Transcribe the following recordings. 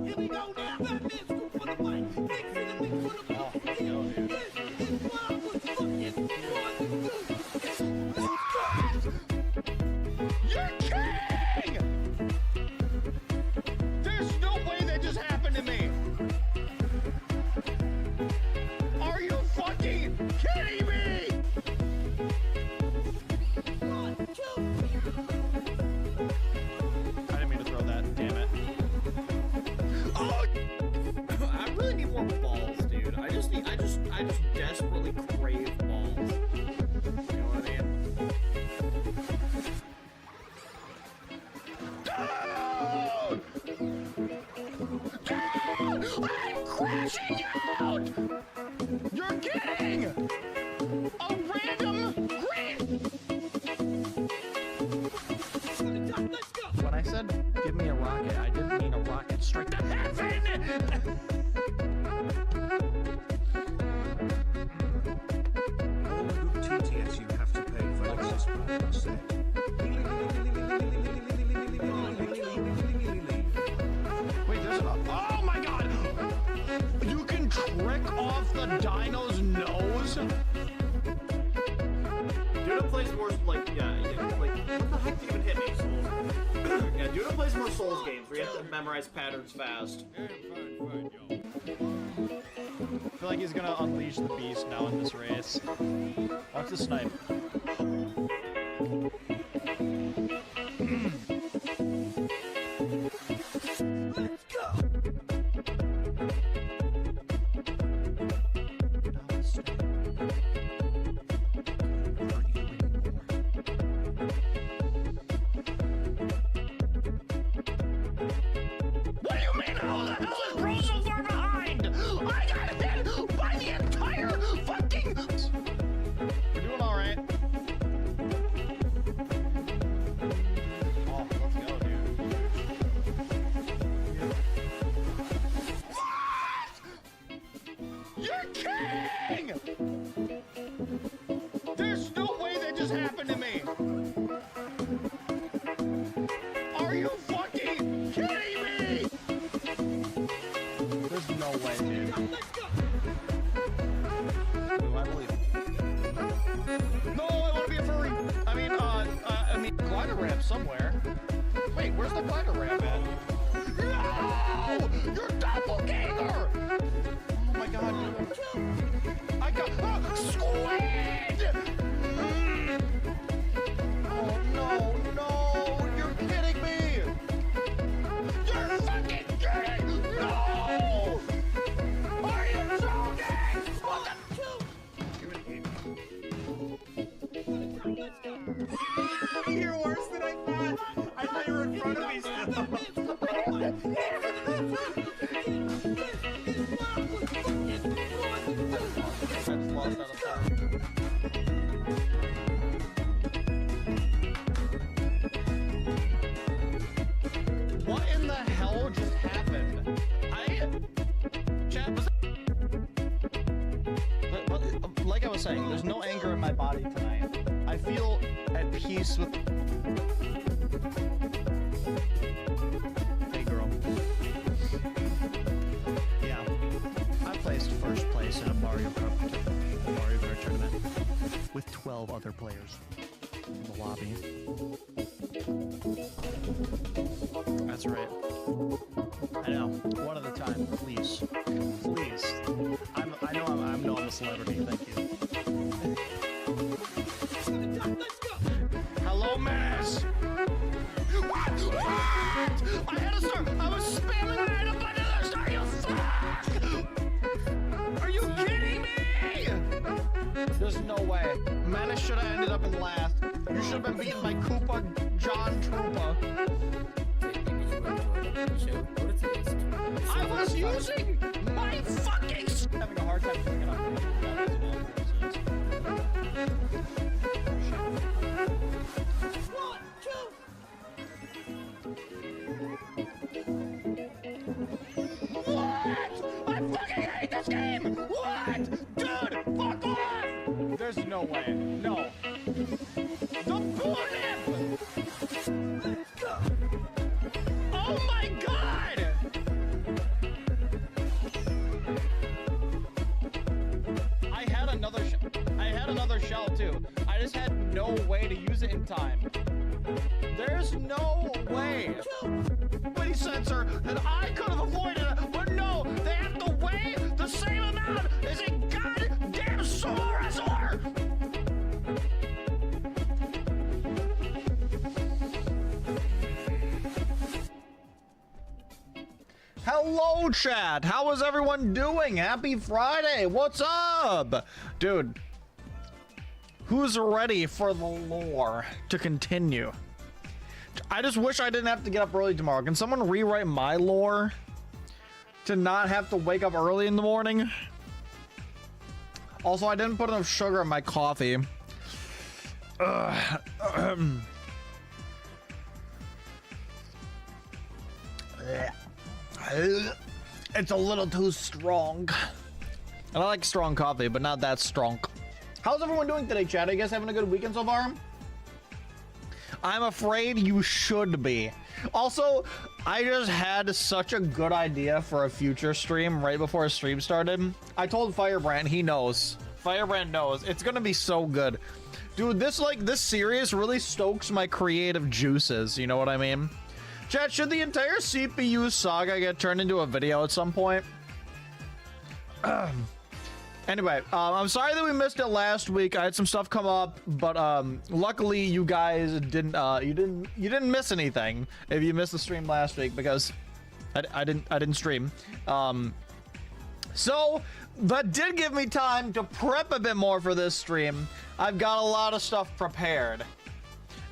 Here we go now. Batman scoop for the mic. Mix in the mix for the mic. This is what I was looking for to do. Let's go. You're kidding! There's no way that just happened to me. Are you fucking kidding me? I didn't mean to throw that, damn it. Oh! I really need more balls, dude. I just desperately crave balls. You know what I mean? Dude! I'm crashing out! You're kidding! A random green! Let's go. When I said, give me a rocket, I didn't mean a rocket straight to heaven! TTS you have to pay for access set. Wait, there's a... Oh my god! You can trick off the dino's nose? Dude plays more, like, yeah, like, what the heck even hit me, Souls? Yeah, Dude plays more Souls games where you have to memorize patterns fast. Fine, yo. I feel like he's gonna unleash the beast now in this race. Watch the snipe. Let's go. What do you mean? How the hell is Bro so far behind? I got hit by the entire fucking... We're doing alright. Oh, let's go, dude. What? You're kidding! There's no way that just happened to me! Are you fucking kidding me? There's no way, dude. Let's go. Ooh, I believe. No, I want to be a furry. I mean, glider ramp somewhere. Wait, where's the glider ramp at? No! You're doppelganger! Oh my god, dude. I got squid! Oh no, no! You're kidding me! You're fucking kidding! No! Are you joking? What the? Let's go. You're worse than I thought. I thought you were in front of me still. I just lost out of time. What in the hell just happened? Chat, like I was saying, there's no anger in my body tonight. I feel at peace with... Hey girl. Yeah. I placed first place in a Mario Kart tournament with 12 other players in the lobby. That's right. I know. One at a time, please. Please. I know I'm a celebrity, thank you. Let's go. Hello, Menace! What? What? I had a star! I was spamming and I had a button and a star, you fuck! Are you kidding me? There's no way. Menace should have ended up in last. You should have been beaten by Koopa John Troopa. I was using my fucking... Having a hard time picking up. One, two. What? I fucking hate this game! What? Dude, fuck off! There's no way. No. The blimp! Let's go. Oh my god! shell too. I just had no way to use it in time. There's no way. Weight sensor that I could have avoided, but no, they have to weigh the same amount as a goddamn sumo wrestler. Hello, chat. How is everyone doing? Happy Friday. What's up? Dude, who's ready for the lore to continue? I just wish I didn't have to get up early tomorrow. Can someone rewrite my lore to not have to wake up early in the morning? Also, I didn't put enough sugar in my coffee. It's a little too strong. And I like strong coffee, but not that strong. How's everyone doing today, chat? Are you guys having a good weekend so far? I'm afraid you should be. Also, I just had such a good idea for a future stream right before a stream started. I told Firebrand, he knows. Firebrand knows. It's gonna be so good. Dude, this series really stokes my creative juices, you know what I mean? Chat, should the entire CPU saga get turned into a video at some point? Anyway, I'm sorry that we missed it last week. I had some stuff come up, but luckily you guys didn't you didn't miss anything if you missed the stream last week, because I didn't stream. So that did give me time to prep a bit more for this stream. I've got a lot of stuff prepared.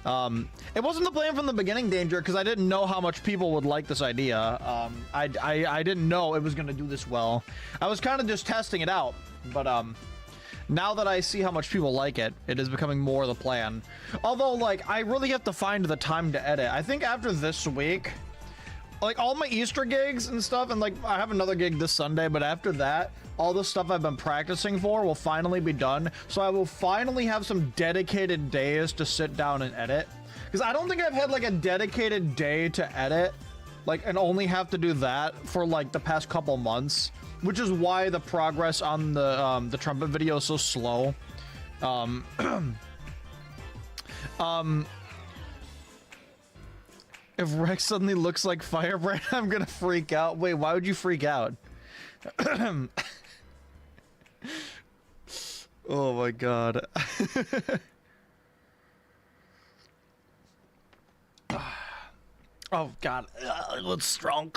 It wasn't the plan from the beginning, Danger, because I didn't know how much people would like this idea. I didn't know it was going to do this well. I was kind of just testing it out, but now that I see how much people like it, it is becoming more the plan. Although, like, I really have to find the time to edit. I think after this week, like, all my Easter gigs and stuff, and, like, I have another gig this Sunday, but after that, all the stuff I've been practicing for will finally be done. So I will finally have some dedicated days to sit down and edit. Because I don't think I've had, like, a dedicated day to edit, like, and only have to do that for, like, the past couple months. Which is why the progress on the trumpet video is so slow. If Rex suddenly looks like Firebrand, I'm gonna freak out. Wait, why would you freak out? Oh my god. Oh god, it looks strong.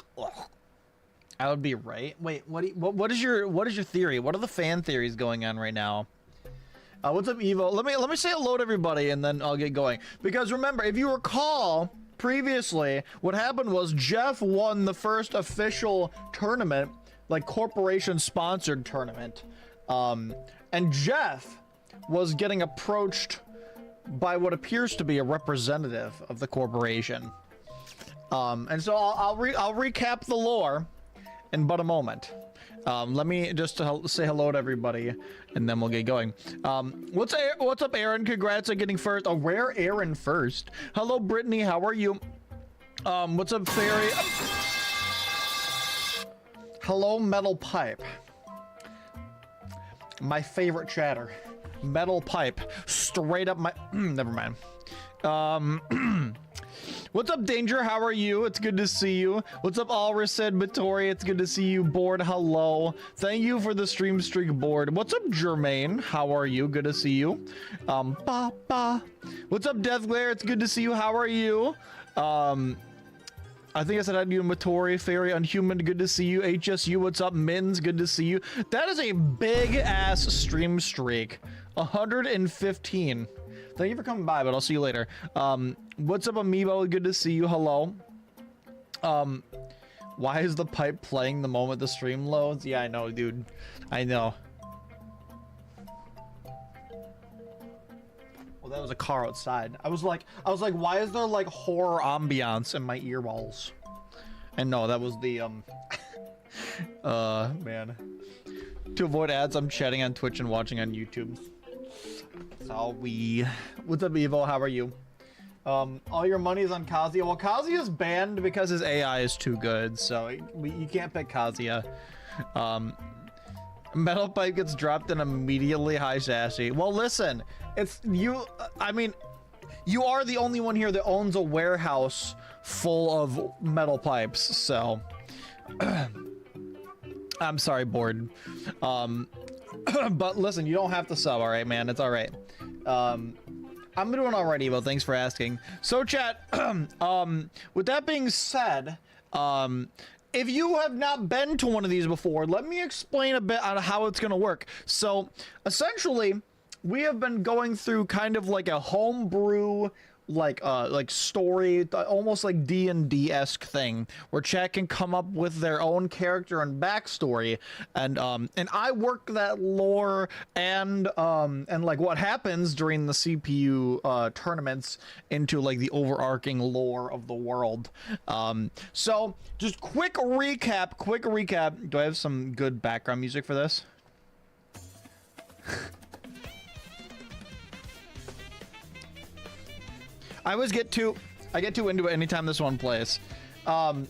I would be right. Wait, what is your theory? What are the fan theories going on right now? What's up, Evo? Let me say hello to everybody and then I'll get going. Because remember, if you recall, previously, what happened was Jeff won the first official tournament, like corporation-sponsored tournament. And Jeff was getting approached by what appears to be a representative of the corporation. And so I'll recap the lore in but a moment. Let me just say hello to everybody, and then we'll get going. What's up, Aaron? Congrats on getting first. A rare Aaron first. Hello, Brittany. How are you? What's up, Fairy? Hello, Metal Pipe. My favorite chatter. Metal Pipe. Straight up my... Never mind. What's up, Danger? How are you? It's good to see you. What's up, Alris said Vittori? It's good to see you. Board, hello. Thank you for the stream streak, Board. What's up, Jermaine? How are you? Good to see you. What's up, Deathglare? It's good to see you. How are you? I think I said hi to you, Vittori. Fairy Unhuman, good to see you. HSU, what's up? Mins, good to see you. That is a big-ass stream streak. 115. Thank you for coming by, but I'll see you later. What's up, Amiibo? Good to see you. Hello. Why is the pipe playing the moment the stream loads? Yeah, I know, dude. I know. Well, that was a car outside. I was like, why is there like horror ambiance in my ear walls? And no, that was the man. To avoid ads, I'm chatting on Twitch and watching on YouTube. So what's up, Evo? How are you? All your money is on Kazuya. Well, Kazuya is banned because his AI is too good, so you can't pick Kazuya. Metal pipe gets dropped and immediately high sassy. Well, listen, it's you. I mean, you are the only one here that owns a warehouse full of metal pipes. So, I'm sorry, bored. But listen, you don't have to sub. All right, man. It's all right. I'm doing all right, Evo. Thanks for asking. So, chat. With that being said, if you have not been to one of these before, let me explain a bit on how it's going to work. So, essentially, we have been going through kind of like a homebrew, like story, almost like D&D-esque thing, where chat can come up with their own character and backstory, and I work that lore and like what happens during the CPU tournaments into like the overarching lore of the world. So just quick recap. Do I have some good background music for this? I get too into it anytime this one plays. But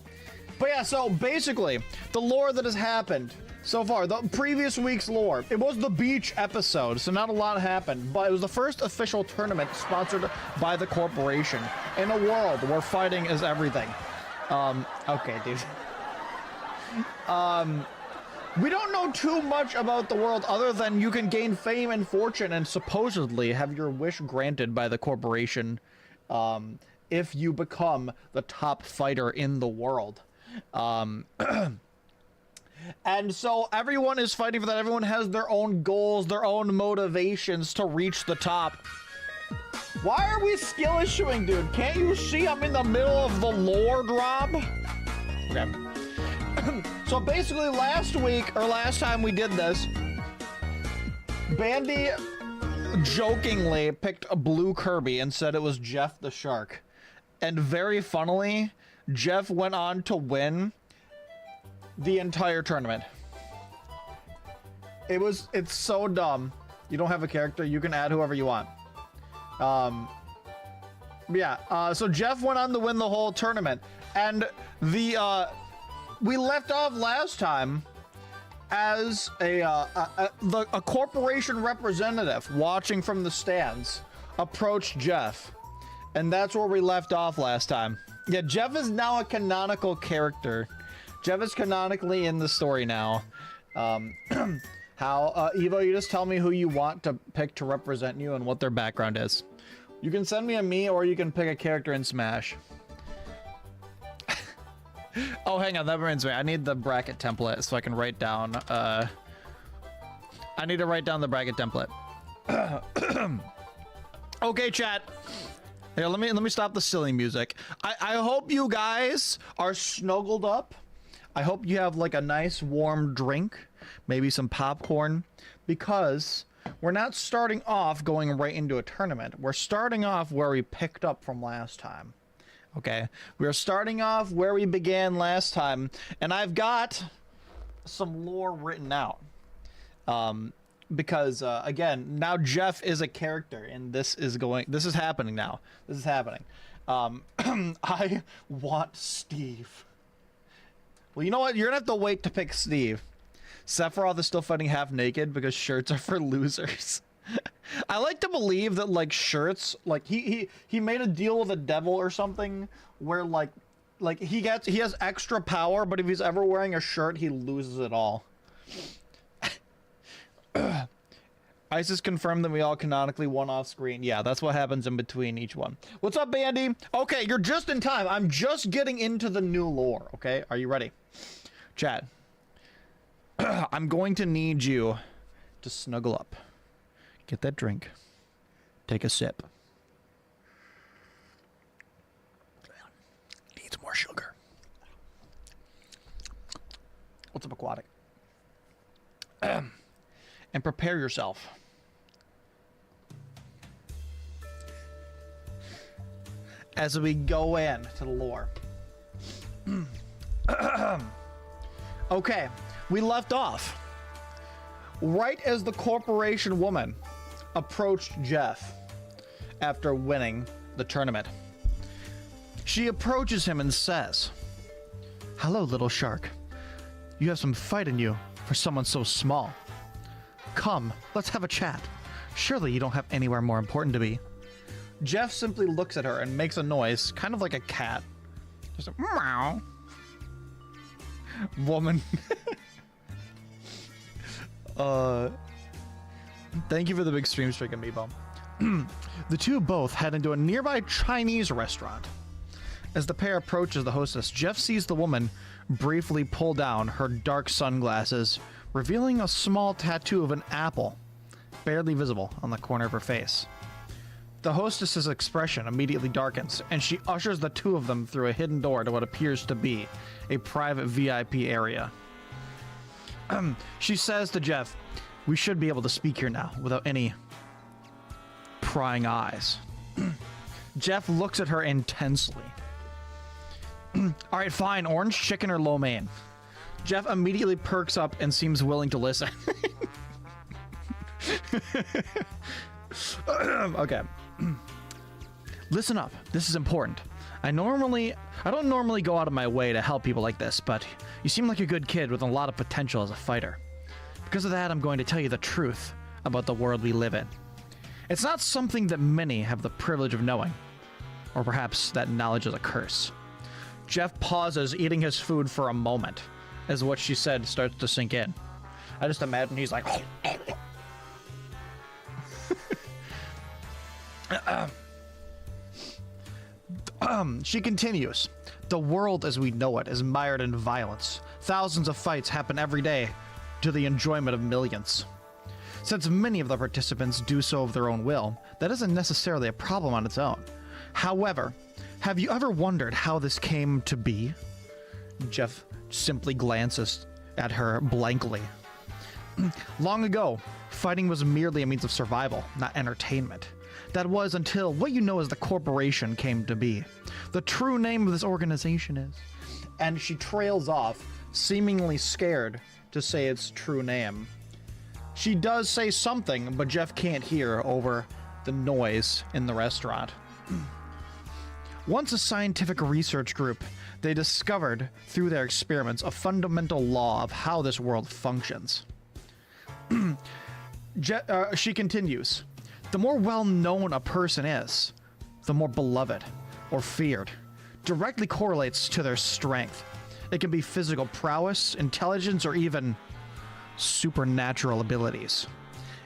yeah, so basically, the lore that has happened so far, the previous week's lore, it was the beach episode, so not a lot happened, but it was the first official tournament sponsored by the corporation in a world where fighting is everything. Okay, dude. We don't know too much about the world other than you can gain fame and fortune and supposedly have your wish granted by the corporation. If you become the top fighter in the world. And so everyone is fighting for that. Everyone has their own goals, their own motivations to reach the top. Why are we skill issuing, dude? Can't you see I'm in the middle of the lore drop? Okay. So basically last time we did this, Bandy jokingly picked a blue Kirby and said it was Jeff the Shark. And very funnily, Jeff went on to win the entire tournament. It's so dumb. You don't have a character, you can add whoever you want. So Jeff went on to win the whole tournament. And we left off last time as a corporation representative watching from the stands approached Jeff, and that's where we left off last time. Yeah, Jeff is now a canonical character. Jeff is canonically in the story now. Evo, you just tell me who you want to pick to represent you and what their background is. You can send me a me, or you can pick a character in Smash. Oh, hang on, that reminds me. I need the bracket template so I can write down, I need to write down the bracket template. Okay, chat. Here, let me stop the silly music. I hope you guys are snuggled up. I hope you have like a nice warm drink, maybe some popcorn, because we're not starting off going right into a tournament. We're starting off where we picked up from last time. Okay, we're starting off where we began last time, and I've got some lore written out. Because again, now Jeff is a character, and this is happening now. This is happening. I want Steve. Well, you know what? You're gonna have to wait to pick Steve. Sephiroth is still fighting half naked because shirts are for losers. I like to believe that like shirts, like he made a deal with the devil or something where like he has extra power, but if he's ever wearing a shirt, he loses it all. ISIS confirmed that we all canonically won off screen. Yeah, that's what happens in between each one. What's up, Bandy? Okay, you're just in time. I'm just getting into the new lore. Okay, are you ready? Chat. I'm going to need you to snuggle up. Get that drink. Take a sip. Needs more sugar. What's up, Aquatic? And prepare yourself. As we go in to the lore. Okay, we left off right as the corporation woman approached Jeff after winning the tournament. She approaches him and says, "Hello, little shark. You have some fight in you for someone so small." come, let's have a chat. Surely you don't have anywhere more important to be. Jeff simply looks at her and makes a noise, kind of like a cat. Just a meow. Woman. Thank you for the big stream streak, Amiibo. The two both head into a nearby Chinese restaurant. As the pair approaches the hostess, Jeff sees the woman briefly pull down her dark sunglasses, revealing a small tattoo of an apple, barely visible on the corner of her face. The hostess's expression immediately darkens, and she ushers the two of them through a hidden door to what appears to be a private VIP area. She says to Jeff, "We should be able to speak here now without any prying eyes." Jeff looks at her intensely. All right, fine. Orange chicken or lo mein? Jeff immediately perks up and seems willing to listen. Okay. Listen up. This is important. I don't normally go out of my way to help people like this, but you seem like a good kid with a lot of potential as a fighter. Because of that, I'm going to tell you the truth about the world we live in. It's not something that many have the privilege of knowing. Or perhaps that knowledge is a curse. Jeff pauses, eating his food for a moment, as what she said starts to sink in. I just imagine he's like... She continues. The world as we know it is mired in violence. Thousands of fights happen every day to the enjoyment of millions. Since many of the participants do so of their own will, that isn't necessarily a problem on its own. However, have you ever wondered how this came to be? Jeff simply glances at her blankly. Long ago, fighting was merely a means of survival, not entertainment. That was until what you know as the corporation came to be. The true name of this organization is... And she trails off, seemingly scared to say its true name. She does say something, but Jeff can't hear over the noise in the restaurant. Once a scientific research group, they discovered through their experiments a fundamental law of how this world functions. She continues. The more well-known a person is, the more beloved or feared. Directly correlates to their strength. It can be physical prowess, intelligence, or even supernatural abilities.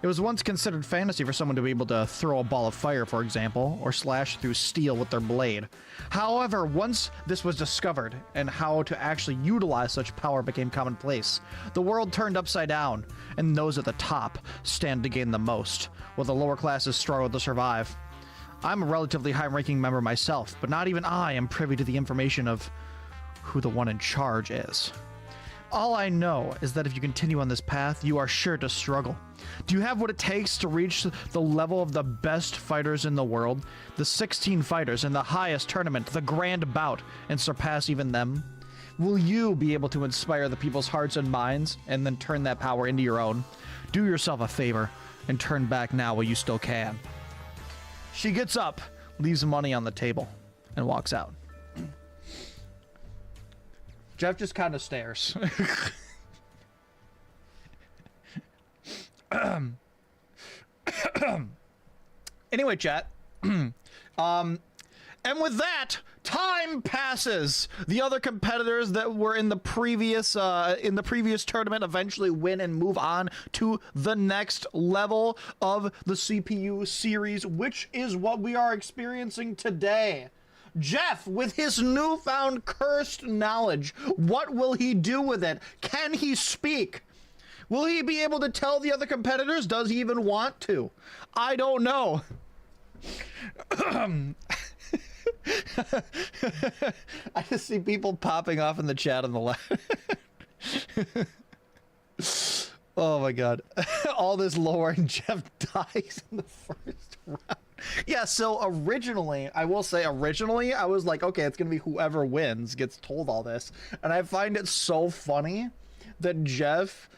It was once considered fantasy for someone to be able to throw a ball of fire, for example, or slash through steel with their blade. However, once this was discovered and how to actually utilize such power became commonplace, the world turned upside down, and those at the top stand to gain the most, while the lower classes struggle to survive. I'm a relatively high-ranking member myself, but not even I am privy to the information of who the one in charge is. All I know is that if you continue on this path, you are sure to struggle. Do you have what it takes to reach the level of the best fighters in the world? The 16 fighters in the highest tournament, the grand bout, and surpass even them? Will you be able to inspire the people's hearts and minds, and then turn that power into your own? Do yourself a favor, and turn back now while you still can. She gets up, leaves money on the table, and walks out. Jeff just kind of stares. Anyway, chat. And with that, time passes. The other competitors that were in the previous tournament eventually win and move on to the next level of the CPU series, which is what we are experiencing today. Jeff, with his newfound cursed knowledge, what will he do with it? Can he speak? Will he be able to tell the other competitors? Does he even want to? I don't know. I just see people popping off in the chat on the left. Oh my god. All this lore and Jeff dies in the first round. Yeah, so originally, I will say originally, I was like, okay, it's gonna be whoever wins gets told all this. And I find it so funny that Jeff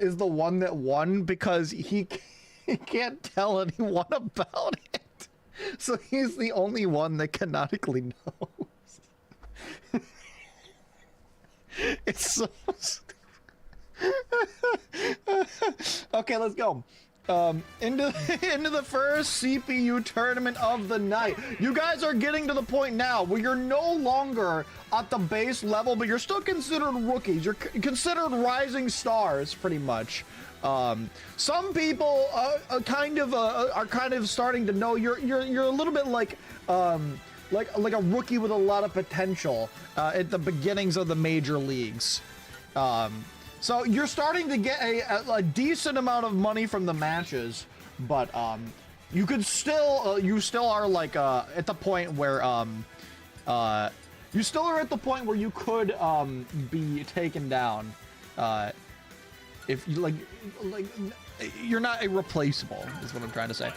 is the one that won because he can't tell anyone about it. So he's the only one that canonically knows. It's so stupid. Okay, let's go. Into the first CPU tournament of the night. You guys are getting to the point now where you're no longer at the base level, but you're still considered rookies. You're considered rising stars, pretty much. Some people are kind of starting to know you're a little bit like a rookie with a lot of potential at the beginnings of the major leagues. So you're starting to get a decent amount of money from the matches, but you could still you still are like at the point where you still are at the point where you could be taken down if you like you're not irreplaceable is what I'm trying to say.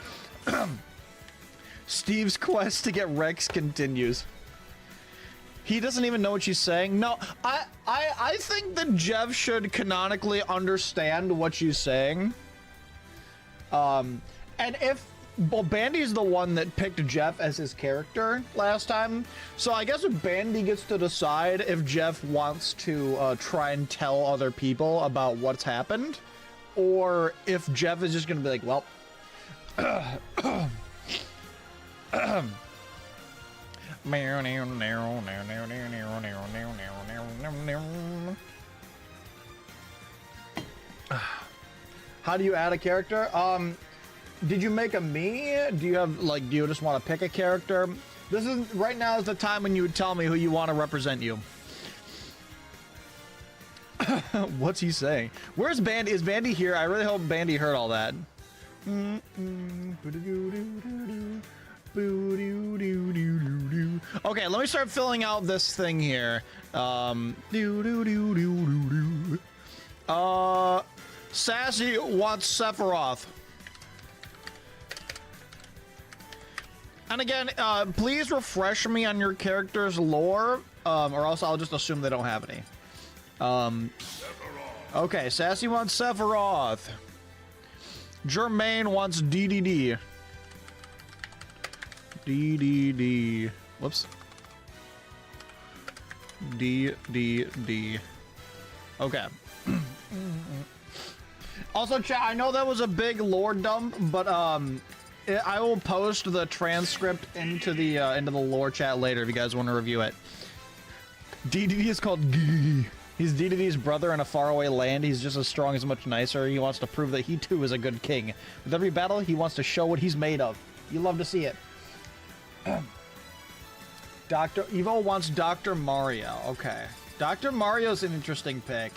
Steve's quest to get Rex continues. He doesn't even know what she's saying. No, I think that Jeff should canonically understand what she's saying. And if, well, Bandy's the one that picked Jeff as his character last time. So I guess if Bandy gets to decide if Jeff wants to try and tell other people about what's happened, or if Jeff is just going to be like, well, how do you add a character? Did you make a me? Do you have like, do you just want to pick a character? This is right now is the time when you would tell me who you want to represent you. What's he saying? Where's Bandy? Is Bandy here? I really hope Bandy heard all that. Okay, let me start filling out this thing here. Sassy wants Sephiroth. And again, please refresh me on your character's lore, or else I'll just assume they don't have any. Okay, Sassy wants Sephiroth. Jermaine wants DDD. DDD. Whoops. DDD. Okay. Also, chat, I know that was a big lore dump, but I will post the transcript into the lore chat later if you guys want to review it. DDD is called G. He's DDD's brother in a faraway land. He's just as strong as much nicer. He wants to prove that he too is a good king. With every battle, he wants to show what he's made of. You love to see it. Dr. Evo wants Dr. Mario. Okay. Dr. Mario's an interesting pick.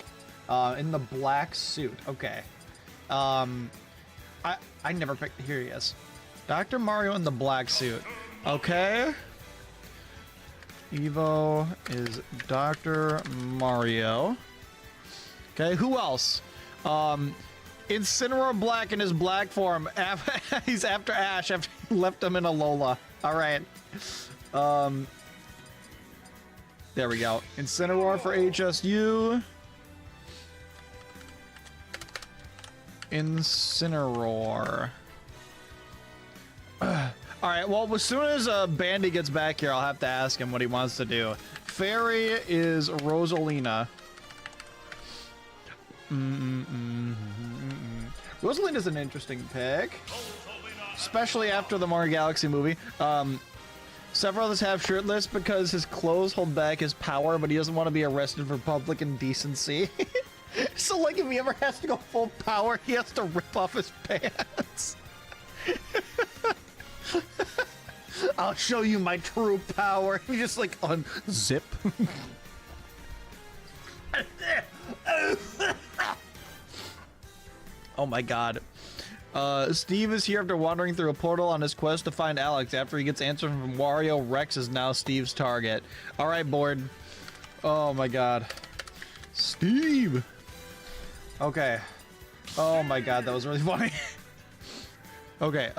In the black suit. Okay. I never picked. Here he is. Dr. Mario in the black suit. Okay. Evo is Dr. Mario. Okay, who else? Incineroar Black in his black form. He's after Ash after he left him in Alola. Alright. There we go. Incineroar for HSU. Incineroar. Alright, well, as soon as Bandy gets back here, I'll have to ask him what he wants to do. Fairy is Rosalina. Rosalina's an interesting pick. Especially after the Mario Galaxy movie. Several of us have shirtless because his clothes hold back his power, but he doesn't want to be arrested for public indecency. So, like, if he ever has to go full power, he has to rip off his pants. I'll show you my true power. He just like unzip. Oh my god. Steve is here after wandering through a portal on his quest to find Alex. After he gets answer from Wario, Rex is now Steve's target. Alright, board. Oh my god. Steve! Okay. Oh my god, that was really funny. Okay,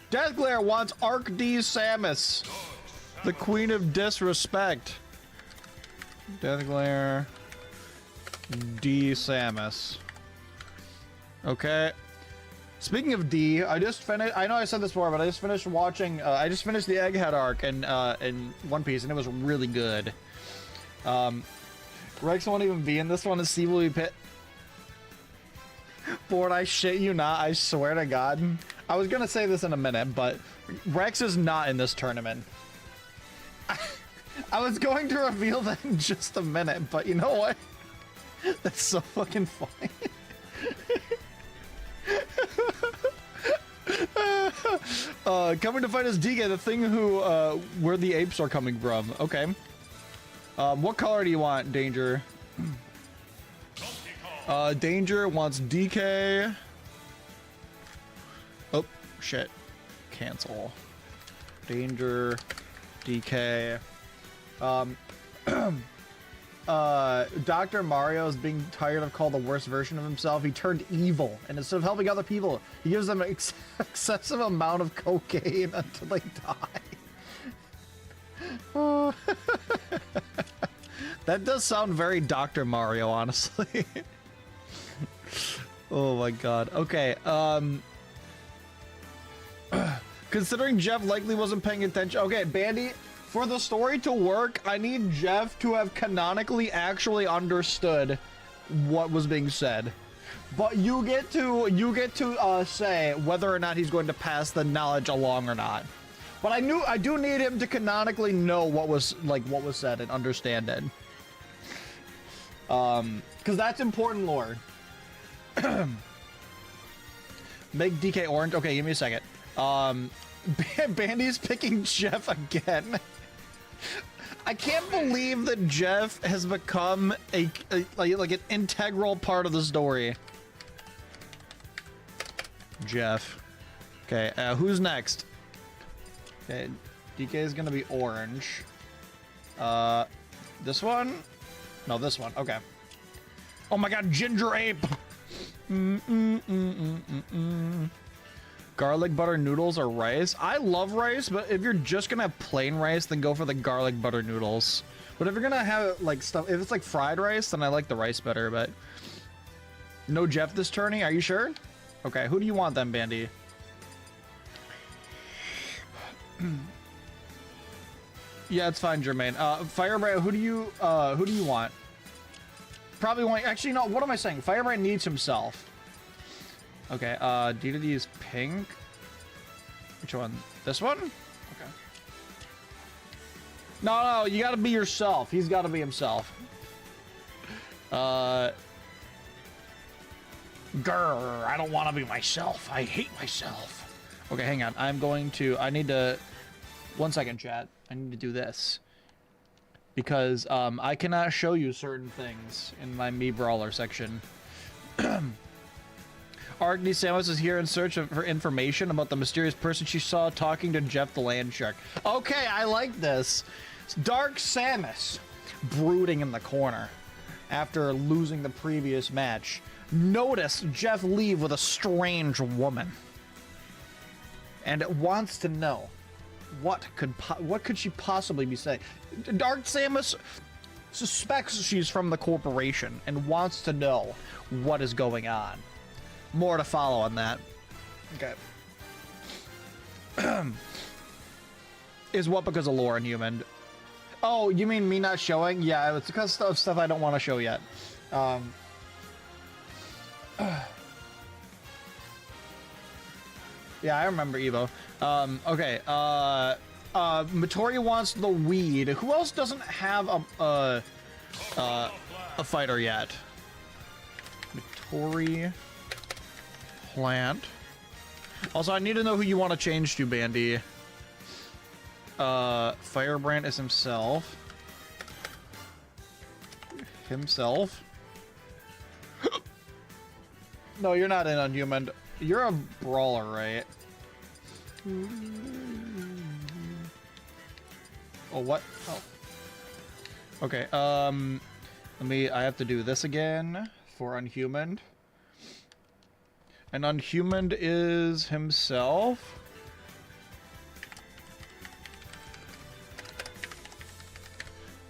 Death Glare wants Arc D Samus, the Queen of Disrespect. Death Glare D Samus. Okay. Speaking of D, I just finished. I know I said this before, but I just finished watching. I just finished the Egghead arc in One Piece, and it was really good. Rex won't even be in this one. And Steve will be pit. Ford, I shit you not. I swear to God. I was gonna say this in a minute, but Rex is not in this tournament. I was going to reveal that in just a minute, but you know what? That's so fucking funny. Coming to fight us, DK, the thing who, where the apes are coming from. Okay. What color do you want, Danger? Danger wants DK. Oh, shit. Cancel. Danger, DK. Dr. Mario is being tired of called the worst version of himself. He turned evil, and instead of helping other people, he gives them an excessive amount of cocaine until they die. That does sound very Dr. Mario, honestly. Oh my god. Okay, considering Jeff likely wasn't paying attention. Okay, Bandy, for the story to work, I need Jeff to have canonically actually understood what was being said. But you get to say whether or not he's going to pass the knowledge along or not. But I do need him to canonically know what was said and understand it. Because that's important lore. Make DK orange. Okay, give me a second. Bandy's picking Jeff again. I can't believe that Jeff has become like an integral part of the story. Jeff. Okay, who's next? Okay, DK is gonna be orange. This one? No, this one. Okay. Oh my god, ginger ape! Garlic butter noodles or rice? I love rice, but if you're just gonna have plain rice, then go for the garlic butter noodles. But if you're gonna have like stuff, if it's like fried rice, then I like the rice better, but... No Jeff this tourney, are you sure? Okay, who do you want then, Bandy? Yeah, it's fine, Jermaine. Firebright, who do you want? Probably want, actually, no, what am I saying? Firebright needs himself. Okay, D is pink. Which one? This one? Okay. No, you gotta be yourself. He's gotta be himself. Grr, I don't want to be myself. I hate myself. Okay, hang on. I need to... 1 second, chat. I need to do this. Because, I cannot show you certain things in my Me Brawler section. Arcney Samus is here in search for information about the mysterious person she saw talking to Jeff the Land Shark. Okay, I like this. It's Dark Samus brooding in the corner after losing the previous match. Notice Jeff leave with a strange woman. And it wants to know what could she possibly be saying. Dark Samus suspects she's from the corporation and wants to know what is going on. More to follow on that. Okay. Is what because of lore and human? Oh, you mean me not showing? Yeah, it's because of stuff I don't want to show yet. Yeah, I remember Evo. Okay, Matori wants the weed. Who else doesn't have a fighter yet? Matori, plant. Also, I need to know who you want to change to, Bandy. Firebrand is himself. No, you're not in Unhuman. You're a brawler, right? Oh, what? Oh. Okay, I have to do this again for Unhuman. And Unhuman is himself.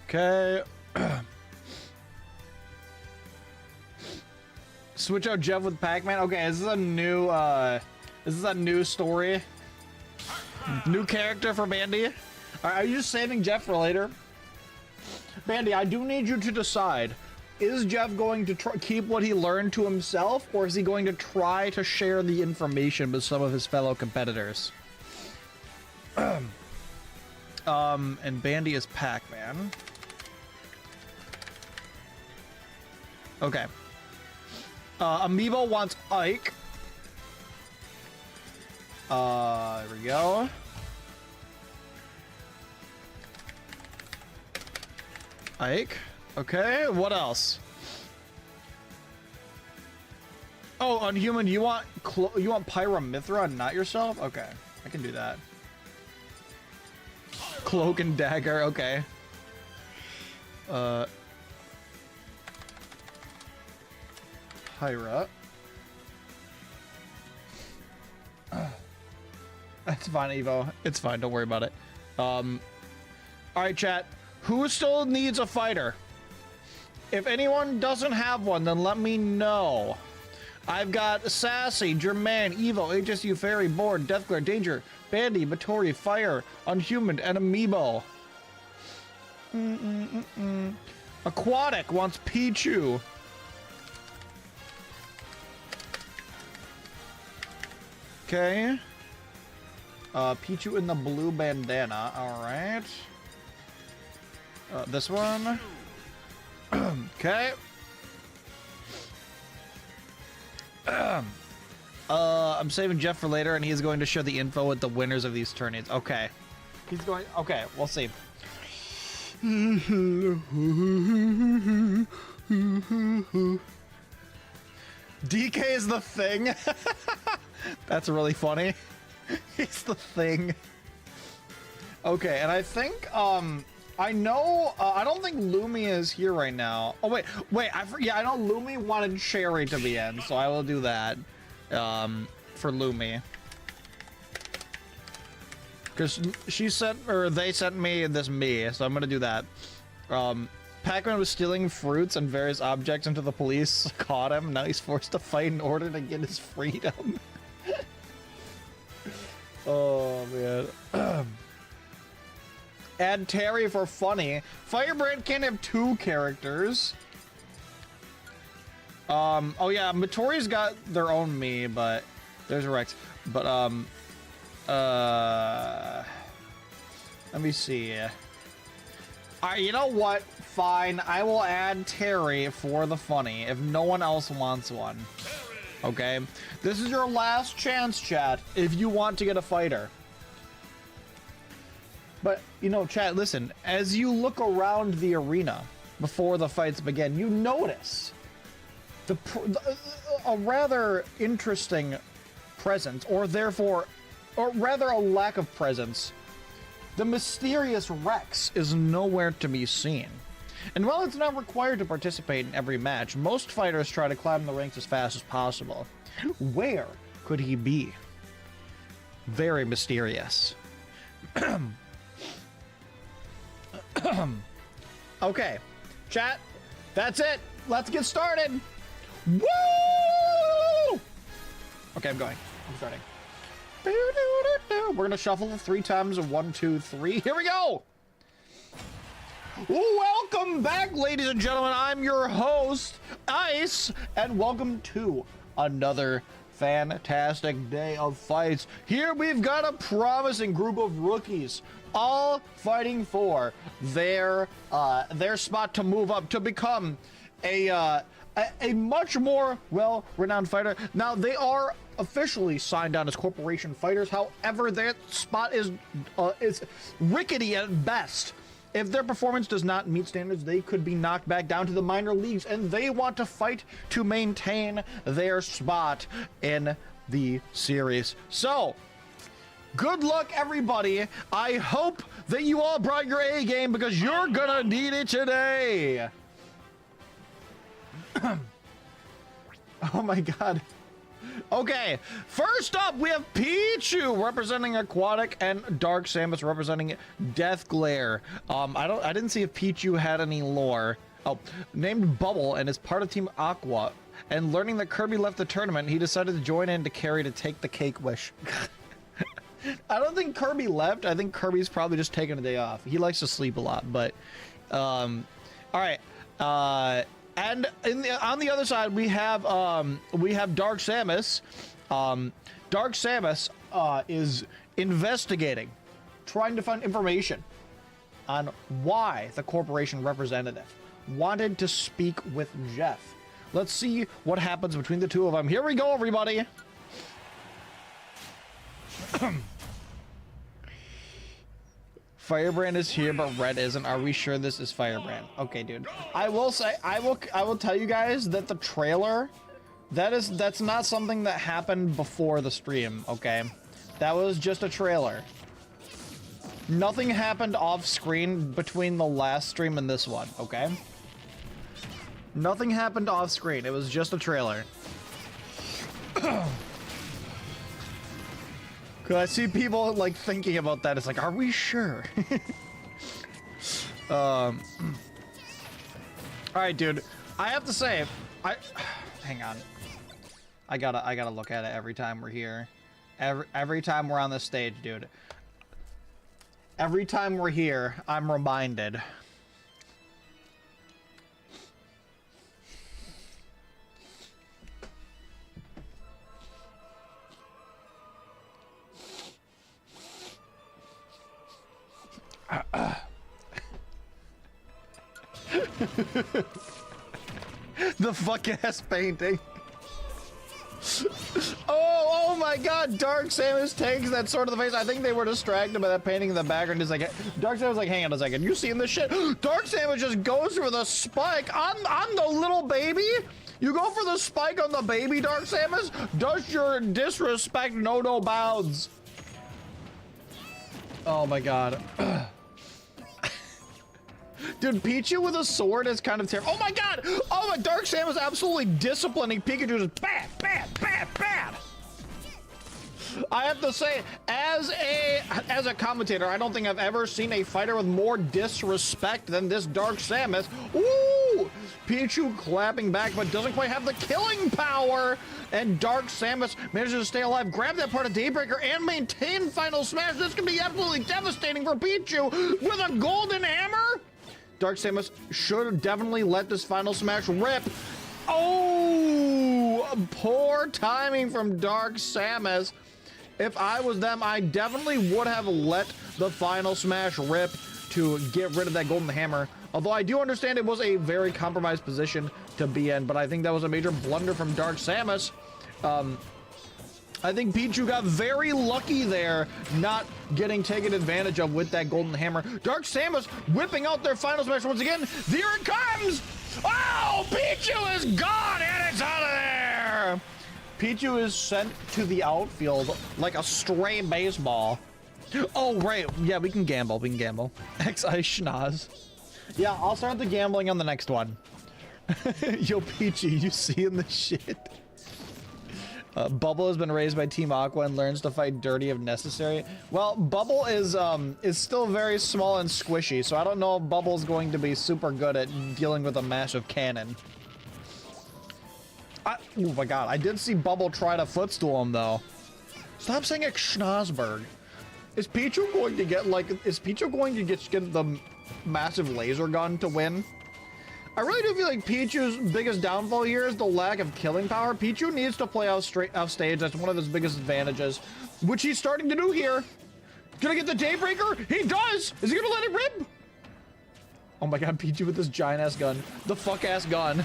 Okay. Switch out Jeff with Pac-Man. Okay, is this a new story? New character for Bandy? Are you just saving Jeff for later? Bandy, I do need you to decide. is Jeff going to keep what he learned to himself, or is he going to try to share the information with some of his fellow competitors? And Bandy is Pac-Man. Okay. Amiibo wants Ike. There we go. Ike. Okay, what else? Oh, Unhuman, you want Pyramithra, not yourself? Okay, I can do that. Cloak and Dagger, okay. Pyra. That's fine, Evo. It's fine, don't worry about it. Alright, chat. Who still needs a fighter? If anyone doesn't have one, then let me know. I've got Sassy, Jermaine, Evo, HSU, Fairy, Board, Deathglare, Danger, Bandy, Matori, Fire, Unhuman, and Amiibo. Aquatic wants Pichu. Okay. Pichu in the blue bandana. Alright. This one. Okay. I'm saving Jeff for later, and he's going to share the info with the winners of these tourneys. Okay. He's going... Okay, we'll see. DK is the thing. That's really funny. He's the thing. Okay, and I think, I know, I don't think Lumi is here right now. Oh, wait, yeah, I know Lumi wanted Sherry to be in, so I will do that, for Lumi. Because she sent, or they sent me this so I'm gonna do that. Pac-Man was stealing fruits and various objects until the police caught him. Now he's forced to fight in order to get his freedom. Oh, man. Add Terry for funny. Firebrand can't have 2 characters. Oh yeah, Matori's got their own me, but there's Rex. But, let me see. Alright, you know what? Fine, I will add Terry for the funny if no one else wants one. Okay? This is your last chance, chat, if you want to get a fighter. But, you know, chat, listen, as you look around the arena before the fights begin, you notice a rather interesting presence, or rather a lack of presence. The mysterious Rex is nowhere to be seen. And while it's not required to participate in every match, most fighters try to climb the ranks as fast as possible. Where could he be? Very mysterious. Okay, chat, that's it. Let's get started. Woo! Okay, I'm starting. We're gonna shuffle 3 times of 1, 2, 3. Here we go. Welcome back, ladies and gentlemen. I'm your host, Ice, and welcome to another fantastic day of fights. Here we've got a promising group of rookies, all fighting for their spot to move up to become a much more well-renowned fighter. Now, they are officially signed on as corporation fighters. However, their spot is rickety at best. If their performance does not meet standards, they could be knocked back down to the minor leagues, and they want to fight to maintain their spot in the series. So, good luck, everybody. I hope that you all brought your A game, because you're gonna need it today. Oh my god. Okay, first up we have Pichu representing Aquatic and Dark Samus representing Deathglare. I didn't see if Pichu had any lore. Oh, named Bubble and is part of Team Aqua. And learning that Kirby left the tournament, he decided to join in to carry to take the cake wish. I don't think Kirby left. I think Kirby's probably just taking a day off. He likes to sleep a lot, but all right. And on the other side, we have Dark Samus. Dark Samus is investigating, trying to find information on why the corporation representative wanted to speak with Jeff. Let's see what happens between the two of them. Here we go, everybody. Firebrand is here, but Red isn't. Are we sure this is Firebrand? Okay, dude. I will say, I will tell you guys that the trailer, that's not something that happened before the stream, okay? That was just a trailer. Nothing happened off screen between the last stream and this one, okay? Nothing happened off screen. It was just a trailer. Cause I see people like thinking about that. It's like, are we sure? All right, dude. I have to say, hang on. I gotta look at it every time we're here. Every time we're on this stage, dude. Every time we're here, I'm reminded. The fuck-ass painting. Oh my god, Dark Samus takes that sword to the face. I think they were distracted by that painting in the background. He's like, Dark Samus like, hang on a second, you seeing this shit? Dark Samus just goes for the spike on the little baby? You go for the spike on the baby, Dark Samus? Does your disrespect know no bounds? Oh my god. Dude, Pichu with a sword is kind of terrible. Oh my god! Oh my, Dark Samus absolutely disciplining Pikachu. Just bad, bad, bad, bad. I have to say, as a commentator, I don't think I've ever seen a fighter with more disrespect than this Dark Samus. Ooh! Pichu clapping back, but doesn't quite have the killing power. And Dark Samus manages to stay alive, grab that part of Daybreaker, and maintain Final Smash. This could be absolutely devastating for Pichu with a golden hammer. Dark Samus should definitely let this Final Smash rip. Oh, poor timing from Dark Samus. If I was them, I definitely would have let the Final Smash rip to get rid of that golden hammer. Although I do understand it was a very compromised position to be in, but I think that was a major blunder from Dark Samus. I think Pichu got very lucky there, not getting taken advantage of with that golden hammer. Dark Samus whipping out their Final Smash once again. There it comes! Oh, Pichu is gone and it's out of there! Pichu is sent to the outfield like a stray baseball. Oh, right. Yeah, we can gamble. We can gamble. X-Ice Schnoz. Yeah, I'll start the gambling on the next one. Yo, Pichu, you seeing the shit? Bubble has been raised by Team Aqua and learns to fight dirty if necessary. Well, Bubble is still very small and squishy, so I don't know if Bubble's going to be super good at dealing with a massive cannon. Oh my god, I did see Bubble try to footstool him though. Stop saying it, Schnosberg. Is Pichu going to get get the massive laser gun to win? I really do feel like Pichu's biggest downfall here is the lack of killing power. Pichu needs to play off stage. That's one of his biggest advantages, which he's starting to do here. Gonna get the Daybreaker? He does! Is he gonna let it rip? Oh my god, Pichu with this giant-ass gun. The fuck-ass gun.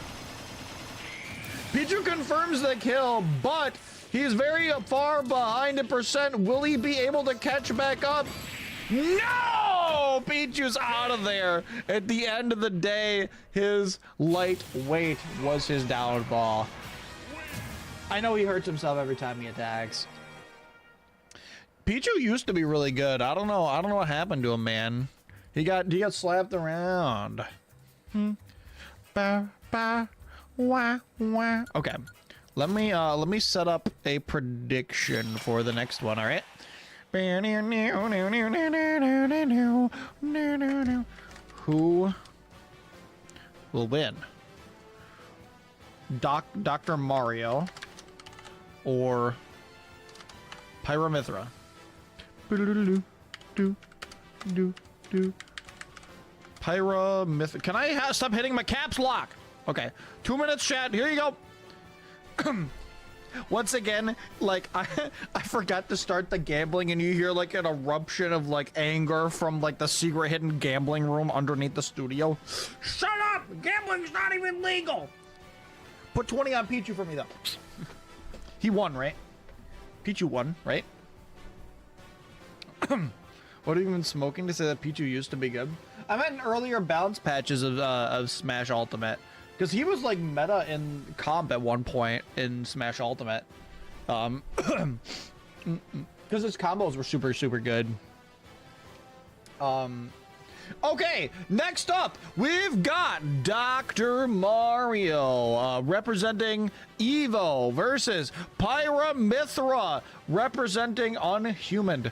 Pichu confirms the kill, but he's very far behind in percent. Will he be able to catch back up? No! Pichu's out of there. At the end of the day, his lightweight was his downfall. I know he hurts himself every time he attacks. Pichu used to be really good. I don't know what happened to him, man. He got slapped around. Okay. Let me set up a prediction for the next one, all right? Who will win? Dr. Mario or Pyramithra? Pyramithra. Can I stop hitting my caps lock? Okay, 2 minutes, chat. Here you go. Once again, like, I forgot to start the gambling, and you hear like an eruption of like anger from like the secret hidden gambling room underneath the studio. Shut up! Gambling's not even legal. Put 20 on Pichu for me though. He won, right? Pichu won, right? What have you been smoking to say that Pichu used to be good? I meant in earlier bounce patches of Smash Ultimate. Because he was like meta in comp at one point in Smash Ultimate. Because his combos were super, super good. Okay, next up, we've got Dr. Mario representing Evo versus Pyra/Mythra representing Unhuman.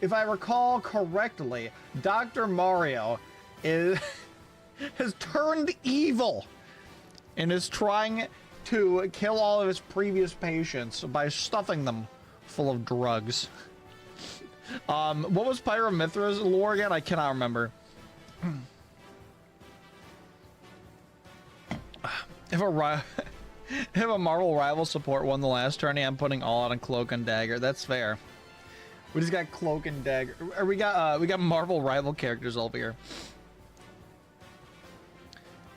If I recall correctly, Dr. Mario has turned evil and is trying to kill all of his previous patients by stuffing them full of drugs. What was Pyra/Mythra's lore again? I cannot remember. If a Marvel rival support won the last tourney, I'm putting all out on Cloak and Dagger. That's fair. We just got Cloak and Dagger. Or we got Marvel rival characters over here.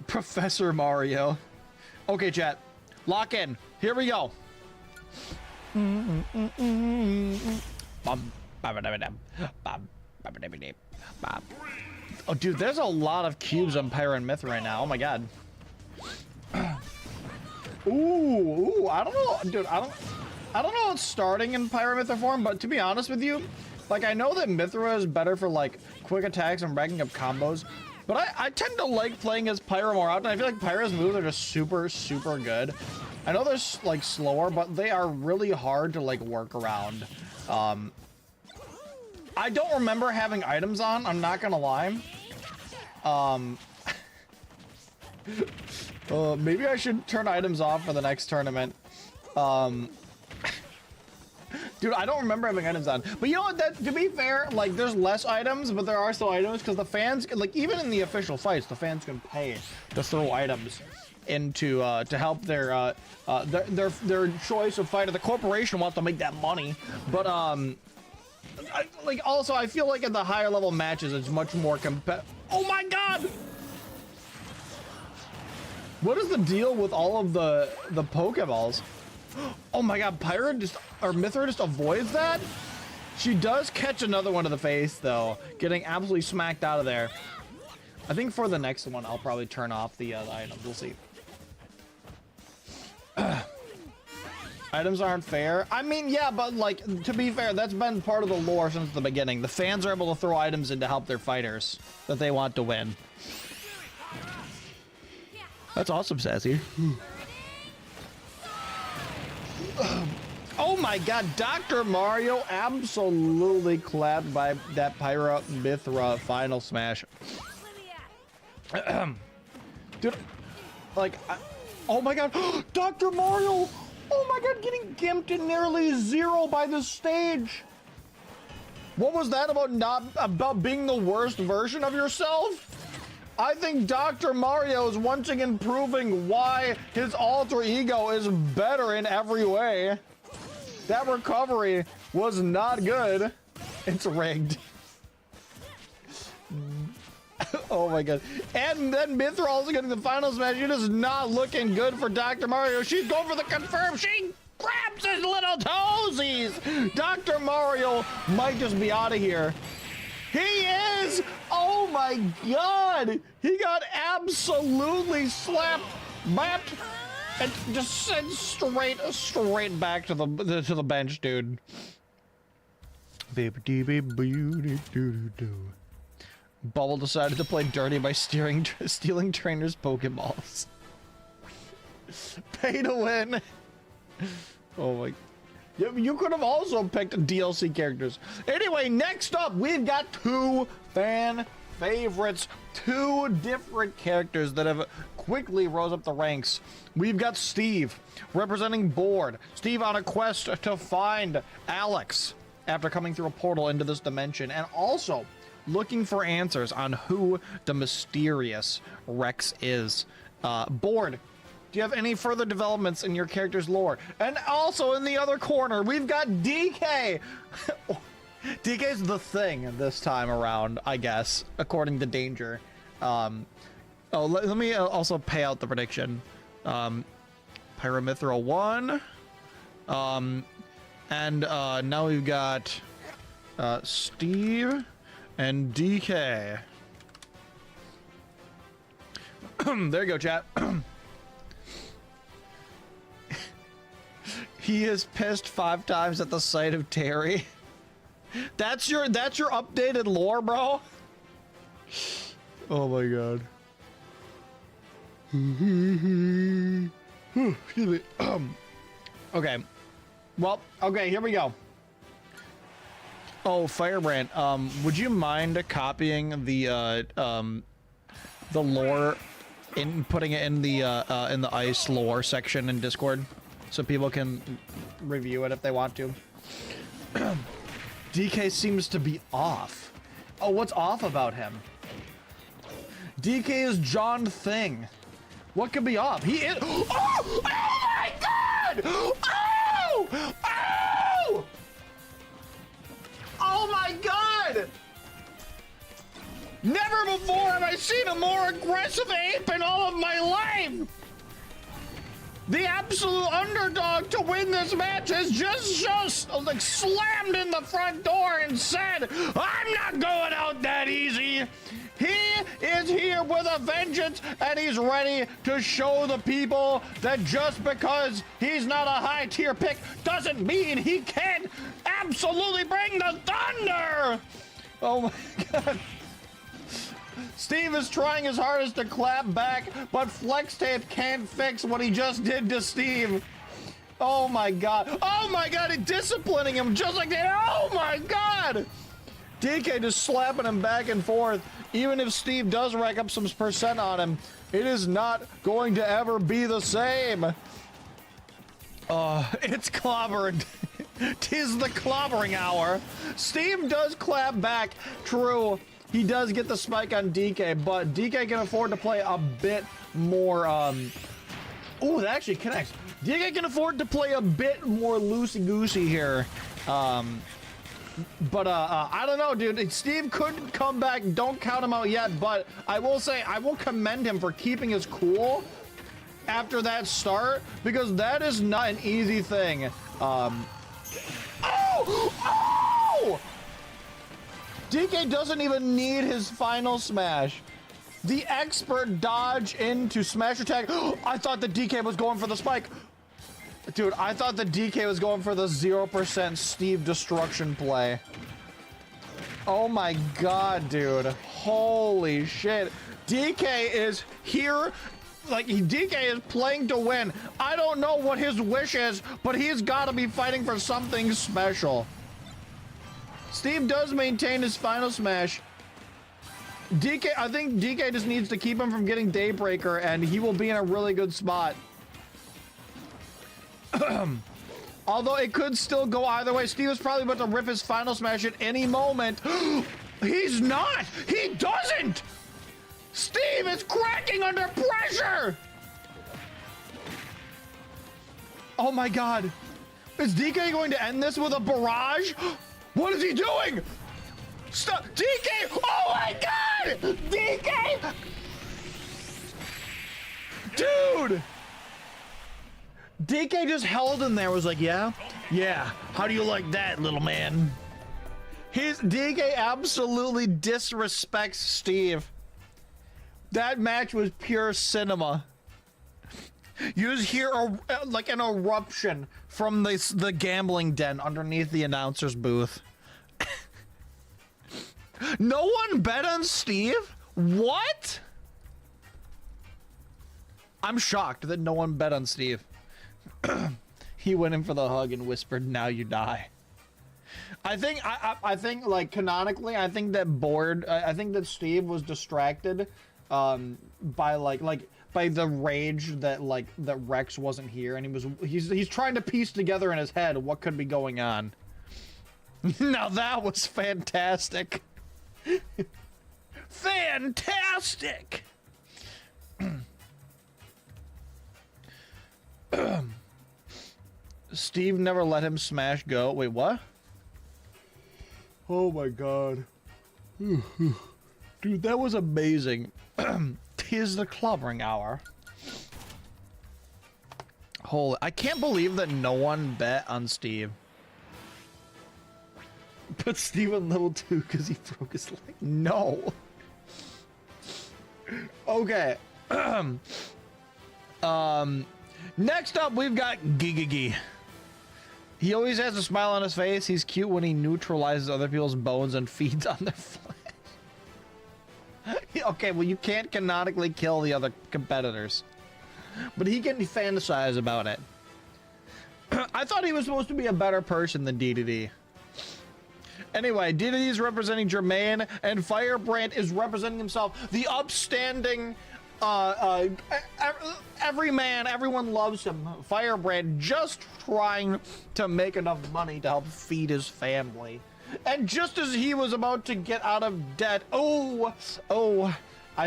Professor Mario. Okay, chat. Lock in. Here we go. Oh, dude, there's a lot of cubes on Pyra/Mythra right now. Oh my god. Ooh, I don't know, dude. I don't know what's starting in Pyra/Mythra form, but to be honest with you, like, I know that Mythra is better for like quick attacks and racking up combos, but I tend to like playing as Pyra more often. I feel like Pyra's moves are just super, super good. I know they're like slower, but they are really hard to like work around. I don't remember having items on, I'm not gonna lie. Maybe I should turn items off for the next tournament. Dude, I don't remember having items on. But you know what, to be fair, like, there's less items, but there are still items, because the fans, like, even in the official fights, the fans can pay to throw items into, to help their choice of fighter. The corporation wants to make that money, but, also, I feel like at the higher level matches, it's much more Oh my god! What is the deal with all of the Pokeballs? Oh my god, Mythra just avoids that? She does catch another one to the face, though, getting absolutely smacked out of there. I think for the next one, I'll probably turn off the items. We'll see. Items aren't fair. I mean, yeah, but like, to be fair, that's been part of the lore since the beginning. The fans are able to throw items in to help their fighters that they want to win. That's awesome, Sassy. Oh my god, Dr. Mario absolutely clapped by that Pyra/Mythra final smash. Dude, like, oh my god, Dr. Mario! Oh my god, getting gimped in nearly zero by the stage! What was that about being the worst version of yourself? I think Dr. Mario is once again proving why his alter ego is better in every way. That recovery was not good. It's rigged. Oh my god. And then Mythra also getting the final smash. It is not looking good for Dr. Mario. She's going for the confirm. She grabs his little toesies. Dr. Mario might just be out of here. He is! Oh my god! He got absolutely slapped, mapped, and just sent straight back to the bench, dude. Bubble decided to play dirty by stealing trainers' Pokeballs. Pay to win. Oh my. You could have also picked DLC characters. Anyway, next up, we've got two fan favorites. Two different characters that have quickly rose up the ranks. We've got Steve, representing Board. Steve on a quest to find Alex after coming through a portal into this dimension. And also looking for answers on who the mysterious Rex is. Board, do you have any further developments in your character's lore? And also in the other corner, we've got DK. DK's the thing this time around, I guess, according to Danger. Let me also pay out the prediction. Pyramithral 1. And now we've got Steve and DK. There you go, chat. He is pissed 5 times at the sight of Terry. That's your updated lore, bro. Oh my god. Excuse me. Okay. Well, okay, here we go. Oh, Firebrand, would you mind copying the lore in putting it in the ice lore section in Discord so people can review it if they want to? DK seems to be off. Oh, what's off about him? DK is John Thing. What could be off? He is. Oh! Oh my god! Oh! Oh! Oh my god! Never before have I seen a more aggressive ape in all of my life! The absolute underdog to win this match has just like slammed in the front door and said, I'm not going out that easy. He is here with a vengeance and he's ready to show the people that just because he's not a high tier pick doesn't mean he can't absolutely bring the thunder. Oh my god. Steve is trying his hardest to clap back, but Flex Tape can't fix what he just did to Steve. Oh my god. Oh my god, it's disciplining him just like that. Oh my god. DK just slapping him back and forth. Even if Steve does rack up some percent on him, it is not going to ever be the same. It's clobbering. 'Tis the clobbering hour. Steve does clap back. True. He does get the spike on DK, but DK can afford to play a bit more, oh, that actually connects. DK can afford to play a bit more loosey-goosey here. But I don't know, dude. Steve could come back. Don't count him out yet, but I will say, I will commend him for keeping his cool after that start, because that is not an easy thing. Oh! Oh! DK doesn't even need his final smash. The expert dodge into smash attack. I thought the DK was going for the spike. Dude, I thought the DK was going for the 0% Steve destruction play. Oh my god, dude. Holy shit. DK is here. Like, DK is playing to win. I don't know what his wish is, but he's got to be fighting for something special. Steve does maintain his final smash. DK, I think DK just needs to keep him from getting Daybreaker, and he will be in a really good spot. Although it could still go either way. Steve is probably about to rip his final smash at any moment. He's not! He doesn't! Steve is cracking under pressure! Oh my god. Is DK going to end this with a barrage? What is he doing? Stop! DK! Oh my god! DK! Dude! DK just held in there, was like, yeah? Yeah. How do you like that, little man? DK absolutely disrespects Steve. That match was pure cinema. You just hear like an eruption from the gambling den underneath the announcer's booth. No one bet on Steve? What? I'm shocked that no one bet on Steve. He went in for the hug and whispered, "Now you die." I think like canonically, I think that Steve was distracted by by the rage that Rex wasn't here, and he's trying to piece together in his head what could be going on. Now that was fantastic. Fantastic. Steve never let him smash go. Wait, what? Oh my god. Dude, that was amazing. 'Tis the clubbering hour. Holy, I can't believe that no one bet on Steve. Put Steve on level 2 because he broke his leg. No. Okay. Next up, we've got Gigigi. He always has a smile on his face. He's cute when he neutralizes other people's bones and feeds on their flesh. Okay, well, you can't canonically kill the other competitors, but he can fantasize about it. I thought he was supposed to be a better person than DDD. Anyway, DDD is representing Jermaine, and Firebrand is representing himself, the upstanding, everyone loves him. Firebrand just trying to make enough money to help feed his family. And just as he was about to get out of debt, I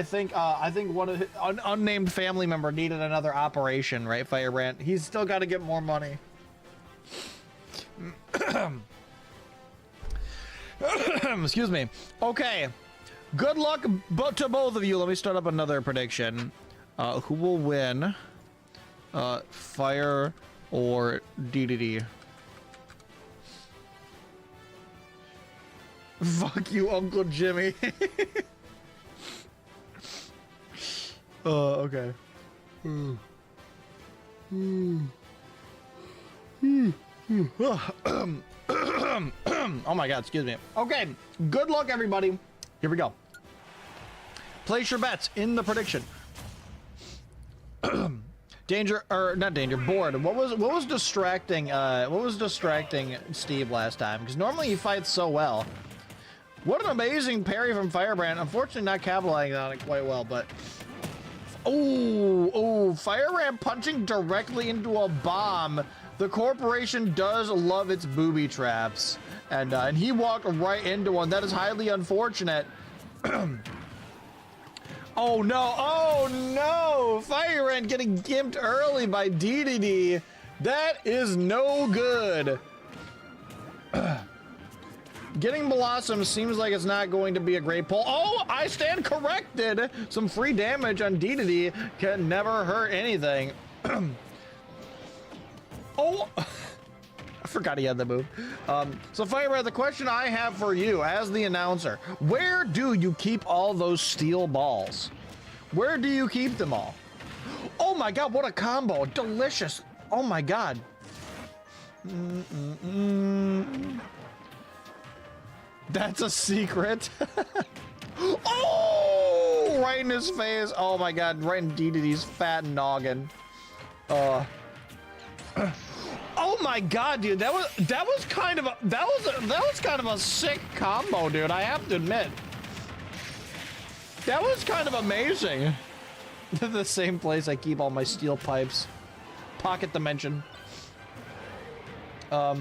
think one of his unnamed family member needed another operation, right, Firebrand? He's still got to get more money. Excuse me. Okay. Good luck to both of you. Let me start up another prediction. Who will win? Fire or DDD? Fuck you, Uncle Jimmy. Okay. Oh my god, excuse me. Okay, good luck everybody. Here we go. Place your bets in the prediction. Danger, or not danger, bored. What was distracting Steve last time? Because normally he fights so well. What an amazing parry from Firebrand. Unfortunately not capitalizing on it quite well, but oh, Firebrand punching directly into a bomb. The corporation does love its booby traps, and he walked right into one. That is highly unfortunate. Oh no, Firebrand getting gimped early by DDD. That is no good. Getting Blossom seems like it's not going to be a great pull. Oh, I stand corrected. Some free damage on DDD can never hurt anything. Oh, I forgot he had the move. So Firebrand, the question I have for you as the announcer, where do you keep all those steel balls? Where do you keep them all? Oh my god, what a combo. Delicious. Oh my god. That's a secret. Oh, right in his face. Oh my god, right in DDD's fat noggin. Oh my god, dude, that was kind of a sick combo, dude. I have to admit, that was kind of amazing. The same place I keep all my steel pipes. Pocket dimension. Why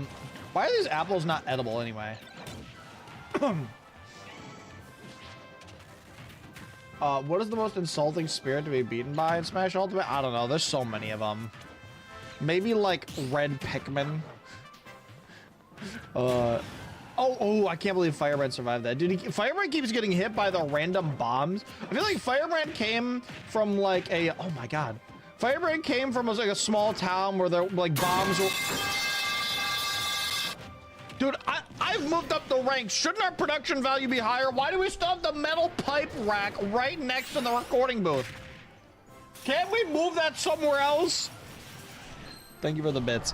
are these apples not edible anyway? What is the most insulting spirit to be beaten by in Smash Ultimate? I don't know. There's so many of them. Maybe like Red Pikmin. Oh, I can't believe Firebrand survived that. Dude, Firebrand keeps getting hit by the random bombs. I feel like Firebrand came from like a, oh my god. Firebrand came from like a small town where there like bombs were. Dude, I've moved up the ranks. Shouldn't our production value be higher? Why do we still have the metal pipe rack right next to the recording booth? Can't we move that somewhere else? Thank you for the bits.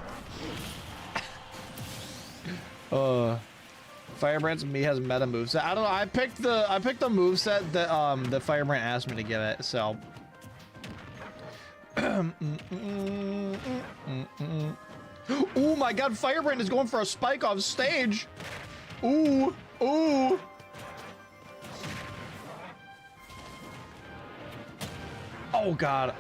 Firebrand's me has meta moveset. I don't know. I picked the moveset that that Firebrand asked me to give it, so. Oh my god, Firebrand is going for a spike off stage. Ooh. Oh god.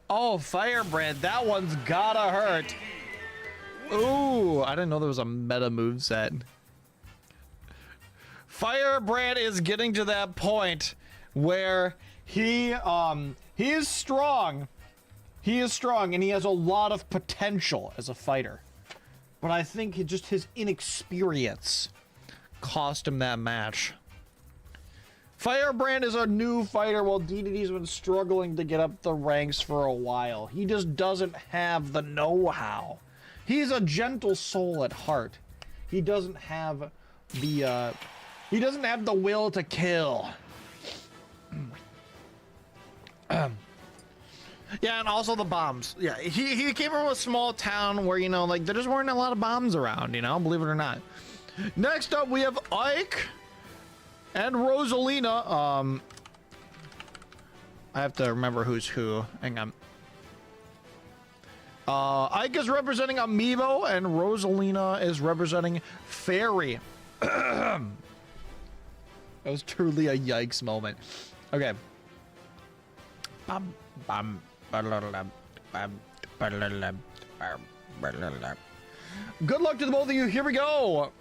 Oh, Firebrand, that one's gotta hurt. Ooh, I didn't know there was a meta moveset. Firebrand is getting to that point where he is strong. He is strong, and he has a lot of potential as a fighter. But I think just his inexperience cost him that match. Firebrand is a new fighter while DDD's been struggling to get up the ranks for a while. He just doesn't have the know-how. He's a gentle soul at heart. He doesn't have the will to kill. Yeah, and also the bombs. Yeah, he came from a small town where, you know, like, there just weren't a lot of bombs around, you know, believe it or not. Next up, we have Ike and Rosalina. I have to remember who's who. Hang on. Ike is representing Amiibo, and Rosalina is representing Fairy. That was truly a yikes moment. Okay. Good luck to the both of you. Here we go.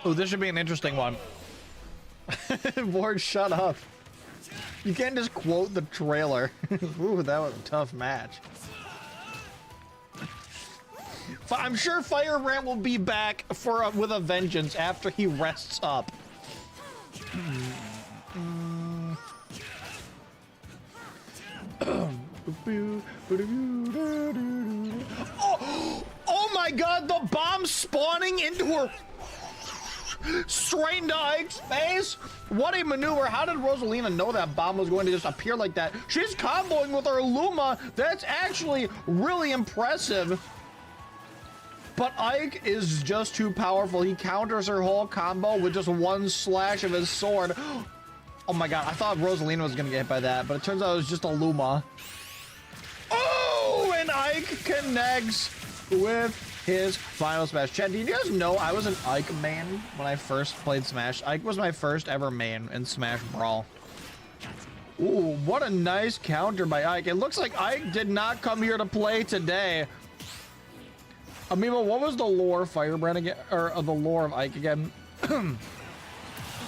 Oh, this should be an interesting one. Ward, shut up. You can't just quote the trailer. Ooh, that was a tough match. I'm sure Firebrand will be back for with a vengeance after he rests up. Oh my god, the bomb spawning into her straight into Ike's face. What a maneuver. How did Rosalina know that bomb was going to just appear like that? She's comboing with her Luma. That's actually really impressive. But Ike is just too powerful. He counters her whole combo with just one slash of his sword. Oh my god, I thought Rosalina was gonna get hit by that, but it turns out it was just a Luma. Oh, and Ike connects with his final smash. Chad, do you guys know I was an Ike main when I first played Smash? Ike was my first ever main in Smash Brawl. Ooh, what a nice counter by Ike. It looks like Ike did not come here to play today. Amiibo, what was the lore Firebrand again, or the lore of Ike again? Dude,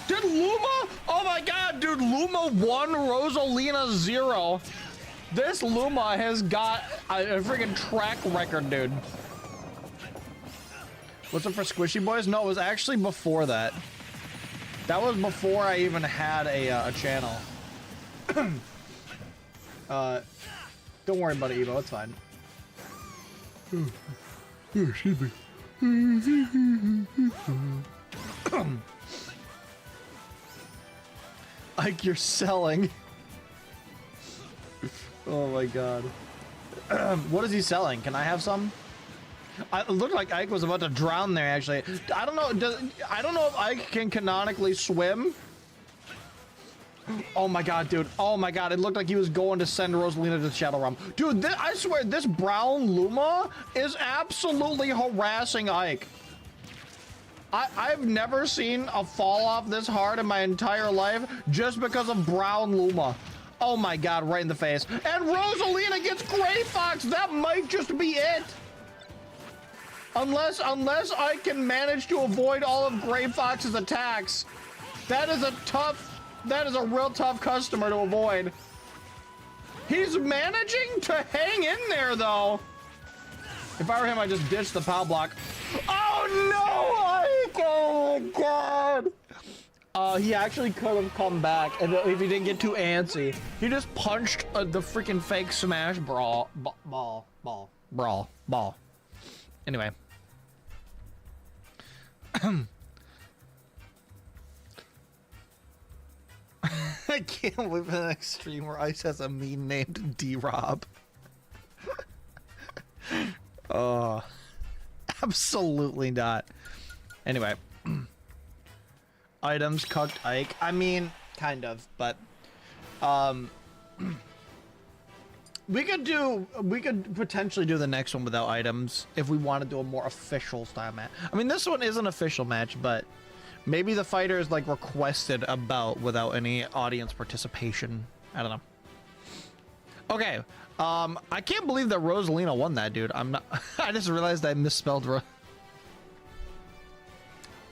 Luma? Oh my god, dude, Luma 1, Rosalina 0. This Luma has got a freaking track record, dude. What's up for Squishy Boys? No, it was actually before that. That was before I even had a channel. Don't worry about it, Evo, it's fine. Excuse me. Ike, you're selling. Oh my god. What is he selling? Can I have some? It looked like Ike was about to drown there, actually. I don't know. I don't know if Ike can canonically swim. Oh my god, dude. Oh my god. It looked like he was going to send Rosalina to the Shadow Realm. Dude, I swear, this brown Luma is absolutely harassing Ike. I've never seen a fall off this hard in my entire life just because of brown Luma. Oh my god, right in the face. And Rosalina gets Gray Fox. That might just be it. Unless I can manage to avoid all of Gray Fox's attacks. That is a real tough customer to avoid. He's managing to hang in there, though. If I were him, I'd just ditch the power block. Oh, no! Oh, my God! He actually could have come back if he didn't get too antsy. He just punched the freaking fake Smash Brawl. Ball. Anyway. I can't live in an extreme where Ice has a meme named D-Rob. Oh, absolutely not. Anyway. Items, cucked Ike. I mean, kind of, but we could potentially do the next one without items if we want to do a more official style match. I mean, this one is an official match, but maybe the fighter is like requested about without any audience participation. I don't know. Okay. I can't believe that Rosalina won that, dude. I'm not. I just realized I misspelled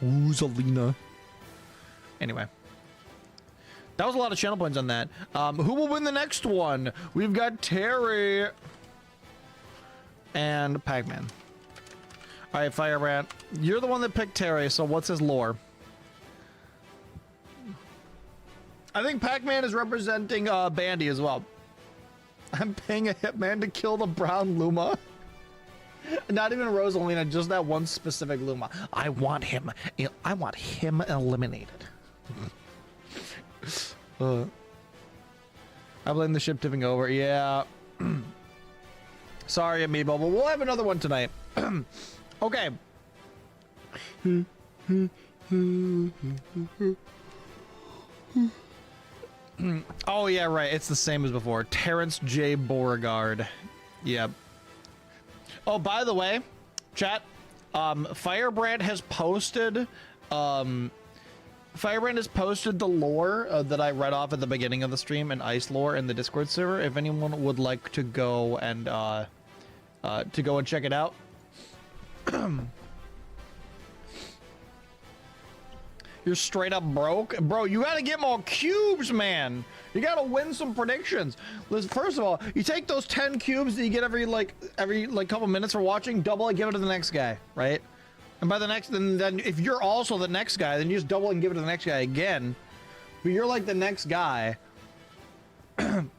Rosalina. Anyway. That was a lot of channel points on that. Who will win the next one? We've got Terry and Pac-Man. All right, Firebrand. You're the one that picked Terry, so what's his lore? I think Pac-Man is representing Bandy as well. I'm paying a hitman to kill the brown Luma. Not even Rosalina, just that one specific Luma. I want him eliminated. I blame the ship tipping over. Yeah. Sorry, Amiibo, but we'll have another one tonight. Okay. Oh, yeah, right. It's the same as before. Terrence J. Beauregard. Yep. Oh, by the way, chat, Firebrand has posted, the lore that I read off at the beginning of the stream and Ice lore in the Discord server. If anyone would like to go and check it out. You're straight up broke, bro. You gotta get more cubes, man. You gotta win some predictions. Listen, first of all, you take those 10 cubes that you get every couple minutes for watching, double it, give it to the next guy, right? And by the next, then if you're also the next guy, then you just double it and give it to the next guy again. But you're like the next guy.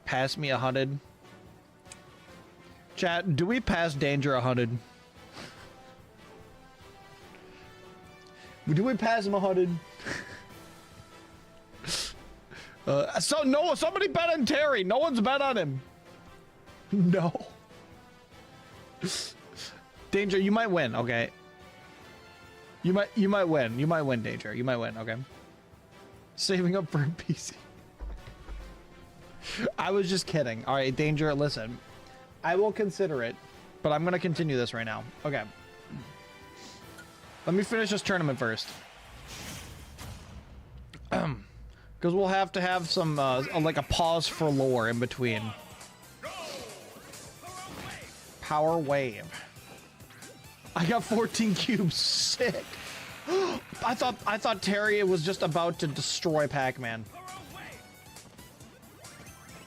Pass me 100. Chat, do we pass Danger 100? Do we pass him 100? So no, somebody bet on Terry. No one's bet on him. No. Danger, you might win. Okay. You might win. You might win, Danger. You might win. Okay. Saving up for a PC. I was just kidding. All right, Danger. Listen, I will consider it, but I'm gonna continue this right now. Okay. Let me finish this tournament first. Because we'll have to have some, like a pause for lore in between. Power Wave. I got 14 cubes. Sick. I thought Terry was just about to destroy Pac-Man.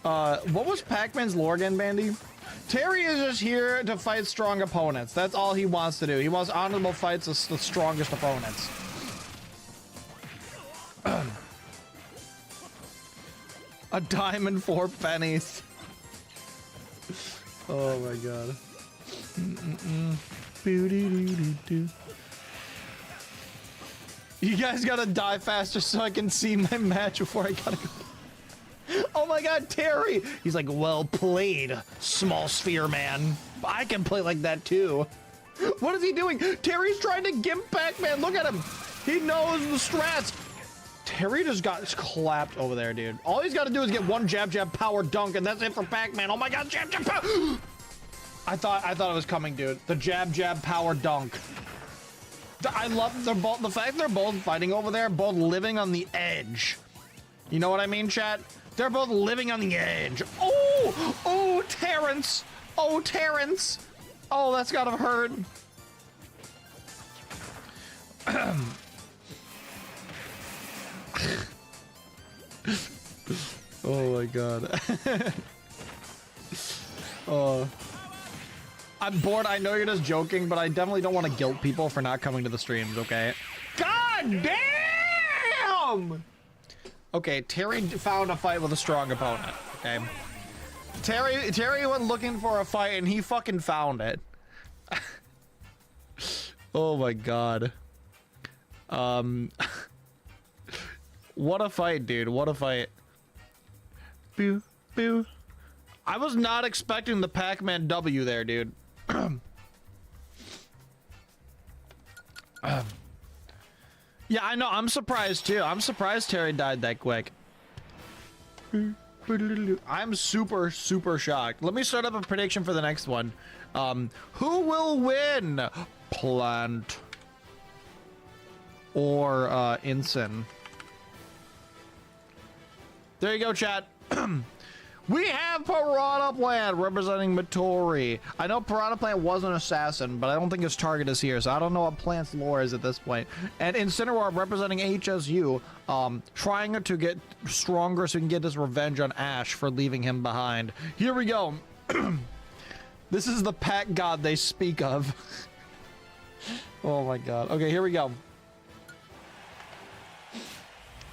What was Pac-Man's lore again, Bandy? Terry is just here to fight strong opponents. That's all he wants to do. He wants honorable fights with the strongest opponents. A diamond 4 pennies. Oh my god. You guys gotta die faster so I can see my match before I gotta go. Oh my god, Terry! He's like, well played, small sphere man. I can play like that too. What is he doing? Terry's trying to gimp Pac-Man. Look at him. He knows the strats. Terry just got clapped over there, dude. All he's got to do is get one jab jab power dunk, and that's it for Pac-Man. Oh my god, jab jab power! I thought it was coming, dude. The jab jab power dunk. I love the fact they're both fighting over there, both living on the edge. You know what I mean, chat? They're both living on the edge. Oh! Oh, Terrence! Oh, Terrence! Oh, that's gotta hurt. Oh my god. Oh. I'm bored. I know you're just joking, but I definitely don't want to guilt people for not coming to the streams, okay? God damn! Okay, Terry found a fight with a strong opponent, okay? Terry went looking for a fight and he fucking found it. Oh my god. What a fight, dude. What a fight. Boo, boo. I was not expecting the Pac-Man W there, dude. Yeah, I know. I'm surprised too. I'm surprised Terry died that quick. I'm super, super shocked. Let me start up a prediction for the next one. Who will win? Plant or Ensign? There you go, chat. We have Piranha Plant representing Matori. I know Piranha Plant was an assassin, but I don't think his target is here, so I don't know what Plant's lore is at this point. And Incineroar representing HSU, trying to get stronger so he can get his revenge on Ash for leaving him behind. Here we go. This is the pack god they speak of. Oh my god. Okay, here we go.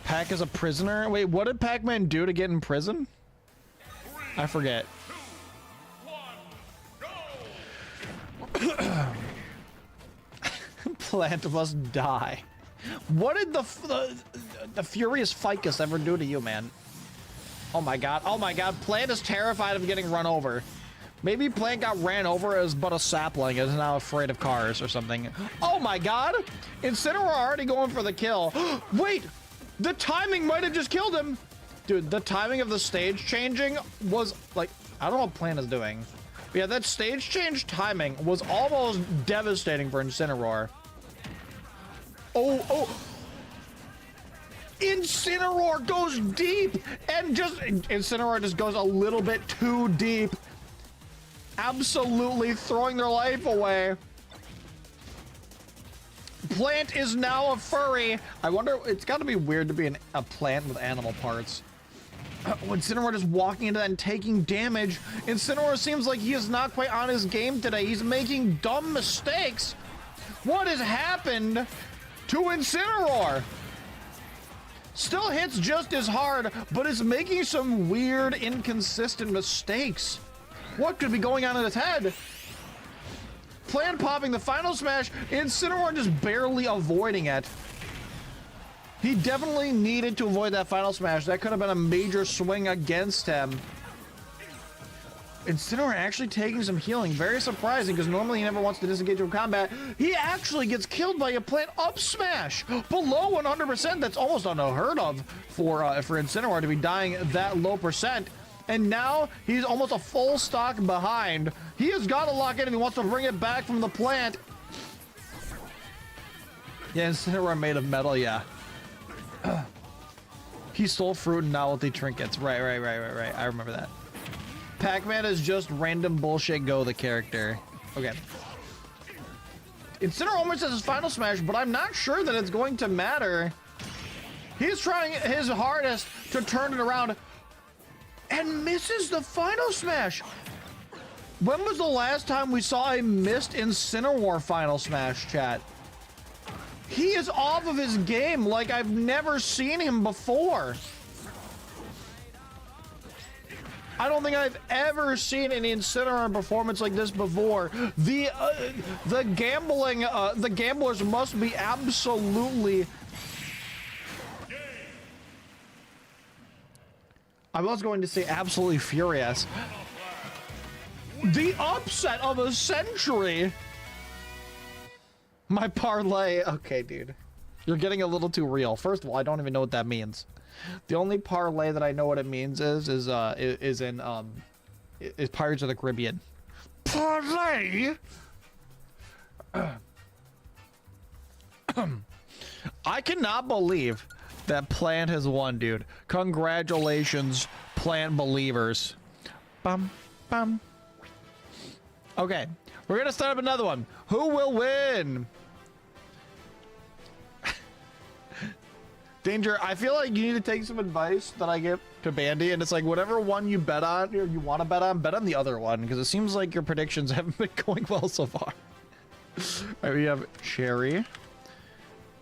Pac is a prisoner? Wait, what did Pac-Man do to get in prison? I forget. 3, 2, 1, go! Plant must die. What did the Furious Ficus ever do to you, man? Oh my god. Oh my god. Plant is terrified of getting run over. Maybe Plant got ran over as but a sapling and is now afraid of cars or something. Oh my god. Incineroar already going for the kill. Wait. The timing might have just killed him. Dude, the timing of the stage changing was like, I don't know what Plant is doing. But yeah, that stage change timing was almost devastating for Incineroar. Oh. Incineroar goes deep and Incineroar just goes a little bit too deep. Absolutely throwing their life away. Plant is now a furry. I wonder, it's got to be weird to be a plant with animal parts. Incineroar just walking into that and taking damage. Incineroar seems like he is not quite on his game today. He's making dumb mistakes. What has happened to Incineroar? Still hits just as hard, but is making some weird, inconsistent mistakes. What could be going on in his head? Plant popping the final smash, Incineroar just barely avoiding it. He definitely needed to avoid that final smash. That could have been a major swing against him. Incineroar actually taking some healing. Very surprising, because normally he never wants to disengage from combat. He actually gets killed by a Plant up smash. Below 100%. That's almost unheard of for Incineroar to be dying that low percent. And now he's almost a full stock behind. He has got to lock in if he wants to bring it back from the Plant. Yeah, Incineroar made of metal, yeah. He stole fruit and novelty trinkets. Right. I remember that. Pac-Man is just random bullshit Go the character. Okay. Incineroar almost has his final smash, but I'm not sure that it's going to matter. He's trying his hardest to turn it around and misses the final smash. When was the last time we saw a missed Incineroar final smash, chat? He is off of his game like I've never seen him before. I don't think I've ever seen an Incineroar performance like this before. The gamblers must be absolutely... I was going to say absolutely furious. The upset of a century. My parlay. Okay, dude. You're getting a little too real. First of all, I don't even know what that means. The only parlay that I know what it means is Pirates of the Caribbean. Parlay. I cannot believe that Plant has won, dude. Congratulations, Plant believers. Bum bum. Okay, we're gonna start up another one. Who will win? Danger, I feel like you need to take some advice that I give to Bandy, and it's like whatever one you bet on or you want to bet on the other one, because it seems like your predictions haven't been going well so far. All right, we have Cherry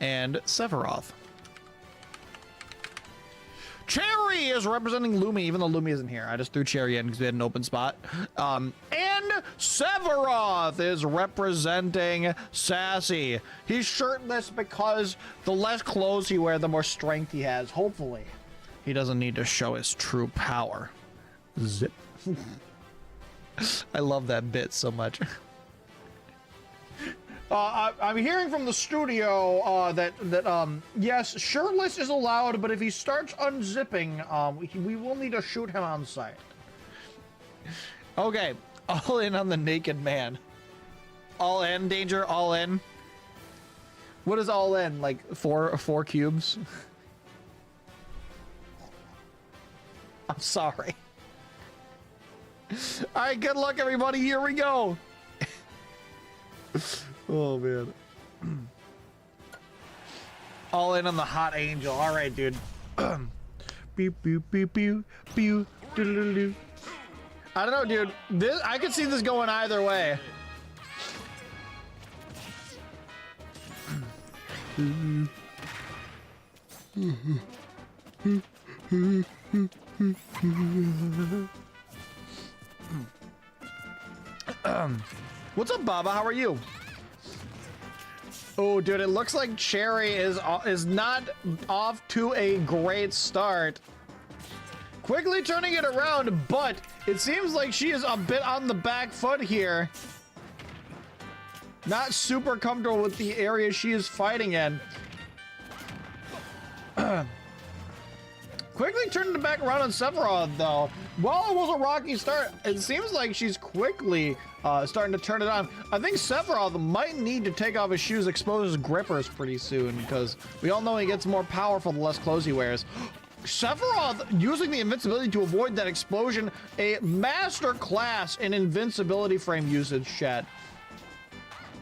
and Sephiroth. Cherry is representing Lumi, even though Lumi isn't here. I just threw Cherry in because we had an open spot. And Sephiroth is representing Sassy. He's shirtless because the less clothes he wears, the more strength he has. Hopefully, he doesn't need to show his true power. Zip. I love that bit so much. I'm hearing from the studio that yes, shirtless is allowed, but if he starts unzipping, we will need to shoot him on sight. Okay, all in on the naked man. All in, Danger, all in. What is all in? Like four cubes? I'm sorry. All right, good luck, everybody. Here we go. Oh, man. All in on the hot angel. All right, dude. Pew, pew, pew, pew, pew, doo-doo-doo-doo. I don't know, dude. This, I could see this going either way. What's up, Baba? How are you? Oh, dude, it looks like Cherry is not off to a great start. Quickly turning it around, but it seems like she is a bit on the back foot here. Not super comfortable with the area she is fighting in. Quickly turning it back around on Sephiroth, though. While it was a rocky start, it seems like she's quickly starting to turn it on. I think Sephiroth might need to take off his shoes, expose his grippers pretty soon, because we all know he gets more powerful the less clothes he wears. Sephiroth using the invincibility to avoid that explosion, a master class in invincibility frame usage, chat.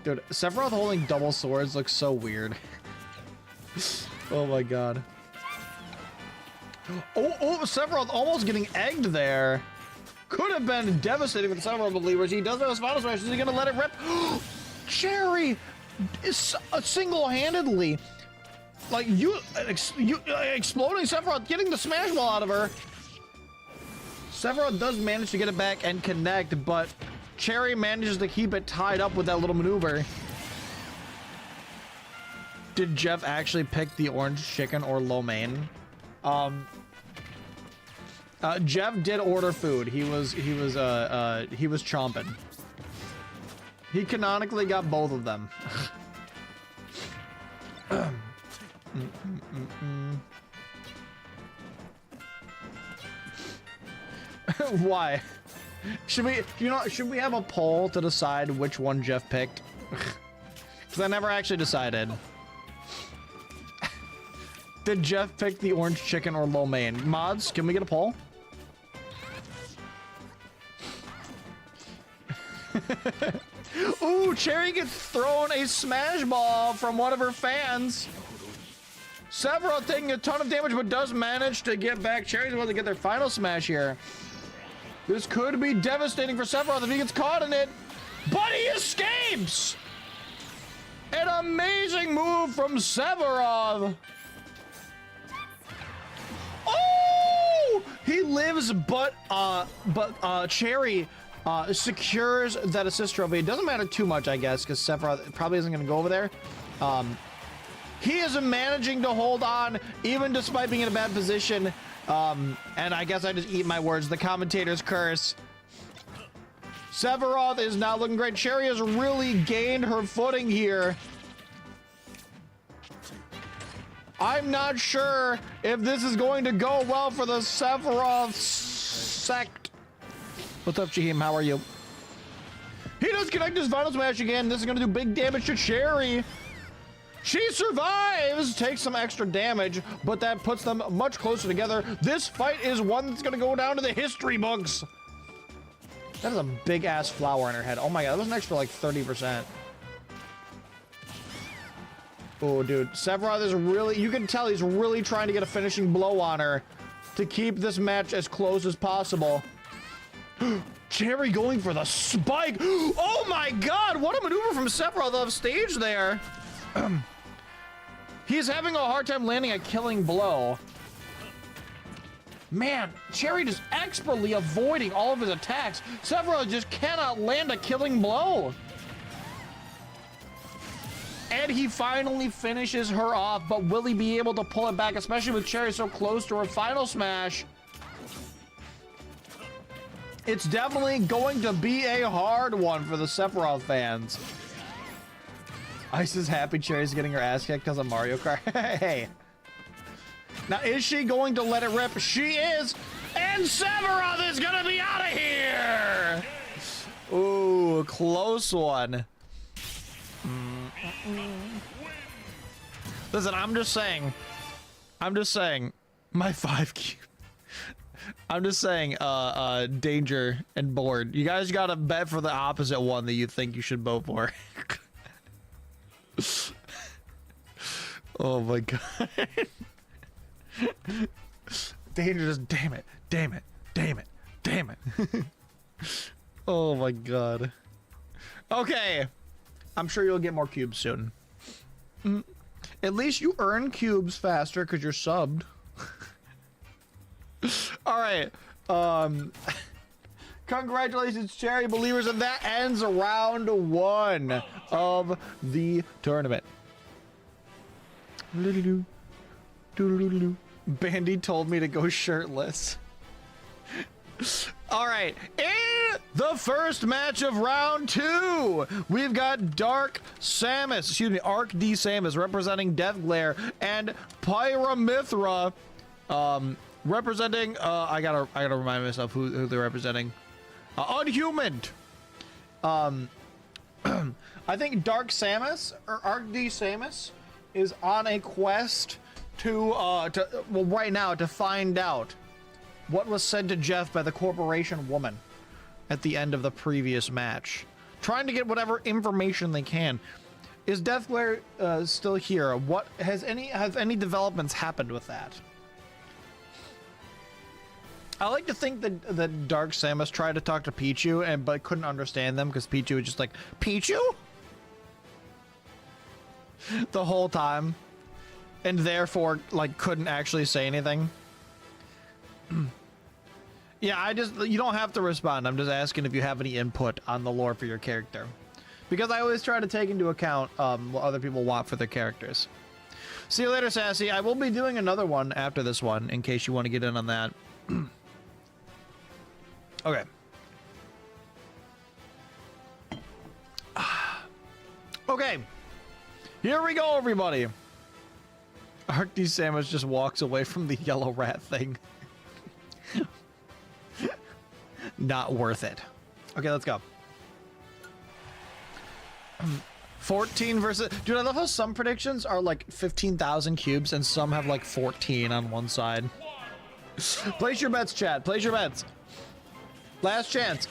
Dude, Sephiroth holding double swords looks so weird. Oh my god. Oh, Sephiroth almost getting egged there. Could have been devastating for the Sephiroth believers. He does have his final smash. Is he gonna let it rip? Cherry is single-handedly, like exploding Sephiroth, getting the smash ball out of her. Sephiroth does manage to get it back and connect, but Cherry manages to keep it tied up with that little maneuver. Did Jeff actually pick the orange chicken or lo mein? Jeff did order food. He was chomping. He canonically got both of them. Why? Should we have a poll to decide which one Jeff picked? Because I never actually decided. Did Jeff pick the orange chicken or lo mein? Mods, can we get a poll? Ooh, Cherry gets thrown a smash ball from one of her fans. Sephiroth taking a ton of damage, but does manage to get back. Cherry's about to get their final smash here. This could be devastating for Sephiroth if he gets caught in it, but he escapes! An amazing move from Sephiroth. Oh! He lives, but Cherry secures that assist trophy. It doesn't matter too much, I guess, because Sephiroth probably isn't going to go over there. He is managing to hold on, even despite being in a bad position. And I guess I just eat my words. The commentator's curse. Sephiroth is now looking great. Cherry has really gained her footing here. I'm not sure if this is going to go well for the Sephiroth sect. What's up, Shaheem? How are you? He does connect his final smash again. This is going to do big damage to Cherry. She survives, takes some extra damage, but that puts them much closer together. This fight is one that's going to go down to the history books. That is a big-ass flower in her head. Oh my god, that was an extra like 30%. Oh, dude. Sephiroth is really... You can tell he's really trying to get a finishing blow on her to keep this match as close as possible. Cherry going for the spike. Oh my god, what a maneuver from Sephiroth off stage there. He's having a hard time landing a killing blow. Man, Cherry just expertly avoiding all of his attacks. Sephiroth just cannot land a killing blow. And he finally finishes her off, but will he be able to pull it back, especially with Cherry so close to her final smash? It's definitely going to be a hard one for the Sephiroth fans. Ice is happy Cherry's getting her ass kicked because of Mario Kart. Hey. Now, is she going to let it rip? She is. And Sephiroth is going to be out of here. Ooh, close one. Listen, I'm just saying, my 5 cube. I'm just saying, danger and bored. You guys gotta bet for the opposite one that you think you should vote for. Oh my god. Danger, just damn it, damn it, damn it, damn it. Oh my god. Okay. I'm sure you'll get more cubes soon. At least you earn cubes faster because you're subbed. Alright. Congratulations, Cherry Believers, and that ends round 1 of the tournament. Bandy told me to go shirtless. All right, in the first match of round 2, we've got Arc D. Samus representing Death Glare, and Pyramithra representing, I gotta remind myself who they're representing. Unhuman. I think Arc D. Samus is on a quest to right now to find out what was said to Jeff by the corporation woman at the end of the previous match, trying to get whatever information they can. Is Deathglare still here? What have any developments happened with that? I like to think that Dark Samus tried to talk to Pichu but couldn't understand them because Pichu was just like, Pichu? The whole time, and therefore like couldn't actually say anything. Yeah, you don't have to respond. I'm just asking if you have any input on the lore for your character, because I always try to take into account what other people want for their characters. See you later, Sassy. I will be doing another one after this one in case you want to get in on that. Okay. Okay. Here we go, everybody. Arc D. Samus just walks away from the yellow rat thing. Not worth it. Okay, let's go. 14 versus... Dude, I love how some predictions are like 15,000 cubes and some have like 14 on one side. Place your bets, chat. Place your bets. Last chance.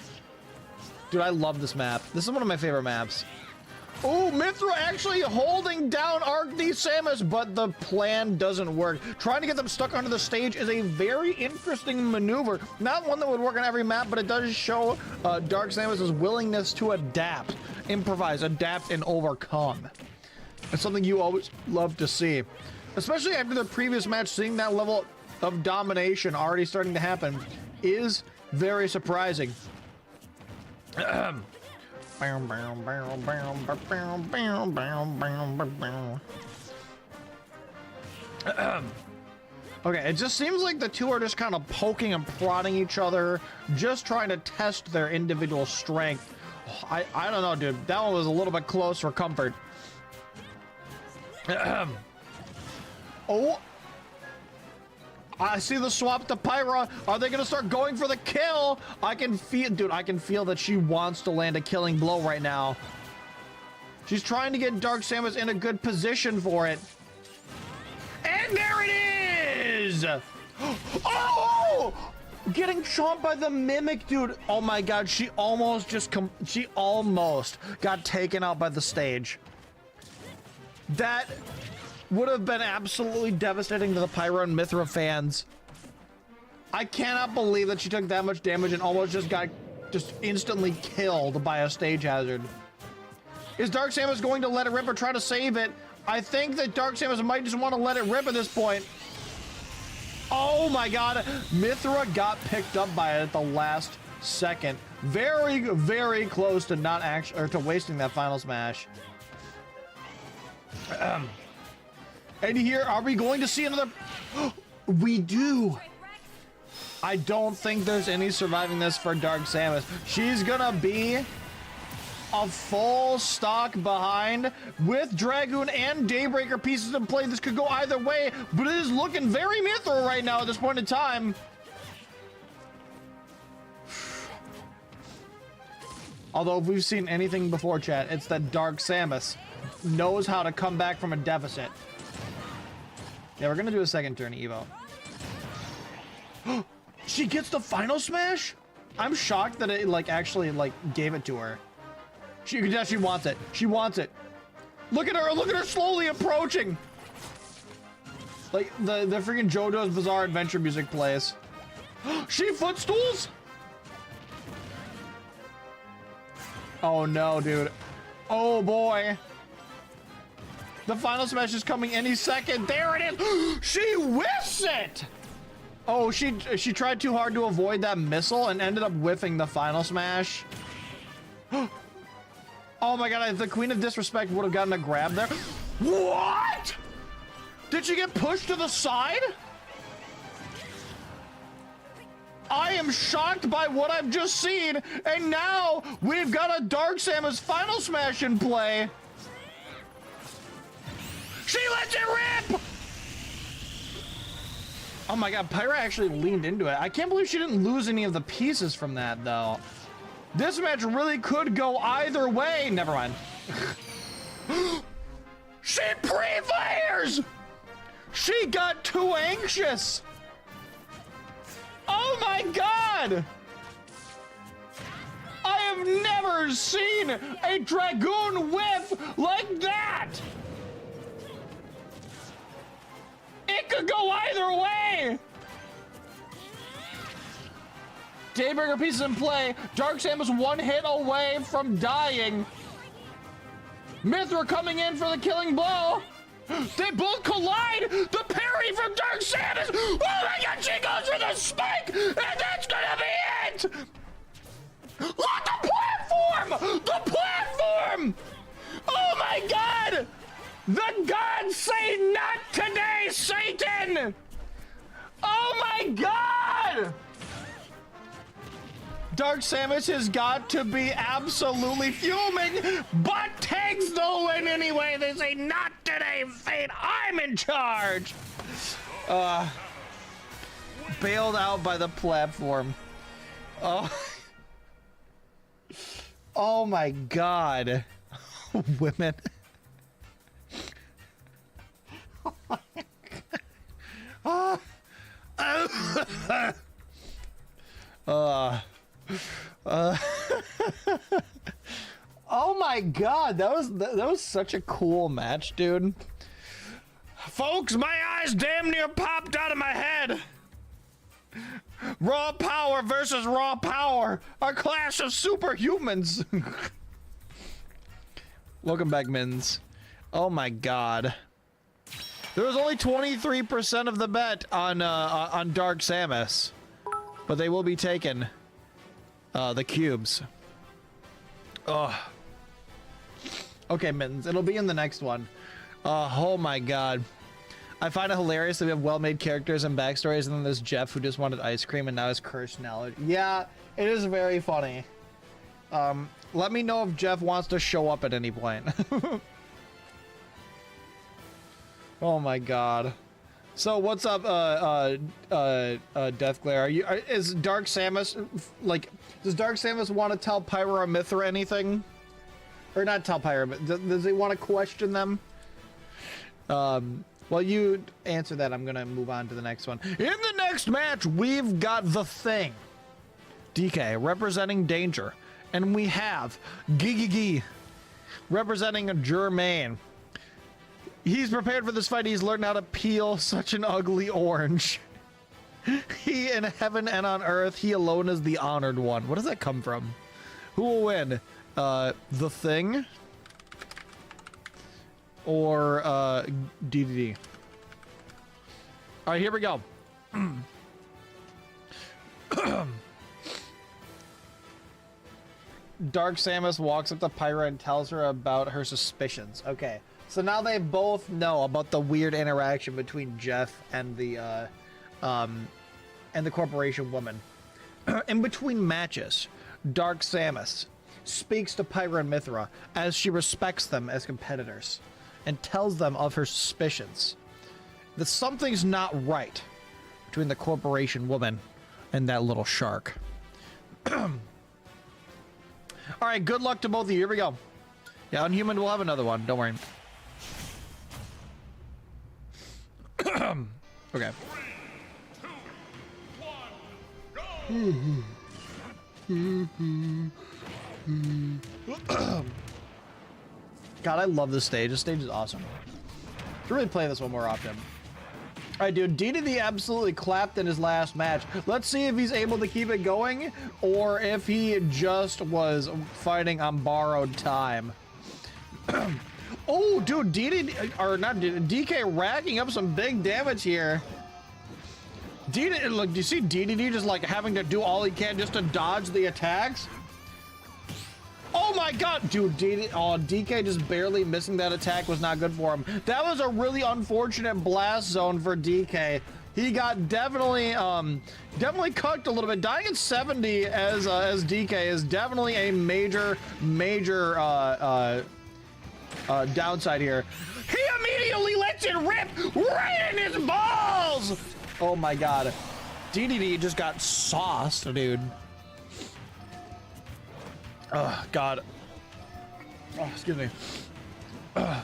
Dude, I love this map. This is one of my favorite maps. Oh, Mithra actually holding down Arc D. Samus, but the plan doesn't work. Trying to get them stuck onto the stage is a very interesting maneuver. Not one that would work on every map, but it does show Dark Samus' willingness to adapt, improvise, adapt, and overcome. It's something you always love to see. Especially after the previous match, seeing that level of domination already starting to happen is very surprising. Okay, it just seems like the two are just kind of poking and prodding each other, just trying to test their individual strength. I don't know, dude. That one was a little bit close for comfort. Oh, I see the swap to Pyra. Are they gonna start going for the kill? I can feel, dude, I can feel that she wants to land a killing blow right now. She's trying to get Dark Samus in a good position for it. And there it is! Oh! Getting chomped by the Mimic, dude. Oh my god, she almost got taken out by the stage. That would have been absolutely devastating to the Pyro and Mithra fans. I cannot believe that she took that much damage and almost just got instantly killed by a stage hazard. Is Dark Samus going to let it rip or try to save it? I think that Dark Samus might just want to let it rip at this point. Oh my god, Mithra got picked up by it at the last second. Very, very close to not actually, or to wasting that final smash. And here, are we going to see another? We do. I don't think there's any surviving this for Dark Samus. She's gonna be a full stock behind with Dragoon and Daybreaker pieces in play. This could go either way, but it is looking very Mithra right now at this point in time. Although if we've seen anything before, chat, it's that Dark Samus knows how to come back from a deficit. Yeah, we're gonna do a second turn, Evo. She gets the final smash? I'm shocked that it like actually like gave it to her. She wants it. She wants it. Look at her slowly approaching. Like the freaking JoJo's Bizarre Adventure music plays. She footstools? Oh no, dude. Oh boy. The final smash is coming any second. There it is. She whiffs it. Oh, she tried too hard to avoid that missile and ended up whiffing the final smash. Oh my god, the Queen of Disrespect would have gotten a grab there. What? Did she get pushed to the side? I am shocked by what I've just seen, and now we've got a Dark Samus final smash in play. She lets it rip! Oh my god, Pyra actually leaned into it. I can't believe she didn't lose any of the pieces from that, though. This match really could go either way. Never mind. She pre-fires! She got too anxious! Oh my god! I have never seen a Dragoon whiff like that! It could go either way! Daybreaker pieces in play. Dark Samus one hit away from dying. Mithra coming in for the killing blow. They both collide. The parry from Dark Samus. Oh my god, she goes for the spike, and that's gonna be it. Look, the platform! The platform! Oh my god! The gods say not today, Satan! Oh my god! Dark Samus has got to be absolutely fuming, but takes the win anyway. They say, not today, Fate. I'm in charge. Bailed out by the platform. Oh. Oh my god. Women. Oh my god, that was such a cool match, dude. Folks, my eyes damn near popped out of my head. Raw power versus raw power, a clash of superhumans. Welcome back, Mins. Oh my god. There was only 23% of the bet on Dark Samus, but they will be taken. The cubes. Oh. Okay, Mittens. It'll be in the next one. Oh my god. I find it hilarious that we have well-made characters and backstories, and then there's Jeff who just wanted ice cream and now is cursed knowledge. Yeah, it is very funny. Let me know if Jeff wants to show up at any point. Oh my god. So what's up, Deathglare? Is Dark Samus, like, does Dark Samus want to tell Pyra or Mithra anything? Or not tell Pyra, but does he want to question them? Well, you answer that. I'm gonna move on to the next one. In the next match, we've got The Thing. DK representing Danger. And we have Gigi representing Germain. He's prepared for this fight. He's learned how to peel such an ugly orange. He in heaven and on earth, he alone is the honored one. What does that come from? Who will win? The Thing? Or DDD? All right, here we go. Dark Samus walks up to Pyra and tells her about her suspicions. Okay. So now they both know about the weird interaction between Jeff and the corporation woman. In between matches, Dark Samus speaks to Pyra and Mithra as she respects them as competitors and tells them of her suspicions that something's not right between the corporation woman and that little shark. All right, good luck to both of you. Here we go. Yeah, Unhuman will have another one. Don't worry. Okay. 3, 2, 1, God, I love this stage. This stage is awesome. Should really play this one more often. All right, dude, DDD absolutely clapped in his last match. Let's see if he's able to keep it going or if he just was fighting on borrowed time. Oh, dude, DK racking up some big damage here. Look, do you see DDD just like having to do all he can just to dodge the attacks? Oh my God, dude, DK just barely missing that attack was not good for him. That was a really unfortunate blast zone for DK. He got definitely cooked a little bit. Dying at 70 as DK is definitely a major downside here. He immediately lets it rip right in his balls. Oh my God, DDD just got sauced, dude. Oh, God. Oh, excuse me. A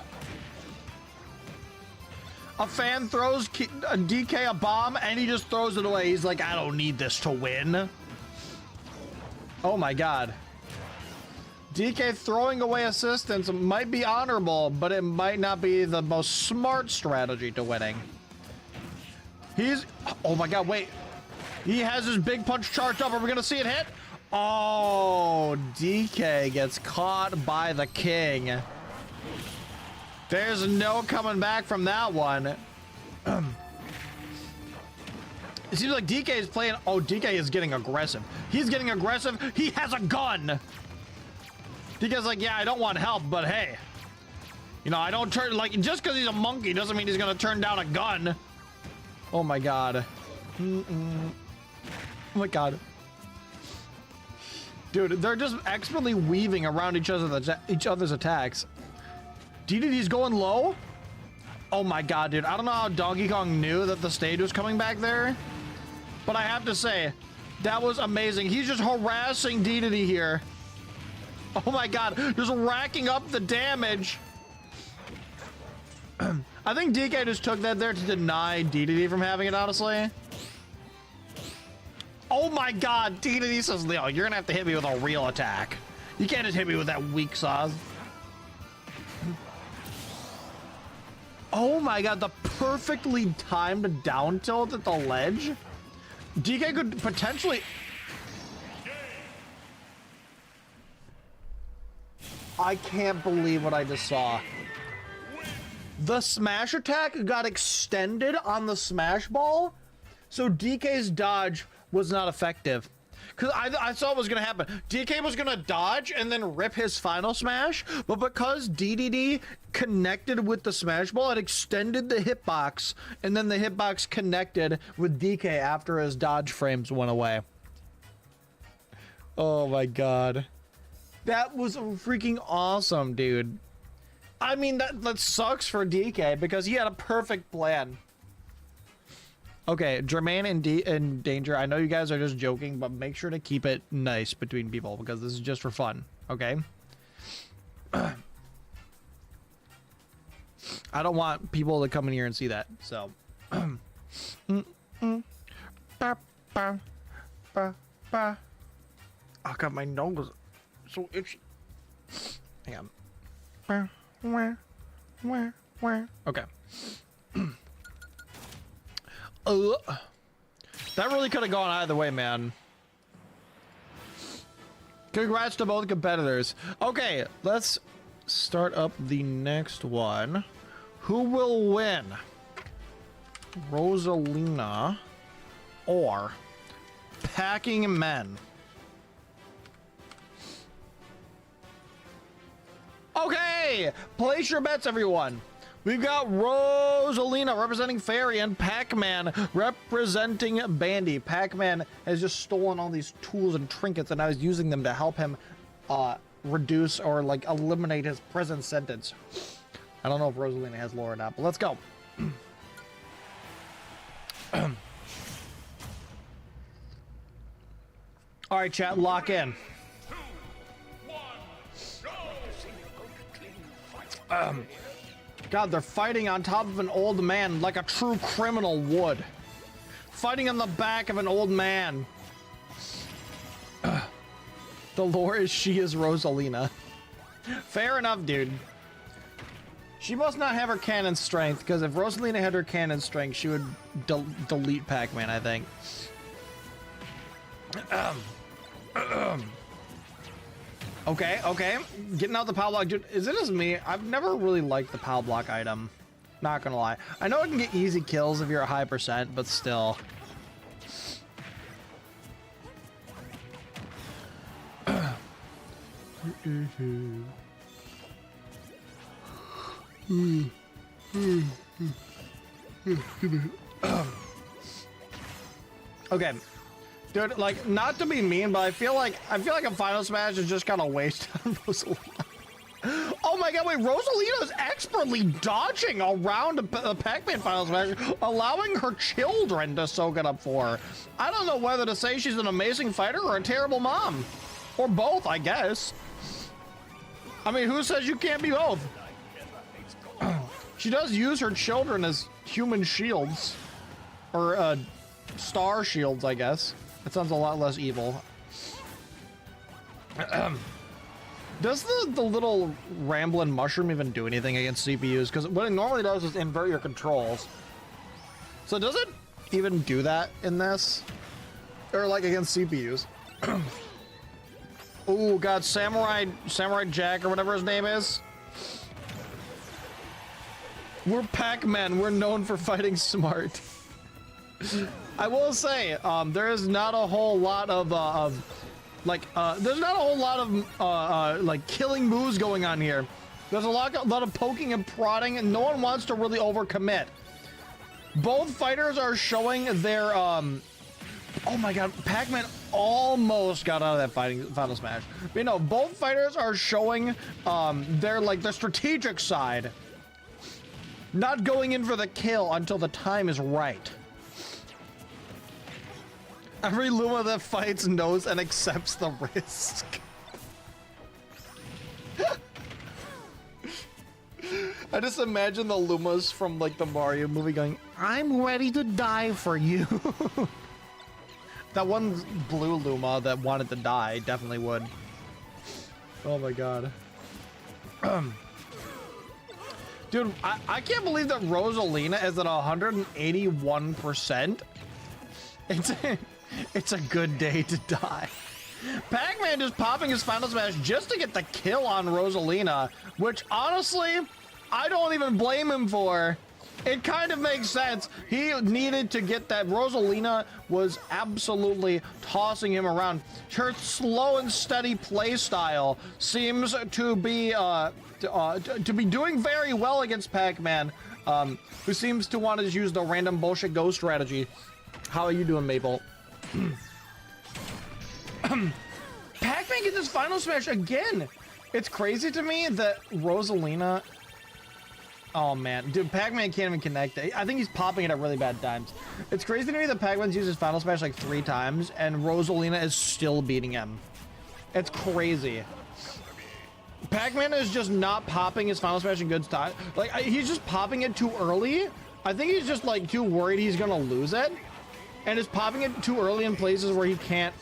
fan throws DK a bomb and he just throws it away. He's like, I don't need this to win. Oh my God. DK throwing away assistance might be honorable, but it might not be the most smart strategy to winning. Oh my God, wait. He has his big punch charged up. Are we gonna see it hit? Oh, DK gets caught by the king. There's no coming back from that one. It seems like DK is playing. Oh, DK is getting aggressive. He's getting aggressive. He has a gun. DK's like, yeah, I don't want help, but hey, you know, I don't turn, like, just because he's a monkey doesn't mean he's gonna turn down a gun. Oh my God. Oh my God. Dude, they're just expertly weaving around each other's attacks. DDD's going low? Oh my God, dude. I don't know how Donkey Kong knew that the stage was coming back there, but I have to say, that was amazing. He's just harassing DDD here. Oh my God, just racking up the damage. I think DK just took that there to deny DDD from having it, honestly. Oh my God, DDD says, Leo, you're gonna have to hit me with a real attack. You can't just hit me with that weak sauce. Oh my God, the perfectly timed down tilt at the ledge. DK could potentially... I can't believe what I just saw. The smash attack got extended on the smash ball, so DK's dodge was not effective. Because I saw what was going to happen. DK was going to dodge and then rip his final smash, but because DDD connected with the smash ball, it extended the hitbox, and then the hitbox connected with DK after his dodge frames went away. Oh my God. That was freaking awesome, dude. I mean, that sucks for DK because he had a perfect plan. Okay, Jermaine in danger. I know you guys are just joking, but make sure to keep it nice between people because this is just for fun, okay? I don't want people to come in here and see that, so. Oh, God, my nose is so itchy. Hang on. Okay. That really could have gone either way, man. Congrats to both competitors. Okay, let's start up the next one. Who will win? Rosalina or Packing Men? Okay, place your bets, everyone. We've got Rosalina representing Fairy and Pac-Man representing Bandy. Pac-Man has just stolen all these tools and trinkets, and I was using them to help him reduce or like eliminate his prison sentence. I don't know if Rosalina has lore or not, but let's go. All right, chat, lock in. God, they're fighting on top of an old man like a true criminal would. Fighting on the back of an old man. The lore is she is Rosalina. Fair enough, dude. She must not have her cannon strength, because if Rosalina had her cannon strength, she would delete Pac-Man, I think. Okay, okay. Getting out the power block. Dude, is it just me? I've never really liked the power block item. Not gonna lie. I know it can get easy kills if you're a high percent, but still. Okay. Dude, like, not to be mean, but I feel like a Final Smash is just kind of waste on Rosalina. Oh my god, wait, Rosalina is expertly dodging around the Pac-Man Final Smash, allowing her children to soak it up for her. I don't know whether to say she's an amazing fighter or a terrible mom. Or both, I guess. I mean, who says you can't be both? She does use her children as human shields. Or, star shields, I guess. That sounds a lot less evil. Does the little rambling mushroom even do anything against CPUs? Because what it normally does is invert your controls. So does it even do that in this? Or like against CPUs? Oh god, Samurai Jack or whatever his name is. We're Pac-Man. We're known for fighting smart. I will say, there is not a whole lot of there's not a whole lot of like killing moves going on here. There's a lot of poking and prodding, and no one wants to really overcommit. Both fighters are showing their oh my god, Pac-Man almost got out of that Final Smash. But, you know, both fighters are showing their strategic side. Not going in for the kill until the time is right. Every Luma that fights knows and accepts the risk. I just imagine the Lumas from like the Mario movie going, I'm ready to die for you. That one blue Luma that wanted to die definitely would. Oh my god. Dude, I can't believe that Rosalina is at 181%. It's a good day to die. Pac-Man just popping his Final Smash just to get the kill on Rosalina, which honestly, I don't even blame him for. It kind of makes sense. He needed to get that. Rosalina was absolutely tossing him around. Her slow and steady play style seems to be doing very well against Pac-Man, who seems to want to use the random bullshit go strategy. How are you doing, Maple? Pac-Man gets his Final Smash again. It's crazy to me that Rosalina... Oh man, dude, Pac-Man can't even connect. I think he's popping it at really bad times. It's crazy to me that Pac-Man's used his Final Smash like 3 times and Rosalina is still beating him. It's crazy. Pac-Man is just not popping his Final Smash in good time. Like, he's just popping it too early. I think he's just like too worried he's gonna lose it. And is popping it too early in places where he can't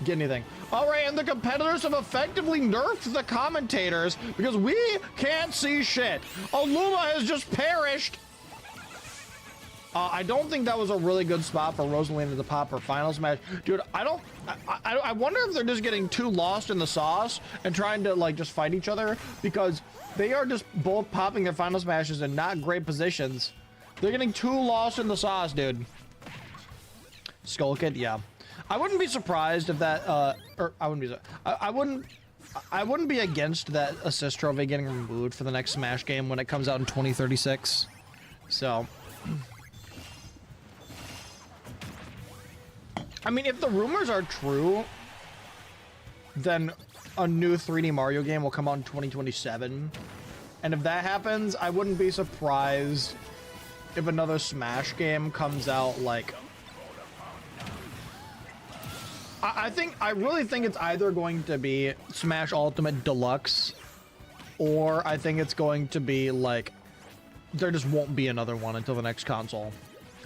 get anything. All right, and the competitors have effectively nerfed the commentators because we can't see shit. Luma has just perished. I don't think that was a really good spot for Rosalina to pop her Final Smash. Dude, I wonder if they're just getting too lost in the sauce and trying to like just fight each other, because they are just both popping their Final Smashes in not great positions. They're getting too lost in the sauce, dude. Skull Kid, yeah. I wouldn't be surprised if that, I wouldn't be against that assist trophy getting removed for the next Smash game when it comes out in 2036. So, I mean, if the rumors are true, then a new 3D Mario game will come out in 2027. And if that happens, I wouldn't be surprised if another Smash game comes out like... I really think it's either going to be Smash Ultimate Deluxe, or I think it's going to be like, there just won't be another one until the next console.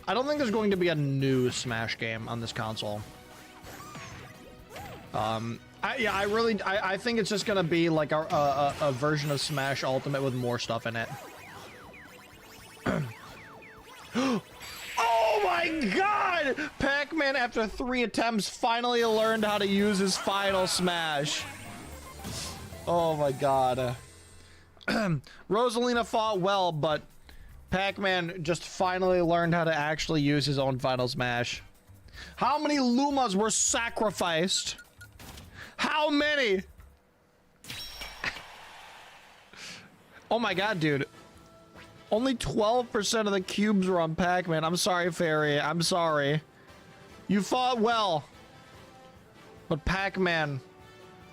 I don't think there's going to be a new Smash game on this console. I think it's just gonna be like a version of Smash Ultimate with more stuff in it. Oh my god! Pac-Man, after 3 attempts, finally learned how to use his final smash. Oh my god. Rosalina fought well, but Pac-Man just finally learned how to actually use his own final smash. How many Lumas were sacrificed? How many? Oh my god, dude. Only 12% of the cubes were on Pac-Man. I'm sorry, Fairy. I'm sorry. You fought well. But Pac-Man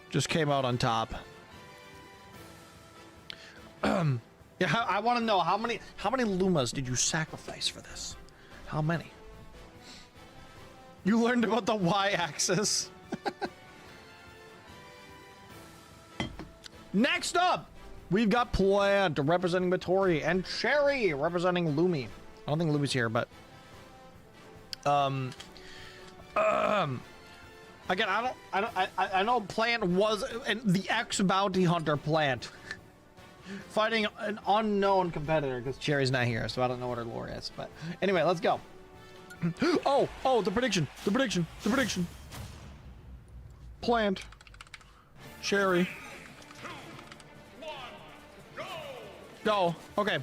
just came out on top. Yeah, I want to know how many Lumas did you sacrifice for this? How many? You learned about the Y-axis. Next up, we've got Plant representing Matori and Cherry representing Lumi. I don't think Lumi's here, but again, I know Plant was the ex-bounty hunter Plant fighting an unknown competitor because Cherry's not here, so I don't know what her lore is. But anyway, let's go. Oh, the prediction. Plant, Cherry. Go. Okay.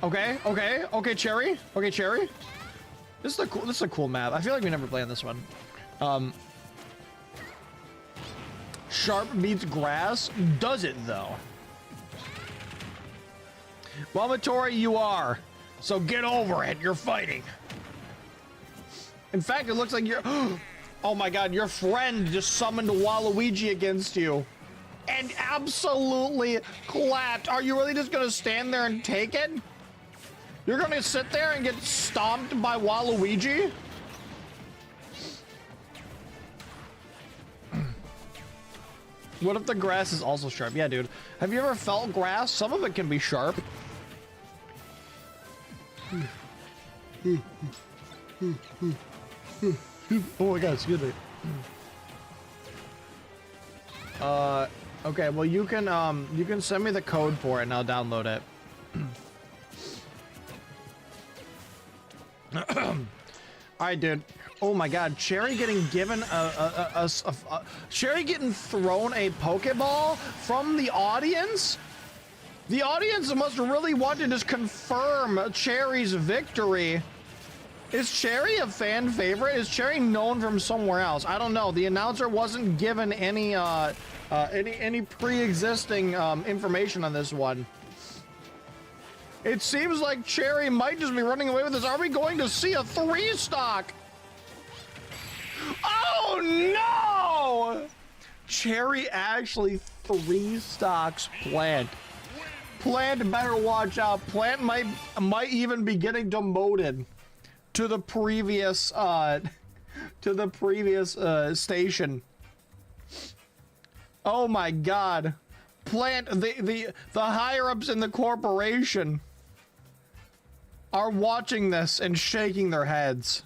Okay, Cherry. Okay, Cherry. This is a cool map. I feel like we never played on this one. Sharp beats grass. Does it though? Well, Matori, you are. So get over it. You're fighting. In fact, it looks like you're. Oh my god, your friend just summoned Waluigi against you. And absolutely clapped. Are you really just gonna stand there and take it? You're gonna sit there and get stomped by Waluigi? What if the grass is also sharp? Yeah, dude. Have you ever felt grass? Some of it can be sharp. Oh my god, excuse me. Okay, well you can send me the code for it and I'll download it. Alright, dude. Oh my god, Cherry getting given Cherry getting thrown a Pokeball from the audience? The audience must really want to just confirm Cherry's victory. Is Cherry a fan favorite? Is Cherry known from somewhere else? I don't know. The announcer wasn't given any pre-existing information on this one. It seems like Cherry might just be running away with this. Are we going to see a 3-stock? Oh no! Cherry actually 3-stocks Plant. Plant better watch out. Plant might even be getting demoted to the previous station. Oh my god. Plant, the higher ups in the corporation are watching this and shaking their heads.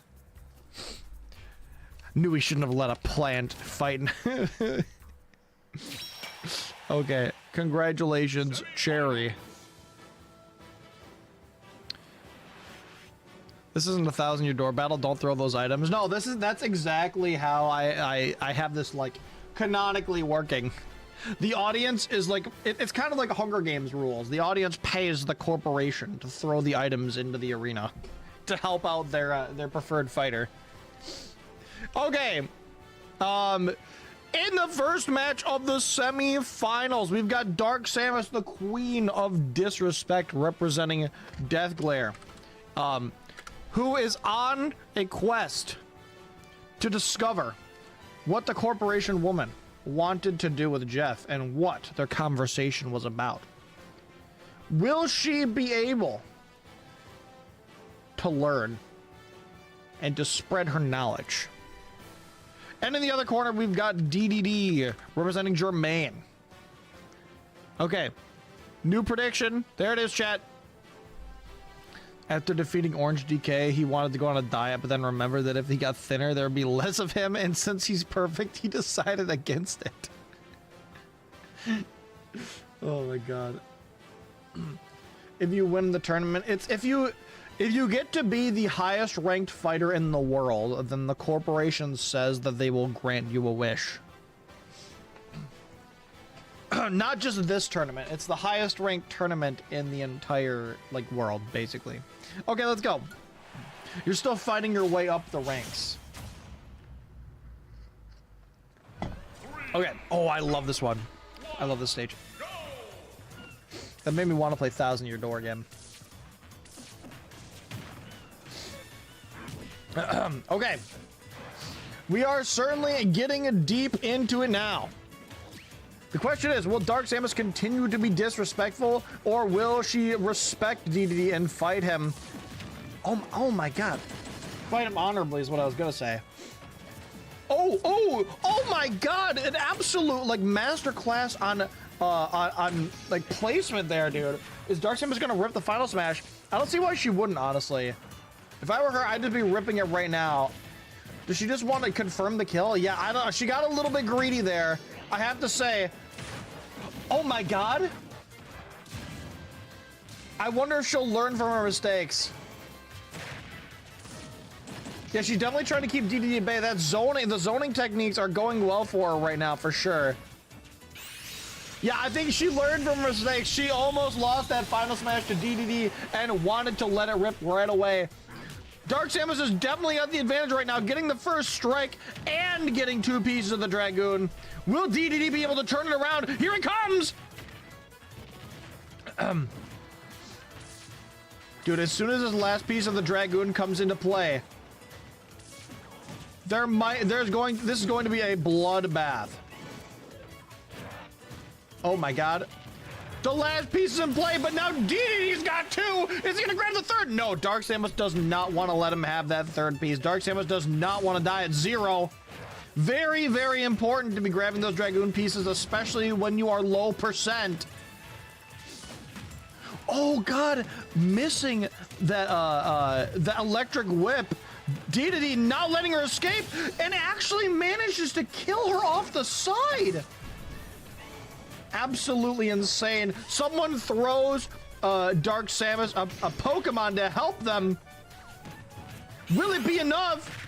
Knew we shouldn't have let a Plant fight. Okay, congratulations, Cherry. This isn't a 1,000-year door battle. Don't throw those items. No, that's exactly how I have this like canonically working. The audience is like it's kind of like Hunger Games rules. The audience pays the corporation to throw the items into the arena to help out their preferred fighter. Okay, in the first match of the semi-finals, we've got Dark Samus, the Queen of Disrespect, representing Deathglare, who is on a quest to discover what the corporation woman wanted to do with Jeff and what their conversation was about. Will she be able to learn and to spread her knowledge? And in the other corner, we've got DDD representing Jermaine. Okay, new prediction. There it is, chat. After defeating Orange DK, he wanted to go on a diet, but then remembered that if he got thinner, there would be less of him, and since he's perfect, he decided against it. Oh my god. If you win the tournament, it's if you get to be the highest ranked fighter in the world, then the corporation says that they will grant you a wish. Not just this tournament, it's the highest ranked tournament in the entire like world, basically. Okay, let's go. You're still fighting your way up the ranks. Okay. Oh, I love this one. I love this stage. That made me want to play Thousand Year Door again. Okay. We are certainly getting deep into it now. The question is, will Dark Samus continue to be disrespectful, or will she respect DDD and fight him? Oh my god. Fight him honorably is what I was gonna say. Oh my god! An absolute like masterclass on like placement there, dude. Is Dark Samus gonna rip the final smash? I don't see why she wouldn't, honestly. If I were her, I'd just be ripping it right now. Does she just want to confirm the kill? Yeah, I don't. She got a little bit greedy there, I have to say. Oh my god! I wonder if she'll learn from her mistakes. Yeah, she's definitely trying to keep DDD at bay. That zoning, the zoning techniques are going well for her right now, for sure. Yeah, I think she learned from her mistakes. She almost lost that final smash to DDD and wanted to let it rip right away. Dark Samus is definitely at the advantage right now, getting the first strike and getting 2 pieces of the Dragoon. Will DDD be able to turn it around? Here it comes! Dude, as soon as this last piece of the Dragoon comes into play, this is going to be a bloodbath. Oh my god. The last piece is in play, but now DDD's got 2! Is he gonna grab the third? No, Dark Samus does not want to let him have that third piece. Dark Samus does not want to die at 0. Very, very important to be grabbing those Dragoon pieces, especially when you are low percent. Oh god, missing that the electric whip. DDD not letting her escape, and actually manages to kill her off the side. Absolutely insane. Someone throws Dark Samus a Pokemon to help them. Will it be enough?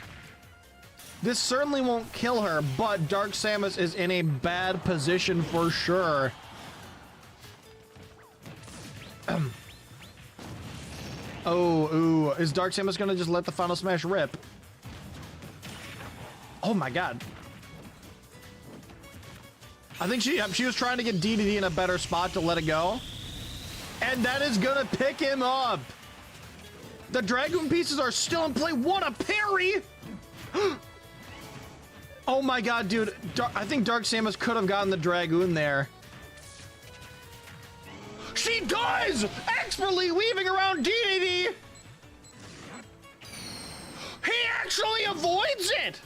This certainly won't kill her, but Dark Samus is in a bad position for sure. Ooh, is Dark Samus gonna just let the final smash rip? Oh my god. I think she was trying to get DDD in a better spot to let it go. And that is gonna pick him up. The Dragoon pieces are still in play. What a parry! Oh my god, dude. I think Dark Samus could have gotten the Dragoon there. She does! Expertly weaving around DDD! He actually avoids it!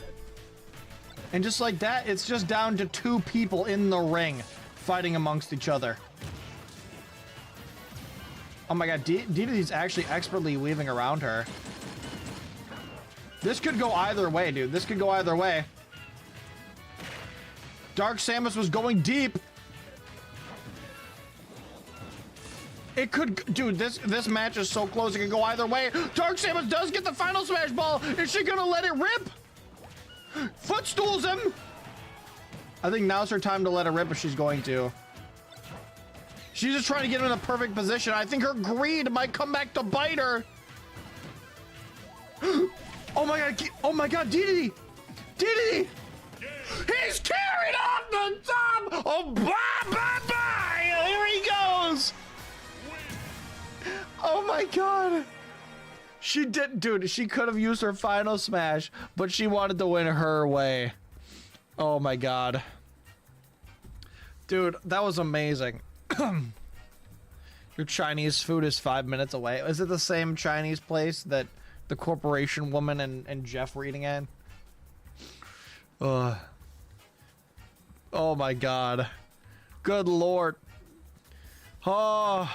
And just like that, it's just down to 2 people in the ring fighting amongst each other. Oh my god, DDD's actually expertly weaving around her. This could go either way, dude. This could go either way. Dark Samus was going deep. It could, dude, this match is so close, it could go either way. Dark Samus does get the final smash ball. Is she gonna let it rip? Footstools him. I think now's her time to let it rip if she's going to. She's just trying to get him in a perfect position. I think her greed might come back to bite her. Oh my god, DDD! DDD! He's carried off the top! Oh, bye! Here he goes! Oh my god! She did, dude, she could have used her final smash, but she wanted to win her way. Oh my god. Dude, that was amazing. Your Chinese food is 5 minutes away. Is it the same Chinese place that the corporation woman and Jeff were eating at? Oh my god. Good lord. Oh.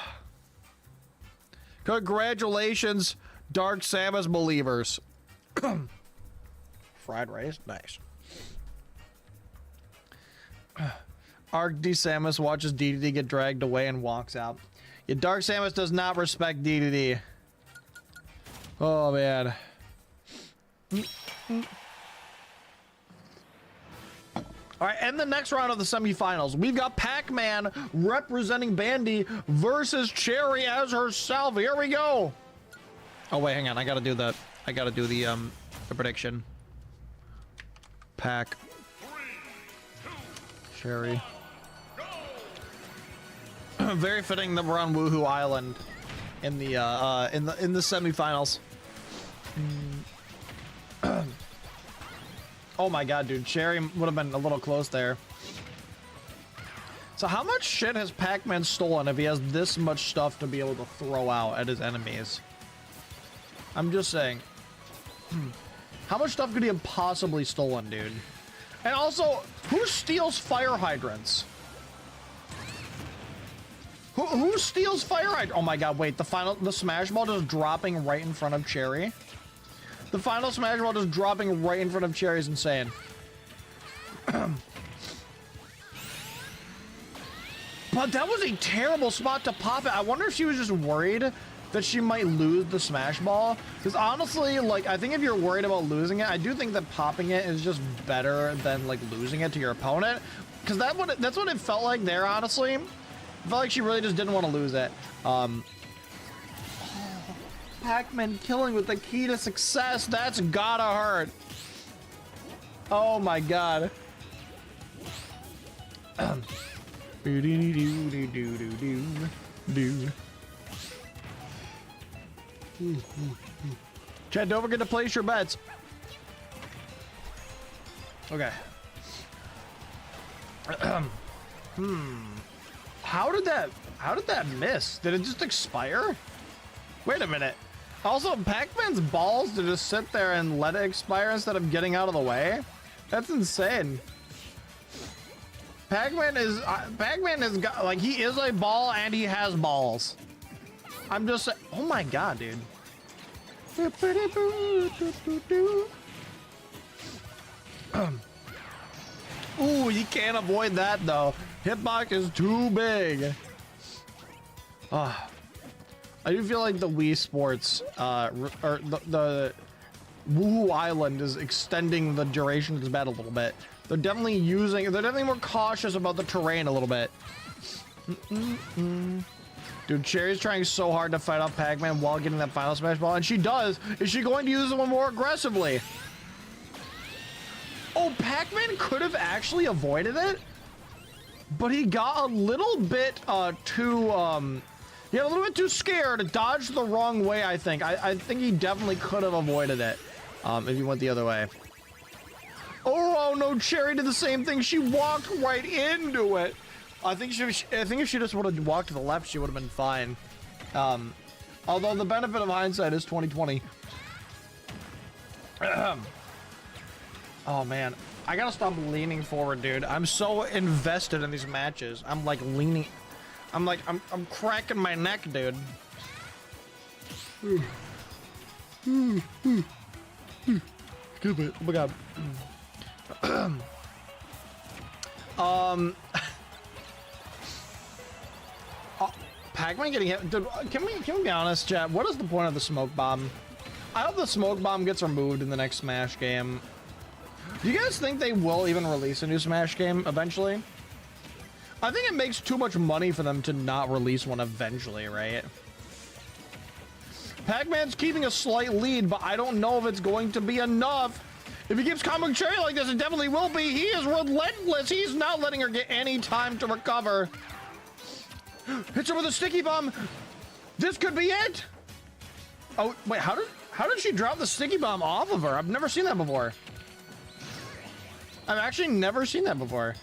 Congratulations, Dark Samus believers. Fried rice? Nice. Arc D. Samus watches DDD get dragged away and walks out. Yeah, Dark Samus does not respect DDD. Oh, man. All right, and the next round of the semifinals, we've got Pac-Man representing Bandy versus Cherry as herself. Here we go. Oh wait, hang on. I gotta do the prediction. Pac. Cherry. Very fitting that we're on Woohoo Island in the semifinals. Oh my god, dude. Cherry would have been a little close there. So how much shit has Pac-Man stolen if he has this much stuff to be able to throw out at his enemies? I'm just saying. How much stuff could he have possibly stolen, dude? And also, who steals fire hydrants? Who steals fire hydrants? Oh my god, wait. The Smash Ball just dropping right in front of Cherry? The final Smash Ball just dropping right in front of Cherry is insane. But that was a terrible spot to pop it. I wonder if she was just worried that she might lose the Smash Ball. Because honestly, like, I think if you're worried about losing it, I do think that popping it is just better than, like, losing it to your opponent. Because that's what it felt like there, honestly. It felt like she really just didn't want to lose it. Pac-Man killing with the key to success. That's gotta hurt. Oh my god. Chad, don't forget to place your bets. Okay. How did that miss? Did it just expire? Wait a minute. Also, Pac-Man's balls to just sit there and let it expire instead of getting out of the way? That's insane. Pac-Man is got, like, he is a ball and he has balls. I'm just saying, oh my god, dude. Ooh, you can't avoid that though. Hitbox is too big. I do feel like the Wii Sports, or the Woohoo Island is extending the duration of this battle a little bit. They're definitely more cautious about the terrain a little bit. Dude, Cherry's trying so hard to fight off Pac-Man while getting that final Smash Ball, and she does. Is she going to use it more aggressively? Oh, Pac-Man could have actually avoided it, but he got a little bit too a little bit too scared, dodged the wrong way, I think. I think he definitely could have avoided it if he went the other way. Oh no, Cherry did the same thing. She walked right into it. I think if she just would have walked to the left, she would have been fine. Although the benefit of hindsight is 2020. Oh man, I gotta stop leaning forward, dude. I'm so invested in these matches. I'm like leaning. I'm cracking my neck, dude. Excuse me. Oh my god. Pac-Man getting hit. Dude, can we be honest, chat? What is the point of the smoke bomb? I hope the smoke bomb gets removed in the next Smash game. Do you guys think they will even release a new Smash game eventually? I think it makes too much money for them to not release one eventually, right? Pac-Man's keeping a slight lead, but I don't know if it's going to be enough. If he keeps comboing Cherry like this, it definitely will be. He is relentless. He's not letting her get any time to recover. Hits her with a sticky bomb. This could be it. Oh, wait, how did she drop the sticky bomb off of her? I've never seen that before. I've actually never seen that before.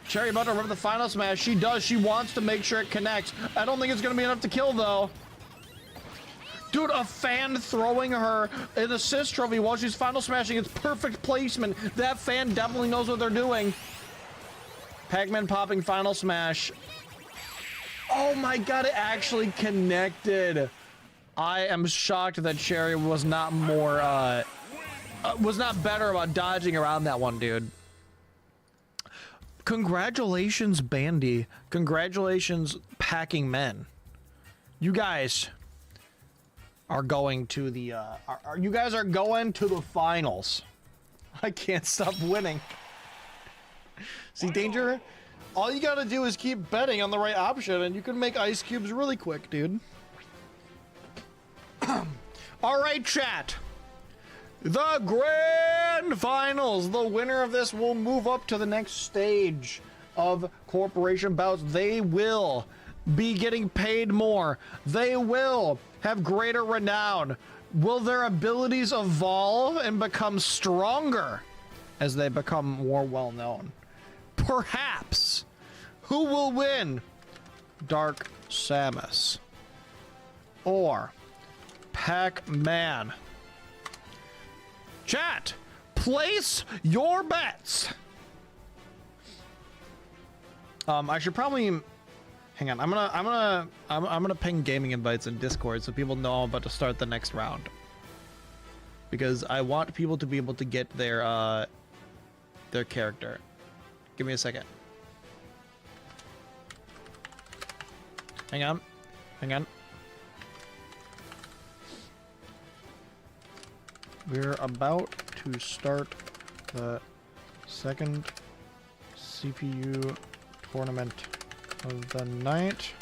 Cherry about to rip the final smash. She does. She wants to make sure it connects. I don't think it's going to be enough to kill, though. Dude, a fan throwing her an assist trophy while she's final smashing. It's perfect placement. That fan definitely knows what they're doing. Pac-Man popping final smash. Oh my god, it actually connected. I am shocked that Cherry was not more, was not better about dodging around that one, dude. Congratulations, Bandy. Congratulations, Packing Men. You guys are going to the, you guys are going to the finals. I can't stop winning. See, Danger? All you gotta do is keep betting on the right option and you can make ice cubes really quick, dude. Alright, chat. The grand finals. The winner of this will move up to the next stage of corporation bouts. They will be getting paid more. They will have greater renown. Will their abilities evolve and become stronger as they become more well known? Perhaps. Who will win? Dark Samus or Pac-Man? Chat, place your bets. I should probably hang on. I'm gonna ping gaming invites in Discord so people know I'm about to start the next round, because I want people to be able to get their character. Give me a second. Hang on. Hang on. We're about to start the second CPU tournament of the night.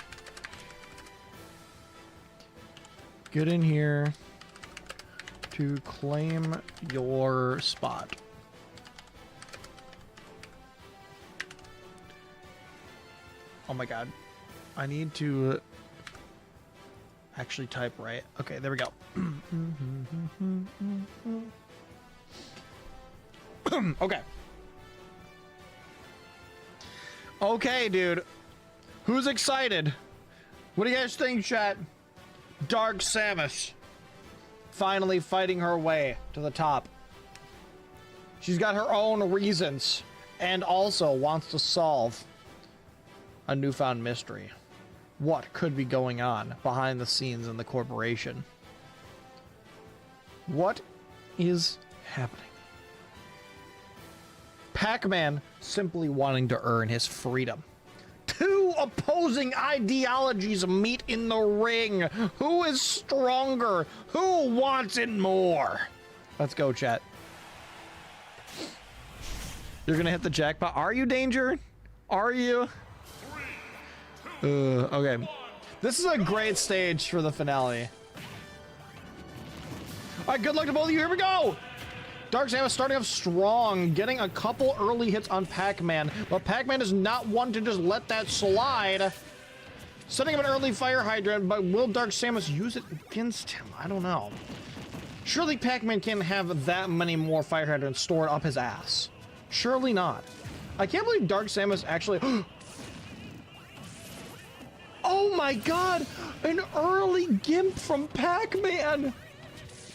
Get in here to claim your spot. Oh my god. I need to actually type right. Okay, there we go. Okay. Okay, dude. Who's excited? What do you guys think, chat? Dark Samus finally fighting her way to the top. She's got her own reasons and also wants to solve a newfound mystery. What could be going on behind the scenes in the corporation? What is happening? Pac-Man simply wanting to earn his freedom. Two opposing ideologies meet in the ring. Who is stronger? Who wants it more? Let's go, chat. You're gonna hit the jackpot. Are you, Danger? Are you? Okay. This is a great stage for the finale. Alright, good luck to both of you. Here we go! Dark Samus starting off strong, getting a couple early hits on Pac-Man, but Pac-Man is not one to just let that slide. Setting up an early fire hydrant, but will Dark Samus use it against him? I don't know. Surely Pac-Man can't have that many more fire hydrants stored up his ass. Surely not. I can't believe Dark Samus actually... Oh my god! An early gimp from Pac-Man!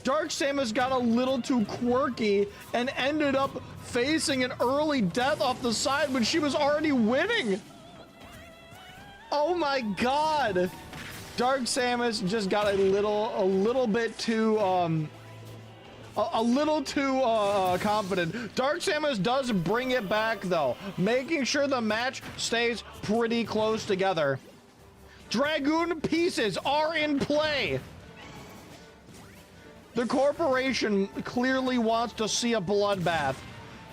Dark Samus got a little too quirky and ended up facing an early death off the side when she was already winning! Oh my god! Dark Samus just got a little bit too, confident. Dark Samus does bring it back though, making sure the match stays pretty close together. Dragoon pieces are in play. The corporation clearly wants to see a bloodbath.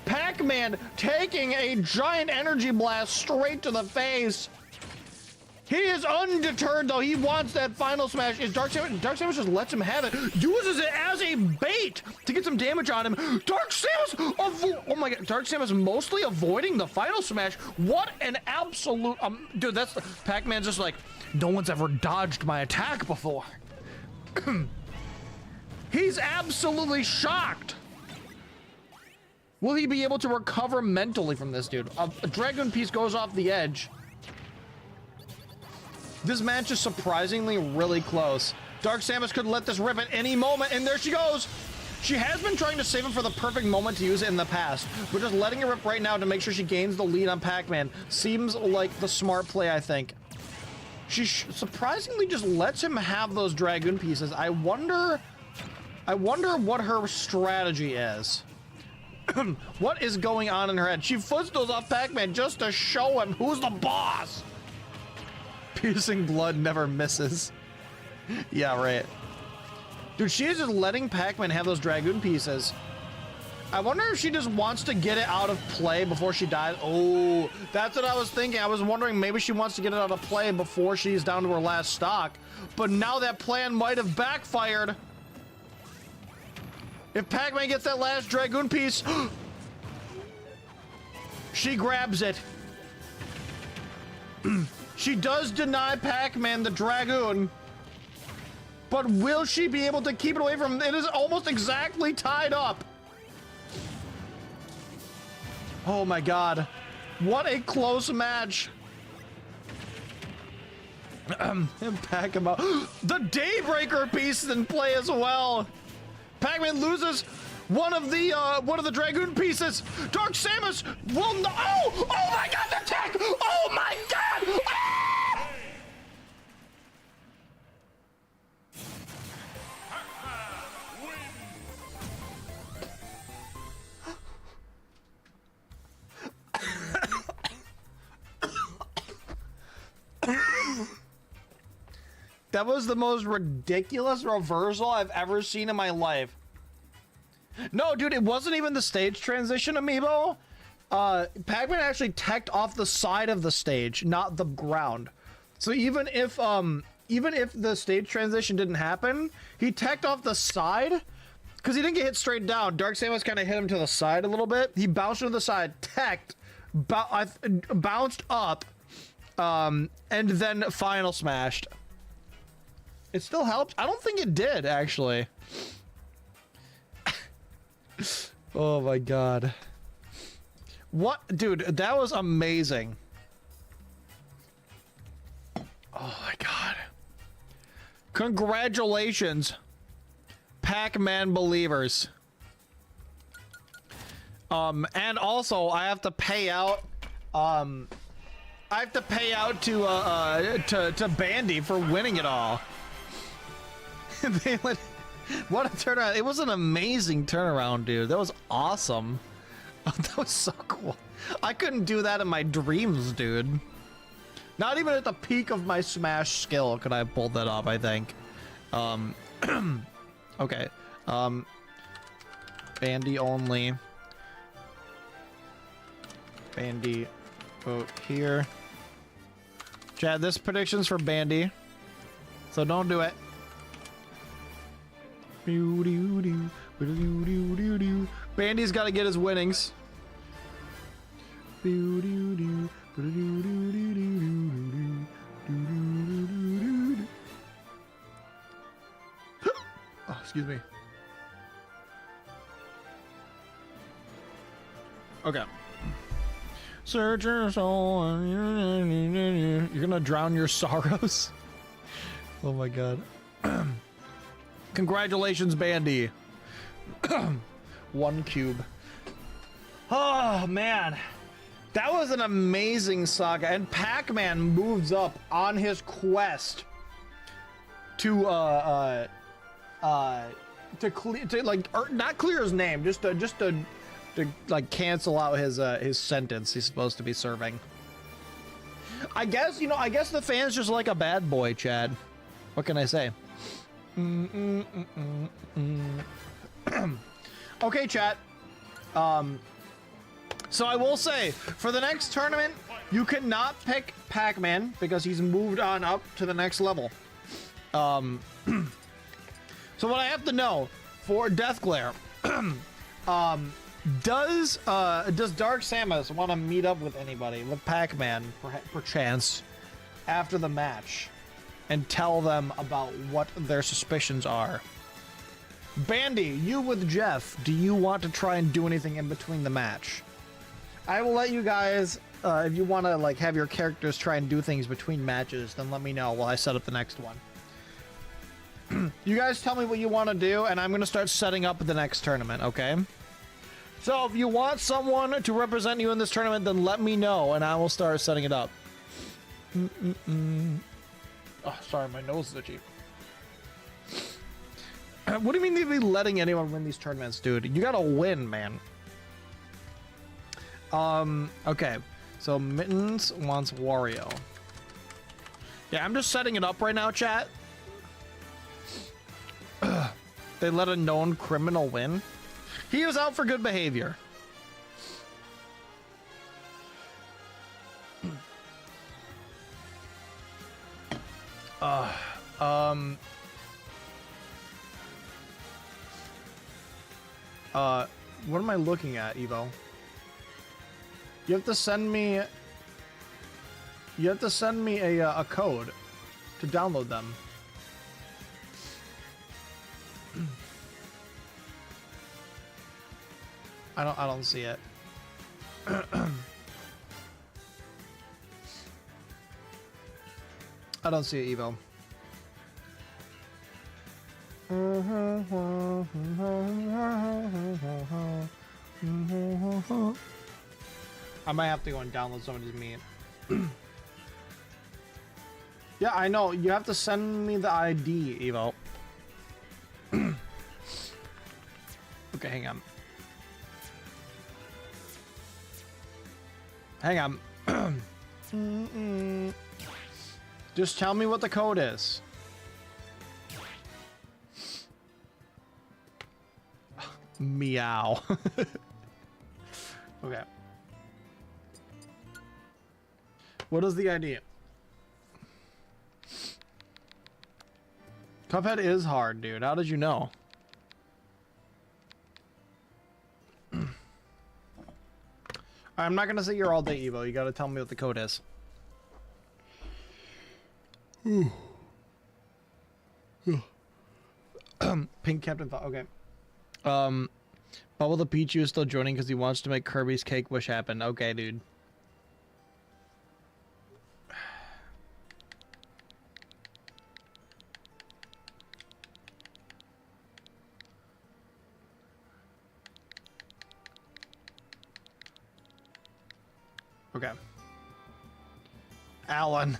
Pac-Man taking a giant energy blast straight to the face. He is undeterred though. He wants that final smash. Is Dark Samus just lets him have it. Uses it as a bait to get some damage on him. Dark Samus, oh my god, Dark Samus mostly avoiding the final smash. What an absolute, dude, that's, Pac-Man's just like, no one's ever dodged my attack before. He's absolutely shocked. Will he be able to recover mentally from this, dude? A Dragoon piece goes off the edge. This match is surprisingly really close. Dark Samus could let this rip at any moment, and there she goes. She has been trying to save it for the perfect moment to use it in the past, but just letting it rip right now to make sure she gains the lead on Pac-Man seems like the smart play, I think. She surprisingly just lets him have those Dragoon pieces. I wonder what her strategy is. What is going on in her head? She flips those off Pac-Man just to show him who's the boss. Piercing blood never misses. Yeah, right. Dude, she is just letting Pac-Man have those Dragoon pieces. I wonder if she just wants to get it out of play before she dies. Oh, that's what I was thinking. I was wondering maybe she wants to get it out of play before she's down to her last stock. But now that plan might have backfired. If Pac-Man gets that last Dragoon piece, she grabs it. She does deny Pac-Man the Dragoon, but will she be able to keep it away from him? It is almost exactly tied up. Oh my God. What a close match. Pac-Man. The Daybreaker piece is in play as well. Pac-Man loses one of the Dragoon pieces. Dark Samus will no. Oh my God, the tech! Oh my God! Ah! That was the most ridiculous reversal I've ever seen in my life. No, dude, it wasn't even the stage transition, amiibo. Pac-Man actually teched off the side of the stage, not the ground. So even if the stage transition didn't happen, he teched off the side because he didn't get hit straight down. Dark Samus kind of hit him to the side a little bit. He bounced to the side, teched, bounced up, and then final smashed. It still helped. I don't think it did, actually. Oh my God. What? Dude, that was amazing. Oh my God. Congratulations, Pac-Man believers. And also I have to pay out to Bandy for winning it all. What a turnaround. It was an amazing turnaround, dude. That was awesome. That was so cool. I couldn't do that in my dreams, dude. Not even at the peak of my Smash skill could I have pulled that off, I think. Okay. Bandy only. Bandy vote here. Chad, this prediction's for Bandy, so don't do it. Bandy's got to get his winnings. Oh, excuse me. Okay. Search your soul. You're gonna drown your sorrows. Oh my God. Congratulations, Bandy. 1 cube. Oh man, that was an amazing saga, and Pac-Man moves up on his quest to clear, to like, or not clear his name, just to like cancel out his sentence he's supposed to be serving. I guess, you know, I guess the fans just like a bad boy, Chad. What can I say? Okay, chat. So I will say, for the next tournament, you cannot pick Pac-Man because he's moved on up to the next level. So what I have to know for Death Glare, does Dark Samus want to meet up with anybody, with Pac-Man, perchance, after the match, and tell them about what their suspicions are? Bandy, you with Jeff, do you want to try and do anything in between the match? I will let you guys, if you want to like have your characters try and do things between matches, then let me know while I set up the next one. You guys tell me what you want to do, and I'm going to start setting up the next tournament, okay? So if you want someone to represent you in this tournament, then let me know, and I will start setting it up. Oh, sorry, my nose is itchy. What do you mean they'd be letting anyone win these tournaments, dude? You gotta win, man. Okay. So Mittens wants Wario. Yeah, I'm just setting it up right now, chat. They let a known criminal win. He was out for good behavior. What am I looking at, Evo? You have to send me a code to download them. I don't see it. I don't see it, Evo. I might have to go and download somebody's meme. Yeah, I know. You have to send me the ID, Evo. Okay, hang on. Hang on. Just tell me what the code is. Meow. Okay. What is the idea? Cuphead is hard, dude. How did you know? I'm not gonna sit here all day, Evo. You gotta tell me what the code is. Pink Captain Thought. Okay. Bubble the Pichu is still joining because he wants to make Kirby's Cake Wish happen. Okay, dude. Okay. Alan.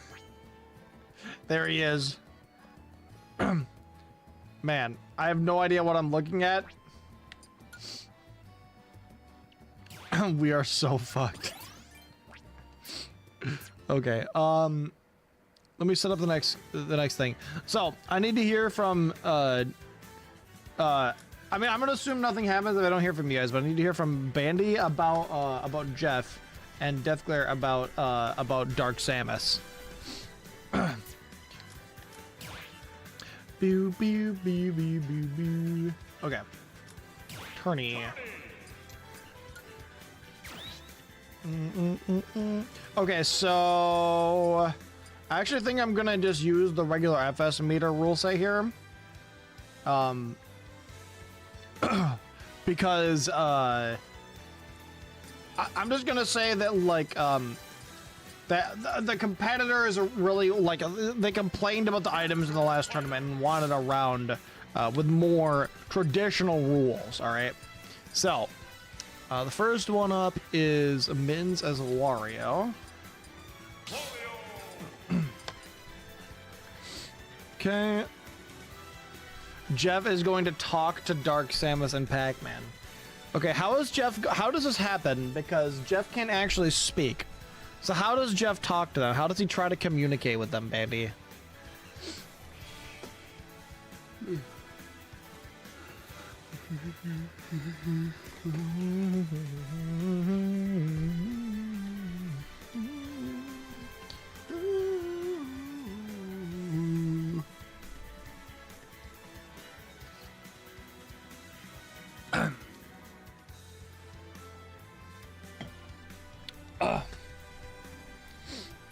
There he is. Man, I have no idea what I'm looking at. We are so fucked. Okay, let me set up the next thing. So, I need to hear from I mean, I'm gonna assume nothing happens if I don't hear from you guys, but I need to hear from Bandy about Jeff and Deathglare about Dark Samus. Boo boo boo boo boo boo. Okay. Turny. Okay, so I actually think I'm gonna just use the regular FS meter rule set here. Because I'm just gonna say that like that the competitors are really like they complained about the items in the last tournament and wanted a round with more traditional rules. All right, so the first one up is Mittens as Wario. Okay. Jeff is going to talk to Dark Samus and Pac-Man. Okay, how does this happen? Because Jeff can't actually speak. So how does Jeff talk to them? How does he try to communicate with them, Bandy?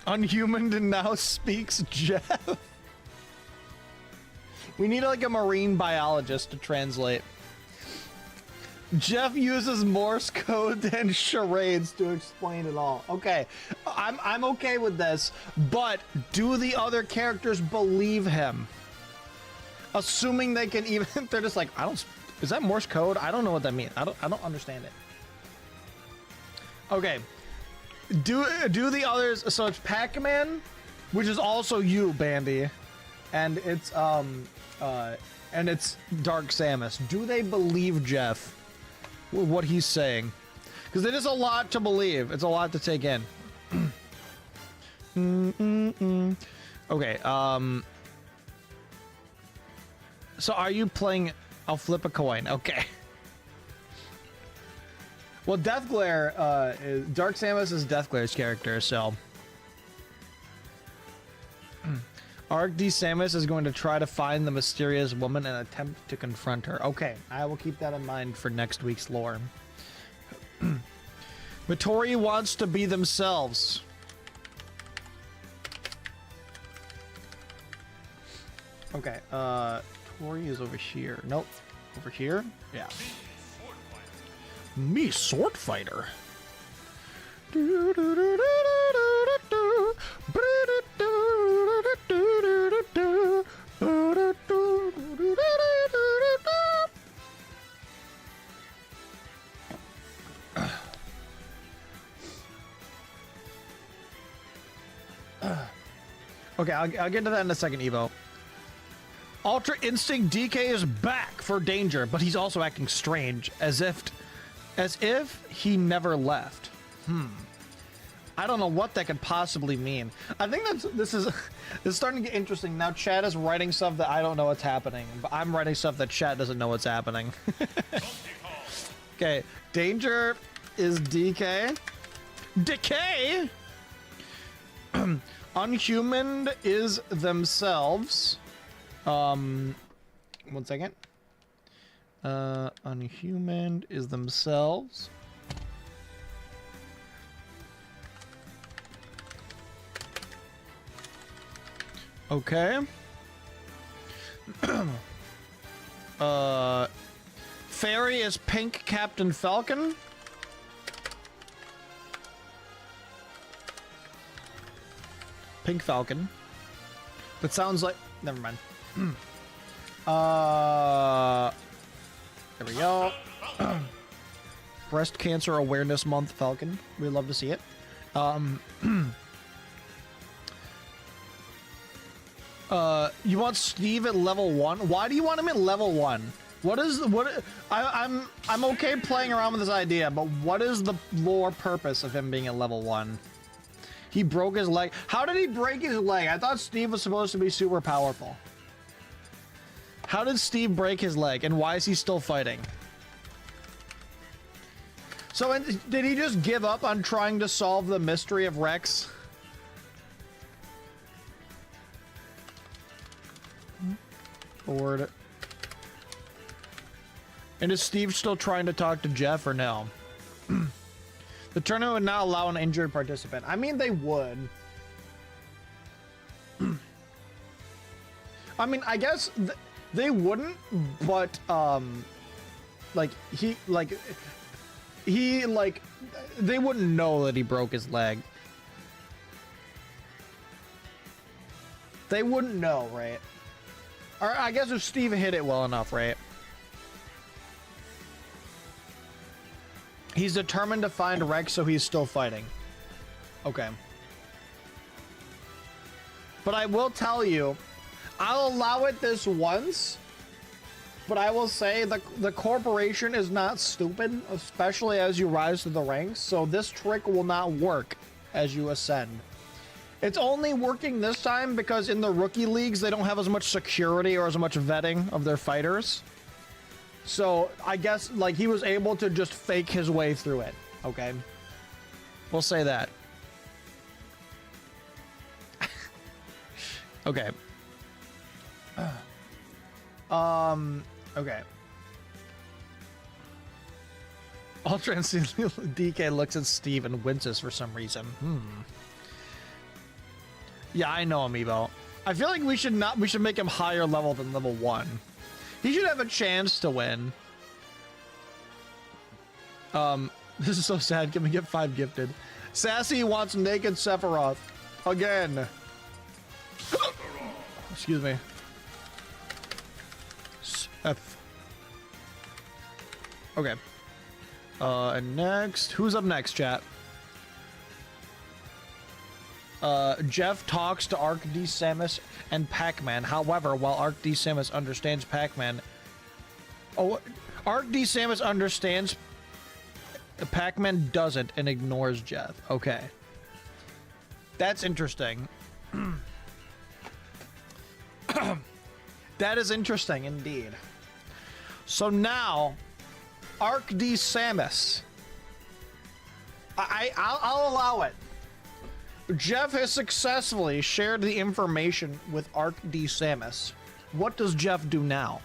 Unhuman and now speaks Jeff. We need like a marine biologist to translate. Jeff uses Morse code and charades to explain it all. Okay, I'm okay with this, but do the other characters believe him? Assuming they can even, they're just like, is that Morse code? I don't know what that means. I don't understand it. Okay. Do the others, so it's Pac-Man, which is also you, Bandy, and it's Dark Samus. Do they believe Jeff with what he's saying? Because it is a lot to believe. It's a lot to take in. Okay. So are you playing? I'll flip a coin. Okay. Well, Deathglare, Dark Samus is Deathglare's character, so. Arc D. Samus is going to try to find the mysterious woman and attempt to confront her. Okay, I will keep that in mind for next week's lore. Vittori wants to be themselves. Okay, Tori is over here. Nope. Over here? Yeah. Me, sword fighter. Okay, I'll get to that in a second, Evo. Ultra Instinct DK is back for danger, but he's also acting strange, as if he never left. I don't know what that could possibly mean. I think this is starting to get interesting. Now Chad is writing stuff that I don't know what's happening, but I'm writing stuff that Chad doesn't know what's happening. Okay, danger is DK. Decay. Unhuman is themselves. One second. Unhuman is themselves. Okay. Fairy is Pink Captain Falcon. Pink Falcon. That sounds like... Never mind. There we go. Breast Cancer Awareness Month Falcon. We'd love to see it. You want Steve at level 1? Why do you want him at level 1? I'm okay playing around with this idea, but what is the lore purpose of him being at level 1? He broke his leg. How did he break his leg? I thought Steve was supposed to be super powerful. How did Steve break his leg, and why is he still fighting? So, did he just give up on trying to solve the mystery of Rex? Forward. And is Steve still trying to talk to Jeff, or no? The tournament would not allow an injured participant. I mean, they would. I mean, I guess they wouldn't, but they wouldn't know that he broke his leg. They wouldn't know, right? Or I guess if Steve hit it well enough, right? He's determined to find Rex, so he's still fighting. Okay. But I will tell you, I'll allow it this once, but I will say the corporation is not stupid, especially as you rise to the ranks, so this trick will not work as you ascend. It's only working this time because in the rookie leagues, they don't have as much security or as much vetting of their fighters. So I guess like he was able to just fake his way through it. Okay. We'll say that. Okay. Okay. Ultra Instinct DK looks at Steve and winces for some reason. Yeah, I know, Amiibo. I feel like we should make him higher level than level 1. He should have a chance to win. This is so sad. Can we get 5 gifted? Sassy wants naked Sephiroth. Again. Excuse me. Okay. And next. Who's up next, chat? Jeff talks to Arc D. Samus and Pac-Man. However, while Arc D. Samus understands Pac-Man... Oh, Arc D. Samus understands... Pac-Man doesn't and ignores Jeff. Okay. That's interesting. That is interesting indeed. So now, Arc D. Samus. I'll allow it. Jeff has successfully shared the information with Arc D. Samus. What does Jeff do now?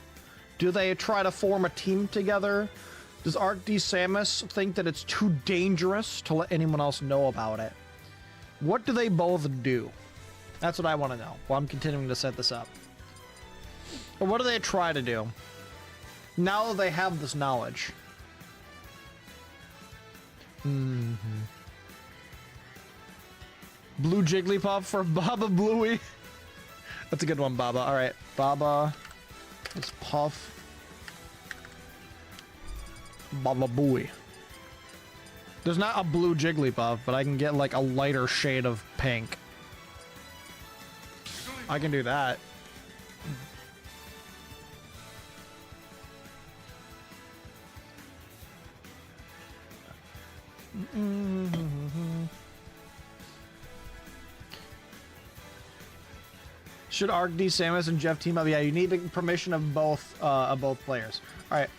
Do they try to form a team together? Does Arc D. Samus think that it's too dangerous to let anyone else know about it? What do they both do? That's what I want to know while I'm continuing to set this up. Or what do they try to do? Now that they have this knowledge. Blue Jigglypuff for Baba Bluey. That's a good one, Baba. Alright, Baba is Puff. Baba Booey. There's not a blue Jigglypuff, but I can get like a lighter shade of pink. I can do that. Should Arc D. Samus and Jeff team up? Yeah, you need the permission of both players. All right.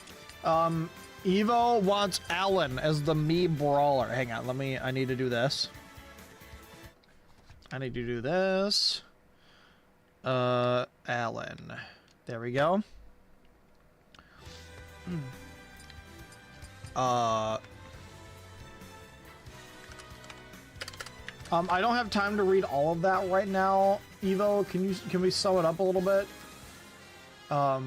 Evo wants Alan as the Mii brawler. Hang on, I need to do this. I need to do this. Alan. There we go. I don't have time to read all of that right now. Evo, can we sum it up a little bit? Oh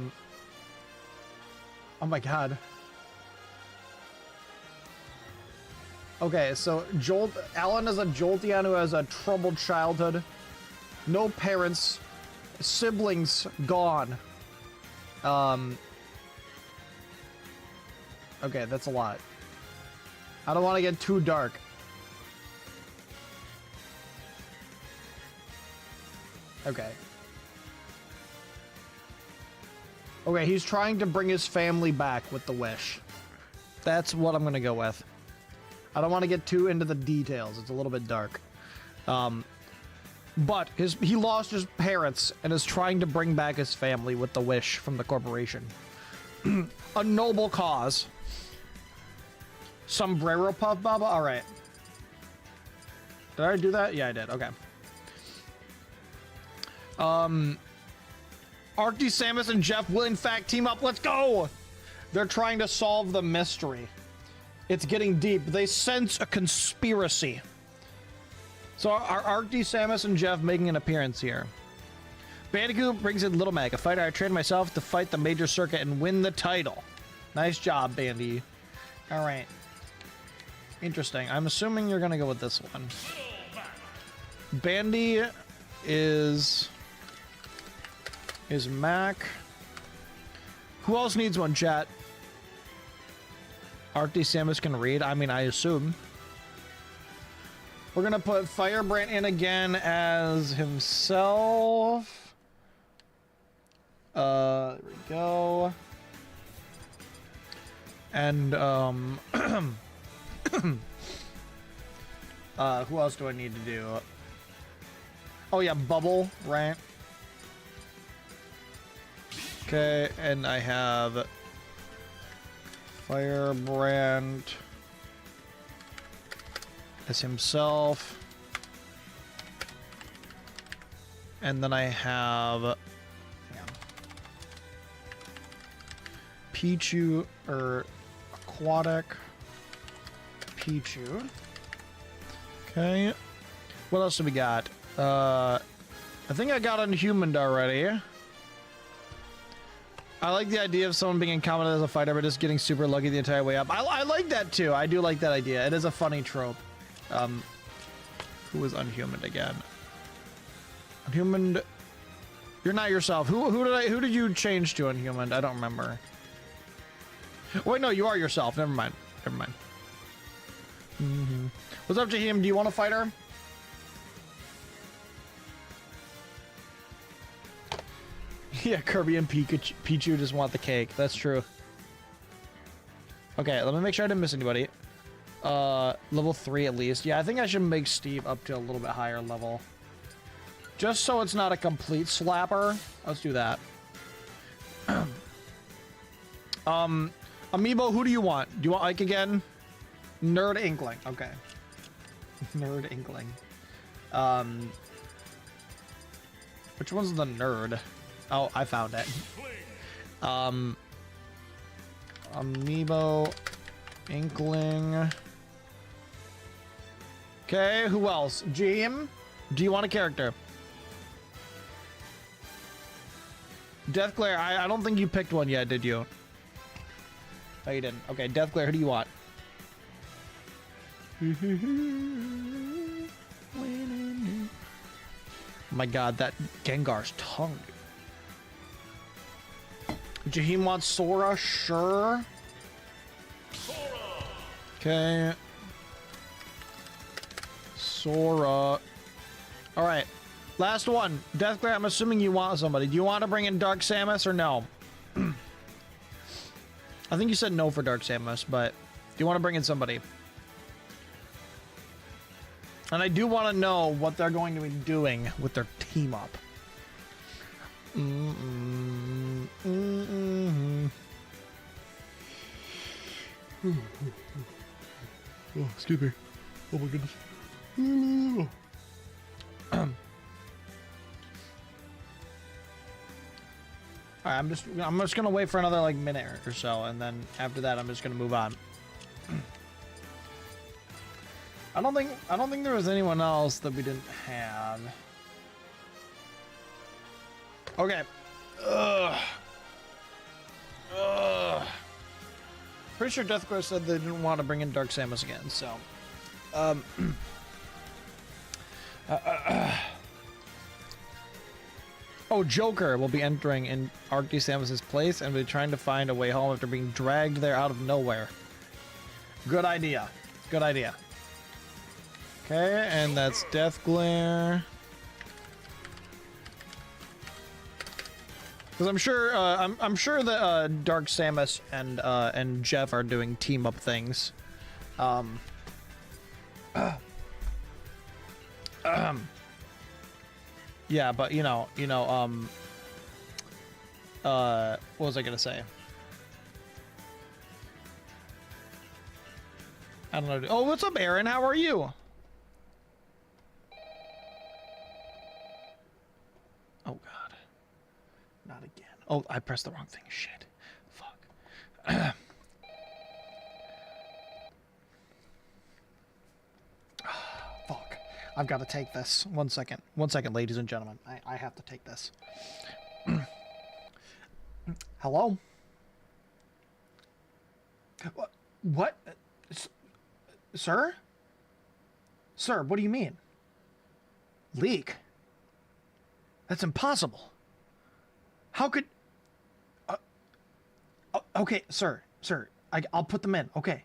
my god. Okay, so Alan is a Jolteon who has a troubled childhood. No parents. Siblings gone. Okay, that's a lot. I don't want to get too dark. Okay. Okay, he's trying to bring his family back with the wish. That's what I'm gonna go with. I don't want to get too into the details. It's a little bit dark. But he lost his parents and is trying to bring back his family with the wish from the corporation. A noble cause. Sombrero Puff Baba? Alright. Did I do that? Yeah, I did. Okay. Arc D. Samus and Jeff will in fact team up. Let's go! They're trying to solve the mystery. It's getting deep. They sense a conspiracy. So are Arc D. Samus and Jeff making an appearance here? Bandicoot brings in Little Mac, a fighter I trained myself to fight the major circuit and win the title. Nice job, Bandy. All right. Interesting. I'm assuming you're gonna go with this one. Bandy is Mac. Who else needs one, chat? Arc D. Samus can read. I mean, I assume. We're gonna put Firebrand in again as himself. There we go. And who else do I need to do? Oh yeah, Bubble, right? Okay, and I have Firebrand as himself. And then I have Pichu, or Aquatic Pichu. Okay. What else do we got? I think I got Unhumaned already. I like the idea of someone being incompetent as a fighter, but just getting super lucky the entire way up. I like that too. I do like that idea. It is a funny trope. Who was Unhumaned again? Unhumaned. You're not yourself. Who did you change to Unhumaned? I don't remember. Wait, no, you are yourself. Never mind. Never mind. What's up, Jaheim? Do you want a fighter? Yeah, Kirby and Pichu just want the cake. That's true. Okay, let me make sure I didn't miss anybody. Level 3 at least. Yeah, I think I should make Steve up to a little bit higher level. Just so it's not a complete slapper. Let's do that. Amiibo, who do you want? Do you want Ike again? Nerd Inkling. Okay. Nerd Inkling. Which one's the nerd? Oh, I found it. Amiibo, Inkling. Okay, who else? Jim, do you want a character? Deathglare, I don't think you picked one yet, did you? No, you didn't. Okay, Deathglare, who do you want? Oh my god, that Gengar's tongue. Jaheim wants Sora, sure. Okay. Sora. Alright. Last one. Deathglare, I'm assuming you want somebody. Do you want to bring in Dark Samus or no? I think you said no for Dark Samus, but do you want to bring in somebody? And I do want to know what they're going to be doing with their team up. Oh, excuse me. Oh my goodness. Alright, I'm just gonna wait for another like minute or so, and then after that I'm just gonna move on. I don't think there was anyone else that we didn't have. Okay. Pretty sure Deathglare said they didn't want to bring in Dark Samus again, so oh, Joker will be entering in Arctic Samus's place and be trying to find a way home after being dragged there out of nowhere. Good idea. Good idea. Okay, and that's Deathglare. Because I'm sure that Dark Samus and Jeff are doing team up things. Yeah, but what was I gonna say? I don't know. Oh, what's up, Aaron? How are you? Oh god. Not again. Oh, I pressed the wrong thing. Shit. Fuck. Fuck. I've got to take this. 1 second. 1 second, ladies and gentlemen. I have to take this. Hello? What? Sir? Sir, what do you mean? Leak? That's impossible. How could... okay, sir. I'll put them in. Okay.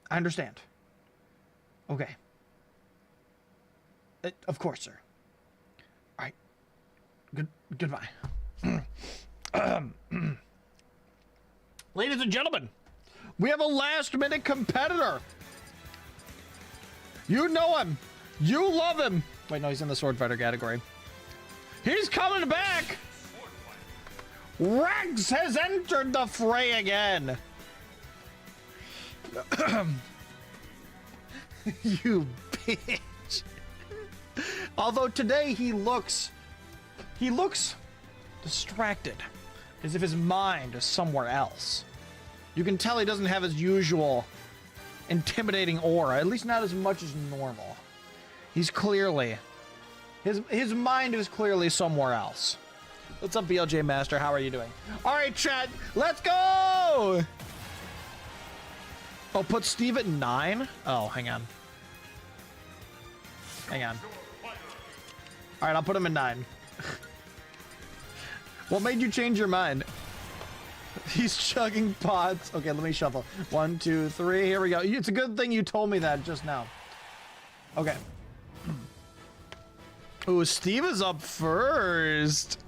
I understand. Okay. Of course, sir. All right. Goodbye. Ladies and gentlemen, we have a last-minute competitor. You know him. You love him. Wait, no, he's in the sword fighter category. He's coming back. Rex has entered the fray again. You bitch. Although today he looks distracted, as if his mind is somewhere else. You can tell he doesn't have his usual intimidating aura, at least not as much as normal. He's clearly, his mind is clearly somewhere else. What's up, BLJ Master? How are you doing? All right, chat, let's go! Oh, put Steve at 9? Oh, hang on. Hang on. All right, I'll put him at 9. What made you change your mind? He's chugging pots. Okay, let me shuffle. 1, 2, 3. Here we go. It's a good thing you told me that just now. Okay. Ooh, Steve is up first.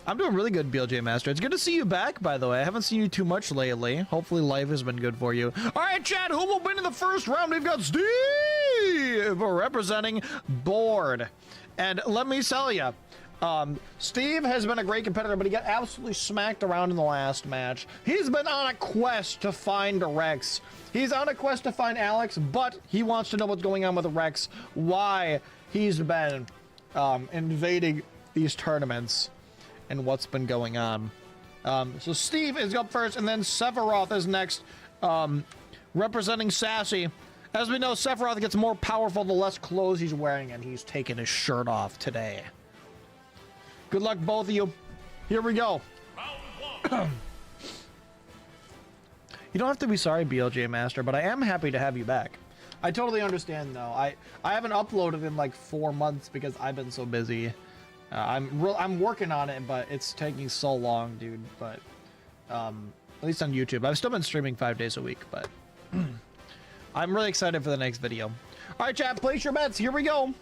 I'm doing really good, BLJ Master. It's good to see you back, by the way. I haven't seen you too much lately. Hopefully life has been good for you. All right, chat, who will win in the first round? We've got Steve representing Board. And let me tell you, Steve has been a great competitor, but he got absolutely smacked around in the last match. He's been on a quest to find Rex. He's on a quest to find Alex, but he wants to know what's going on with Rex, why he's been invading these tournaments, and what's been going on. So Steve is up first, and then Sephiroth is next, representing Sassy. As we know, Sephiroth gets more powerful the less clothes he's wearing, and he's taking his shirt off today. Good luck, both of you. Here we go. You don't have to be sorry, BLJ Master, but I am happy to have you back. I totally understand, though. I haven't uploaded in like 4 months because I've been so busy. I'm working on it, but it's taking so long, dude. But at least on YouTube, I've still been streaming 5 days a week, but I'm really excited for the next video. All right, chat, place your bets. Here we go.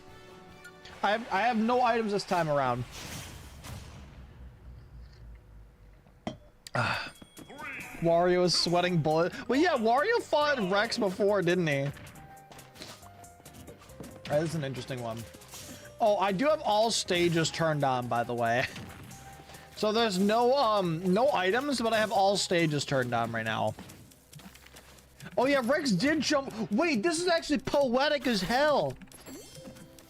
I have no items this time around. Wario is sweating bullets. Well, yeah, Wario fought Rex before, didn't he? All right, this is an interesting one. Oh, I do have all stages turned on, by the way. So there's no no items, but I have all stages turned on right now. Oh yeah, Rex did jump. Wait, this is actually poetic as hell.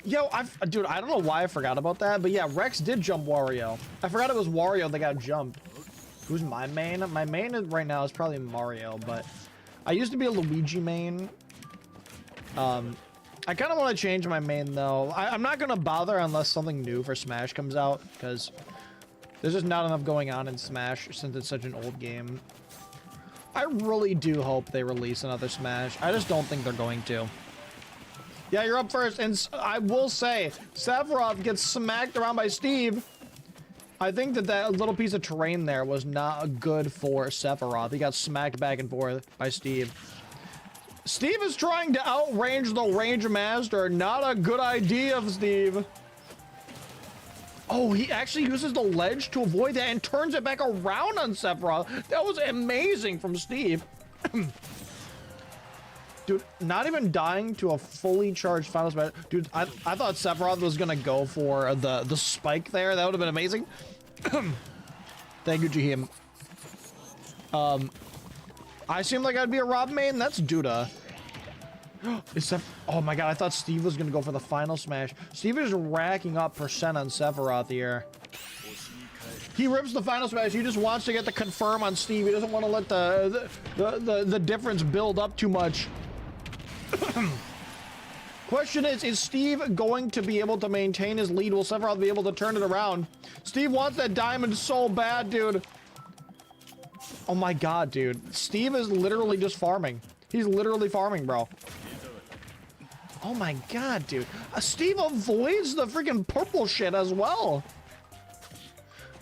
Yo, dude, I don't know why I forgot about that, but yeah, Rex did jump Wario. I forgot it was Wario that got jumped. Who's my main? My main right now is probably Mario, but I used to be a Luigi main. I kind of want to change my main, though. I'm not going to bother unless something new for Smash comes out, because there's just not enough going on in Smash since it's such an old game. I really do hope they release another Smash. I just don't think they're going to. Yeah, you're up first, and I will say, Sephiroth gets smacked around by Steve. I think that little piece of terrain there was not good for Sephiroth. He got smacked back and forth by Steve. Steve is trying to outrange the Range Master. Not a good idea, Steve. Oh, he actually uses the ledge to avoid that and turns it back around on Sephiroth. That was amazing from Steve. Dude, not even dying to a fully charged Final Smash. Dude, I thought Sephiroth was gonna go for the spike there. That would have been amazing. Thank you, Jahim. I seem like I'd be a Rob main. That's Duda. Oh my god, I thought Steve was gonna go for the Final Smash. Steve is racking up percent on Sephiroth here. He rips the Final Smash. He just wants to get the confirm on Steve. He doesn't want to let the difference build up too much. Question is Steve going to be able to maintain his lead? Will Sephiroth be able to turn it around? Steve wants that diamond so bad, dude. Oh my god, dude. Steve is literally just farming. He's literally farming, bro. Oh my god, dude. Steve avoids the freaking purple shit as well.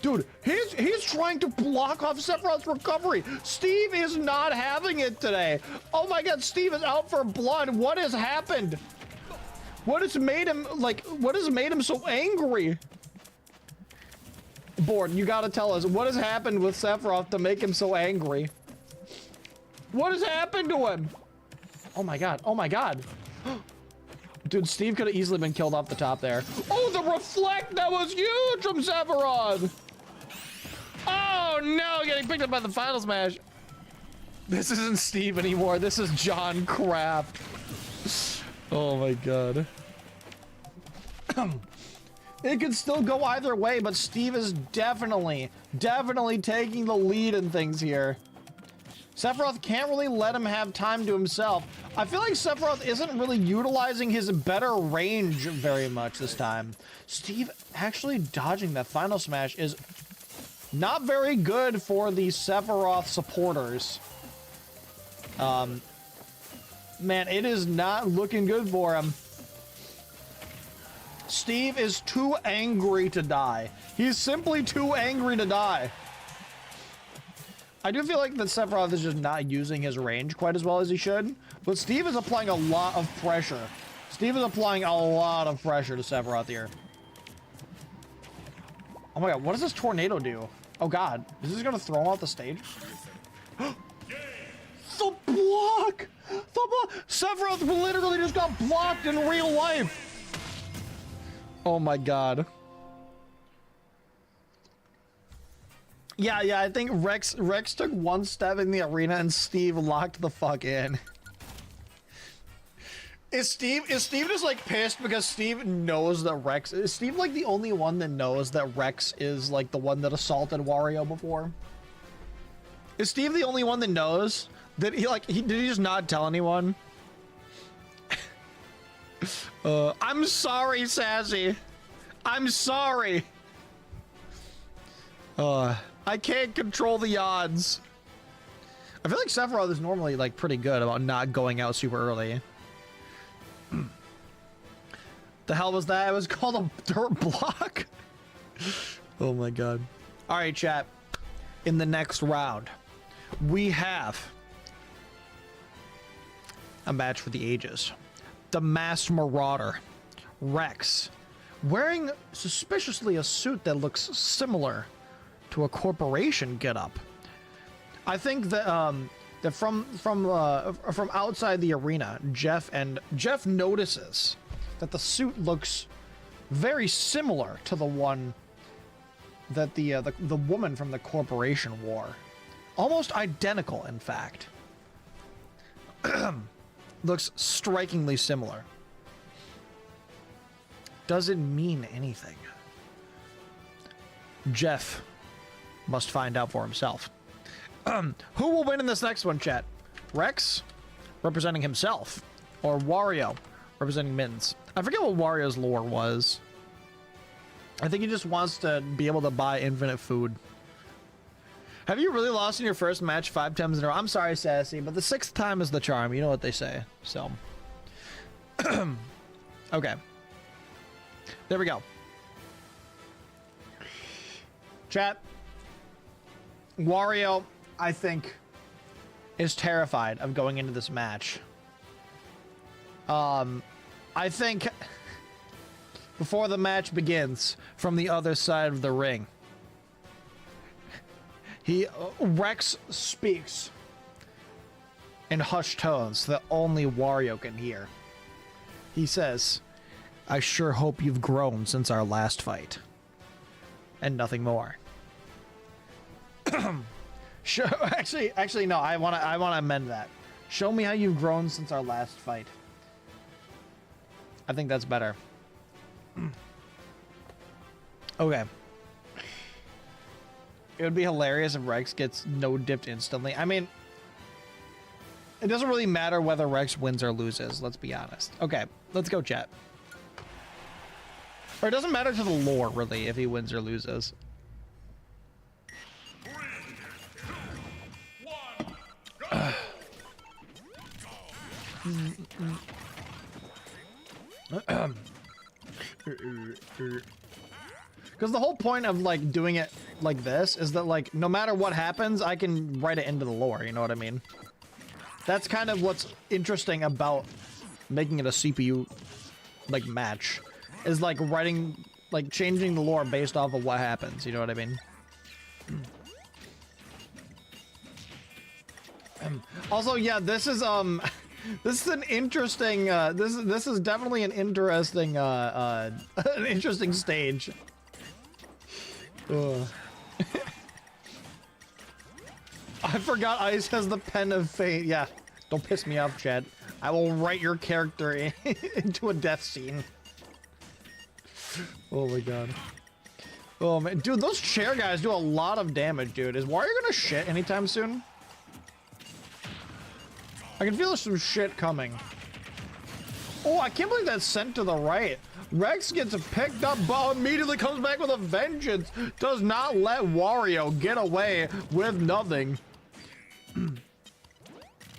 Dude, he's trying to block off Sephiroth's recovery. Steve is not having it today. Oh my god, Steve is out for blood. What has happened? What has made him, what has made him so angry? Board, you gotta tell us, what has happened with Sephiroth to make him so angry? What has happened to him? Oh my god, oh my god. Dude, Steve could have easily been killed off the top there. Oh, the reflect, that was huge from Sephiroth. Oh no, getting picked up by the Final Smash. This isn't Steve anymore, this is John Kraft. Oh my god. It could still go either way, but Steve is definitely taking the lead in things here. Sephiroth can't really let him have time to himself. I feel like Sephiroth isn't really utilizing his better range very much this time. Steve actually dodging that Final Smash is not very good for the Sephiroth supporters. Man, it is not looking good for him. Steve is too angry to die. He's simply too angry to die. I do feel like that Sephiroth is just not using his range quite as well as he should, but Steve is applying a lot of pressure. Steve is applying a lot of pressure to Sephiroth here. Oh my god, what does this tornado do? Oh god, is this gonna throw him off the stage? The block! The block! Sephiroth literally just got blocked in real life! Oh my god. Yeah, I think Rex took one step in the arena and Steve locked the fuck in. Is Steve just like pissed because Steve knows that Rex is Steve like the only one that knows that Rex is like the one that assaulted Wario before? Is Steve the only one that knows? Did he just not tell anyone? I'm sorry, Sassy. I'm sorry. I can't control the odds. I feel like Sephiroth is normally like pretty good about not going out super early. The hell was that? It was called a dirt block. Oh my god. All right, chat. In the next round, we have a match for the ages. The Masked Marauder, Rex, wearing suspiciously a suit that looks similar to a corporation getup. I think that that from outside the arena, Jeff notices that the suit looks very similar to the one that the woman from the corporation wore. Almost identical, in fact. Looks strikingly similar. Does it mean anything? Jeff must find out for himself. Who will win in this next one, chat? Rex, representing himself, or Wario, representing Mittens? I forget what Wario's lore was. I think he just wants to be able to buy infinite food. Have you really lost in your first match 5 times in a row? I'm sorry, Sassy, but the 6th time is the charm. You know what they say. So, okay. There we go. Chat. Wario, I think, is terrified of going into this match. I think before the match begins, from the other side of the ring, Rex speaks in hushed tones that only Wario can hear. He says, "I sure hope you've grown since our last fight." And nothing more. Sure, actually, no. I wanna amend that. Show me how you've grown since our last fight. I think that's better. Okay. It would be hilarious if Rex gets no-dipped instantly. I mean, it doesn't really matter whether Rex wins or loses, let's be honest. Okay, let's go, chat. Or it doesn't matter to the lore, really, if he wins or loses. 3, 2, 1, go! Because the whole point of like doing it like this is that like no matter what happens, I can write it into the lore, you know what I mean? That's kind of what's interesting about making it a CPU like match, is like writing, like changing the lore based off of what happens, you know what I mean? Also, yeah, this is this is an interesting this is definitely an interesting an interesting stage. I forgot Ice has the pen of fate. Yeah, don't piss me off, Chad. I will write your character into a death scene. Oh my god. Oh man, dude, those chair guys do a lot of damage, dude. Is Wario gonna shit anytime soon? I can feel some shit coming. Oh, I can't believe that's sent to the right. Rex gets picked up, but immediately comes back with a vengeance. Does not let Wario get away with nothing.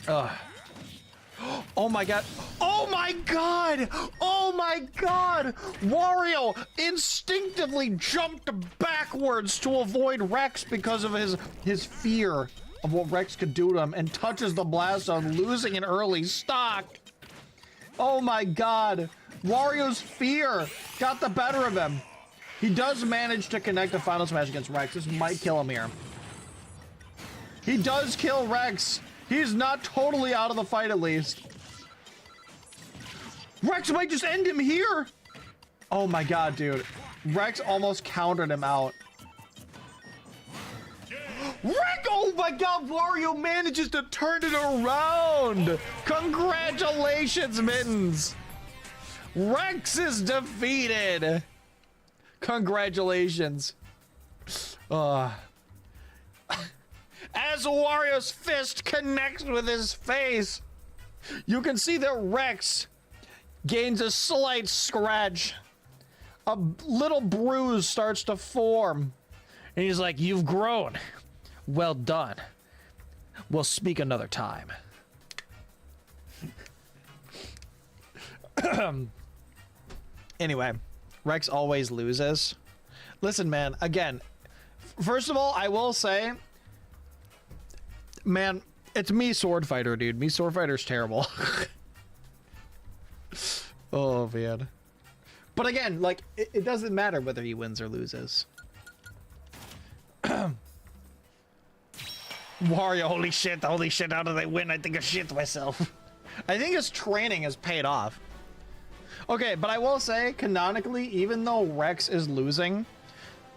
Oh my god. Oh my god! Oh my god! Wario instinctively jumped backwards to avoid Rex because of his fear of what Rex could do to him, and touches the blast zone, losing an early stock. Oh my god. Wario's fear got the better of him. He does manage to connect a final smash against Rex. This might kill him here. He does kill Rex. He's not totally out of the fight at least. Rex might just end him here. Oh my god, dude. Rex almost countered him out. Rex! Oh my god, Wario manages to turn it around. Congratulations, Mittens. Rex is defeated. Congratulations. As Wario's fist connects with his face, you can see that Rex gains a slight scratch. A little bruise starts to form. And he's like, "You've grown. Well done. We'll speak another time." Anyway, Rex always loses. Listen, man, again, first of all, I will say, man, it's me Sword Fighter, dude. Me Sword Fighter's terrible. Oh, man. But again, like, it doesn't matter whether he wins or loses. Wario, holy shit, how did I win? I think I shit myself. I think his training has paid off. Okay, but I will say, canonically, even though Rex is losing,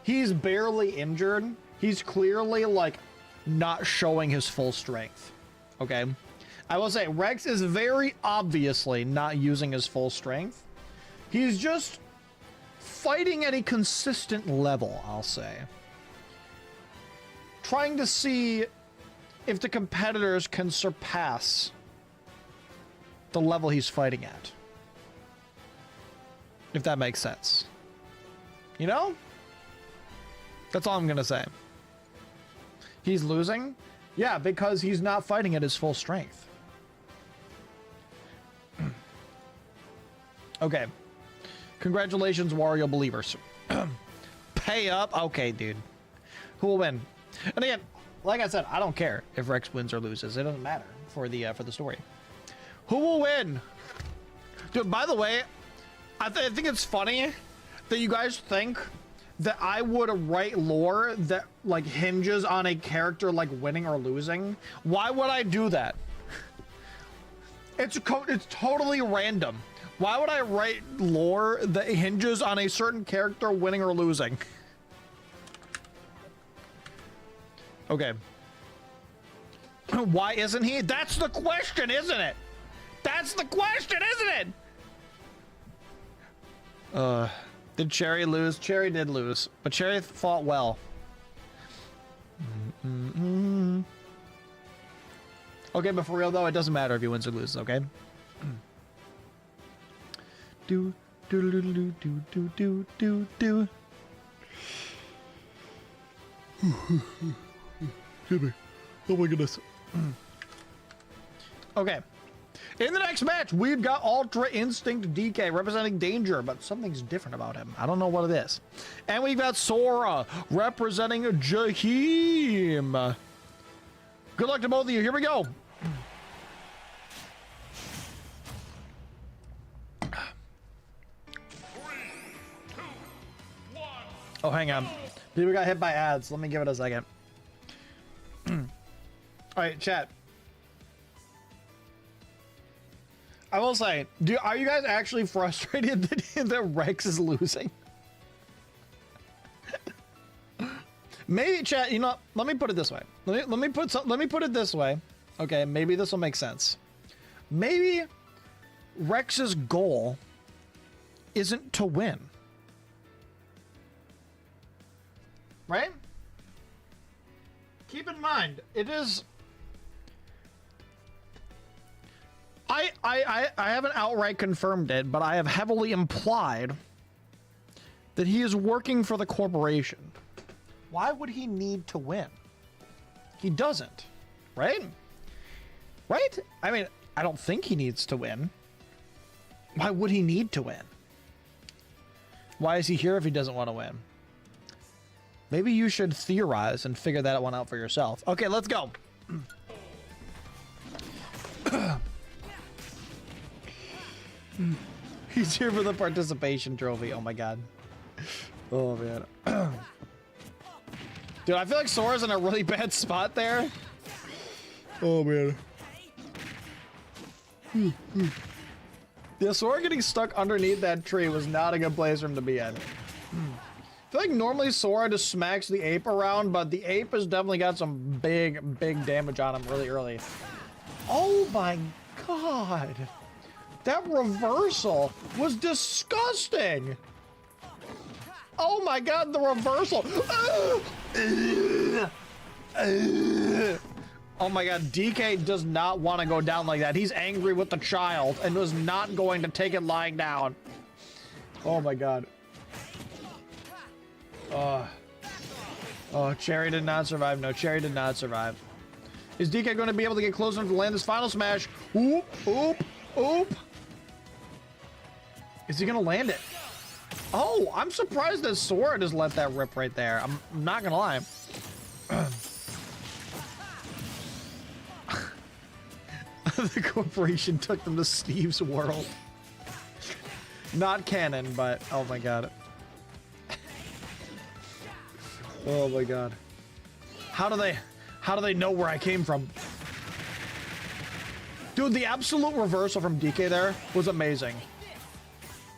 he's barely injured. He's clearly, like, not showing his full strength. Okay? I will say, Rex is very obviously not using his full strength. He's just fighting at a consistent level, I'll say. Trying to see if the competitors can surpass the level he's fighting at. If that makes sense. You know? That's all I'm gonna say. He's losing? Yeah, because he's not fighting at his full strength. Okay. Congratulations, Wario believers. Pay up? Okay, dude. Who will win? And again, like I said, I don't care if Rex wins or loses. It doesn't matter for the story. Who will win? Dude, by the way, I think it's funny that you guys think that I would write lore that, like, hinges on a character, like, winning or losing. Why would I do that? It's totally random. Why would I write lore that hinges on a certain character winning or losing? Okay. Why isn't he? That's the question, isn't it? That's the question, isn't it? Did Cherry lose? Cherry did lose, but Cherry fought well. Okay, but for real though, it doesn't matter if he wins or loses, okay? Do do do do do do do do do. Excuse me. Oh my goodness. Okay. In the next match, we've got Ultra Instinct DK representing Danger, but something's different about him. I don't know what it is. And we've got Sora representing Jaheim. Good luck to both of you. Here we go. Oh, hang on. People got hit by ads. Let me give it a second. All right, chat. I will say, are you guys actually frustrated that Rex is losing? Maybe, chat. You know, let me put it this way. Let me put it this way. Okay, maybe this will make sense. Maybe Rex's goal isn't to win, right? Keep in mind, it is. I haven't outright confirmed it, but I have heavily implied that he is working for the corporation. Why would he need to win? He doesn't, right? Right? I mean, I don't think he needs to win. Why would he need to win? Why is he here if he doesn't want to win? Maybe you should theorize and figure that one out for yourself. Okay, let's go. He's here for the participation trophy. Oh my god. Oh man. Dude, I feel like Sora's in a really bad spot there. Oh man. Yeah, Sora getting stuck underneath that tree was not a good place for him to be in. I feel like normally Sora just smacks the ape around, but the ape has definitely got some big damage on him really early. Oh my god. That reversal was disgusting. Oh my god, the reversal. Oh my god, DK does not want to go down like that. He's angry with the child and was not going to take it lying down. Oh my god. Oh, Cherry did not survive. No, Cherry did not survive. Is DK going to be able to get close enough to land this final smash? Oop, oop, oop. Is he going to land it? Oh, I'm surprised that Sora just let that rip right there. I'm not going to lie. The corporation took them to Steve's world. Not canon, but oh my god. Oh my god. How do they know where I came from? Dude, the absolute reversal from DK there was amazing.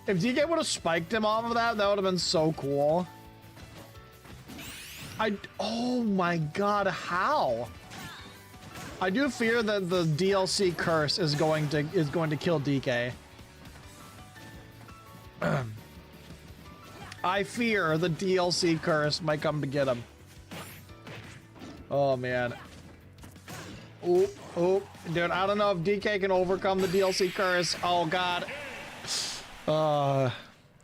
If DK would have spiked him off of that, that would have been so cool. Oh my god, how? I do fear that the DLC curse is going to kill DK. I fear the DLC curse might come to get him. Oh man. Oh, oh, dude, I don't know if DK can overcome the DLC curse. Oh god. The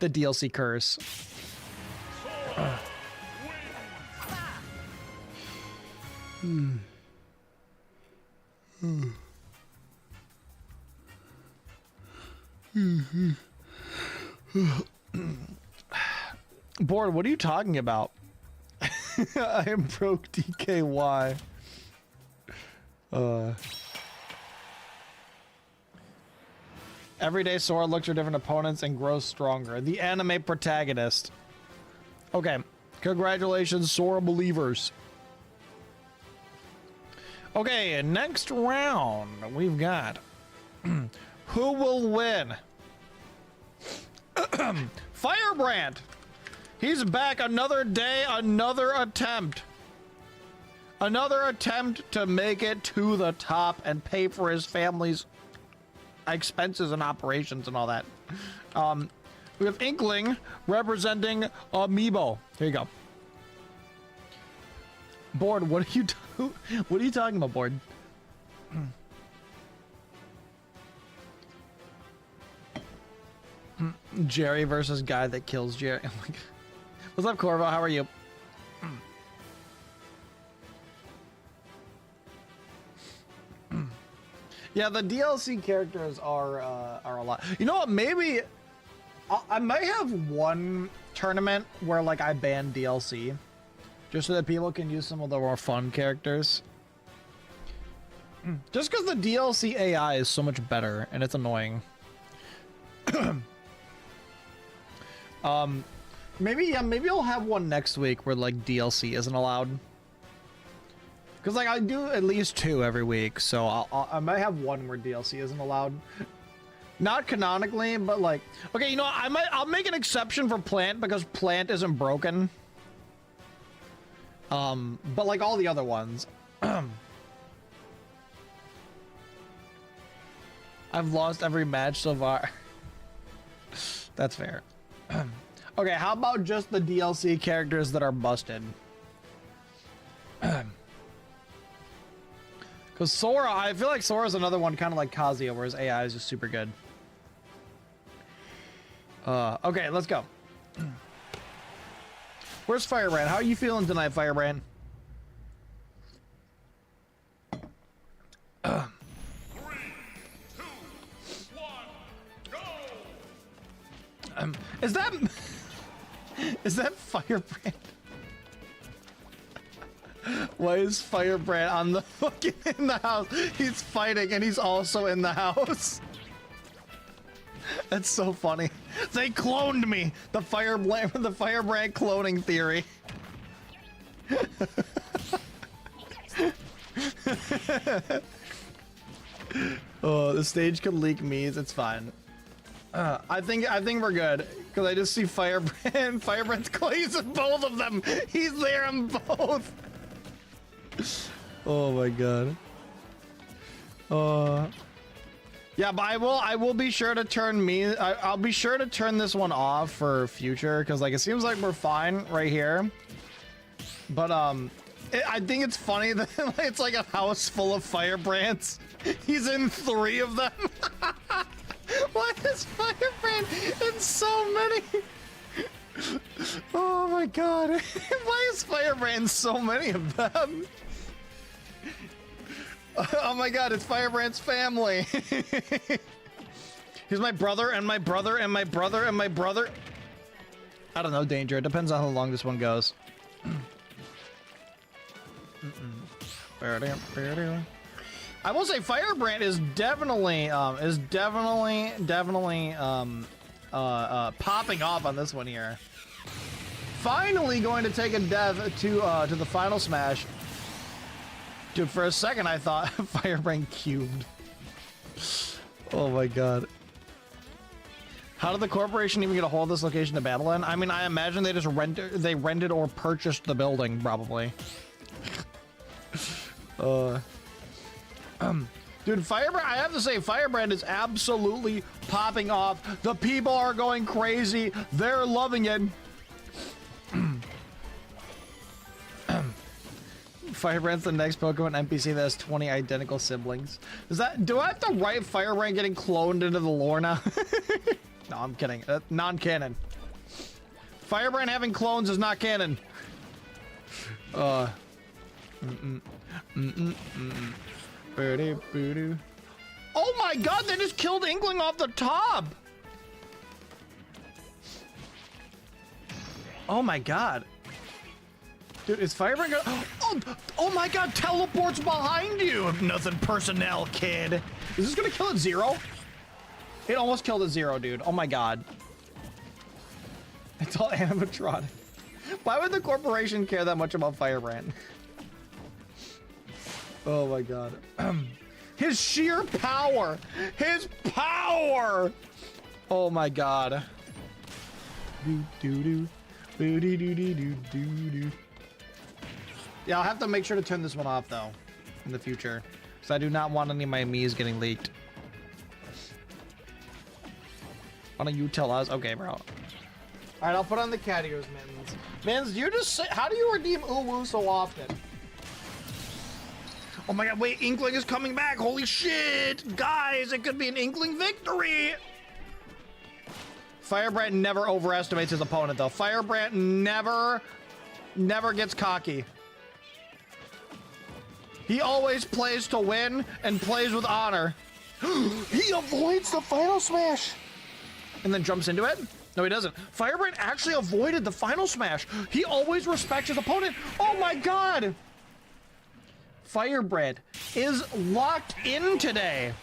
DLC curse. Bored, what are you talking about? I am broke DKY. Every day Sora looks for different opponents and grows stronger. The anime protagonist. Okay, congratulations, Sora believers. Okay, next round we've got who will win? Firebrand. He's back another day, another attempt. Another attempt to make it to the top and pay for his family's expenses and operations and all that. We have Inkling representing Amiibo. Here you go. Board, what are you talking about, Board? Jerry versus guy that kills Jerry. Oh my God. What's up, Corvo? How are you? Yeah, the DLC characters are a lot. You know what? Maybe I might have one tournament where like I ban DLC, just so that people can use some of the more fun characters. Just because the DLC AI is so much better and it's annoying. Maybe I'll have one next week where like DLC isn't allowed. Because like I do at least 2 every week, so I might have one where DLC isn't allowed. Not canonically, but like, okay, you know, I'll make an exception for Plant because Plant isn't broken. But like all the other ones, I've lost every match so far. That's fair. Okay, how about just the DLC characters that are busted? Because Sora, I feel like Sora's another one kind of like Kazuya, where his AI is just super good. Okay, let's go. Where's Firebrand? How are you feeling tonight, Firebrand? 3, 2, 1, go! Is that Firebrand? Why is Firebrand on the fucking in the house? He's fighting and he's also in the house. That's so funny. They cloned me. The firebrand cloning theory. Oh, the stage could leak memes. It's fine. I think we're good because I just see Firebrand. Firebrand's he's in both of them. He's there in both. Oh my god. Yeah, but I will be sure to turn I'll be sure to turn this one off for future because like it seems like we're fine right here. But I think it's funny that it's like a house full of Firebrands. He's in 3 of them. Why is Firebrand in so many? Oh my god. Why is Firebrand so many of them? Oh my god, it's Firebrand's family. He's my brother and my brother and my brother and my brother. I don't know, Danger. It depends on how long this one goes. I will say Firebrand is definitely popping off on this one here. Finally going to take a death to the final smash. Dude, for a second I thought Firebrand cubed. Oh my god. How did the corporation even get a hold of this location to battle in? I mean, I imagine they just rented or purchased the building, probably. Dude, Firebrand, I have to say, Firebrand is absolutely popping off. The people are going crazy. They're loving it. Firebrand's the next Pokemon NPC that has 20 identical siblings. Do I have to write Firebrand getting cloned into the lore now? No, I'm kidding. Non-canon. Firebrand having clones is not canon. Oh my god, they just killed Inkling off the top! Oh my god. Dude, is Firebrand gonna... Oh my god, teleports behind you! Nothing personnel, kid. Is this gonna kill at 0? It almost killed at 0, dude. Oh my god. It's all animatronic. Why would the corporation care that much about Firebrand? Oh my god. His sheer power! His power! Oh my god. Yeah, I'll have to make sure to turn this one off though in the future. Because I do not want any of my Miis getting leaked. Why don't you tell us? Okay, bro. Alright, I'll put on the cat ears, Mins. Mins, you just say, how do you redeem Uwu so often? Oh my god, wait, Inkling is coming back. Holy shit! Guys, it could be an Inkling victory! Firebrand never overestimates his opponent, though. Firebrand never gets cocky. He always plays to win and plays with honor. He avoids the final smash! And then jumps into it? No, he doesn't. Firebrand actually avoided the final smash. He always respects his opponent. Oh my god! Firebrand is locked in today.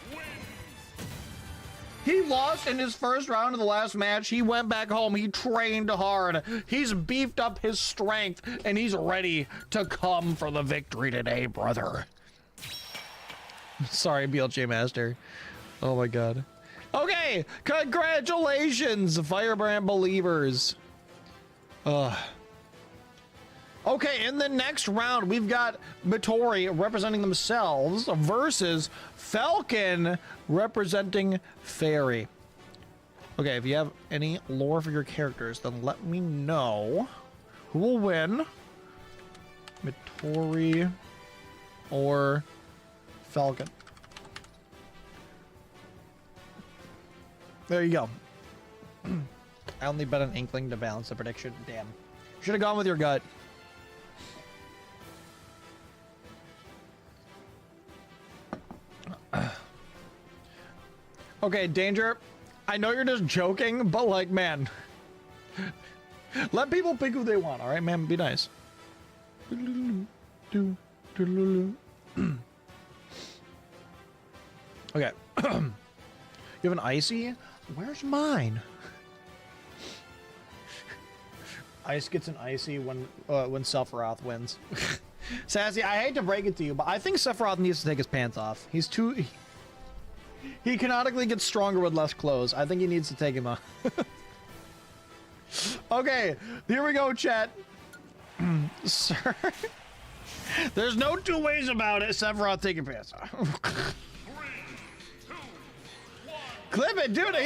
He lost in his first round of the last match. He went back home. He trained hard. He's beefed up his strength, and he's ready to come for the victory today, brother. Sorry, BLJ Master. Oh my god. Okay, congratulations, Firebrand believers. Okay, in the next round, we've got Midori representing themselves versus Falcon representing Fairy. Okay, if you have any lore for your characters, then let me know who will win. Midori or Falcon. There you go. I only bet an Inkling to balance the prediction. Damn. Should have gone with your gut. Okay, Danger, I know you're just joking, but like, man, let people pick who they want, all right, man? Be nice. Okay. You have an icy? Where's mine? Ice gets an icy when Sephiroth wins. Sassy, I hate to break it to you, but I think Sephiroth needs to take his pants off. He's too... He canonically gets stronger with less clothes. I think he needs to take him off. Okay, here we go, chat. Sir. There's no two ways about it. Sephiroth taking pants off. 3, 2, 1. Clip it, dude.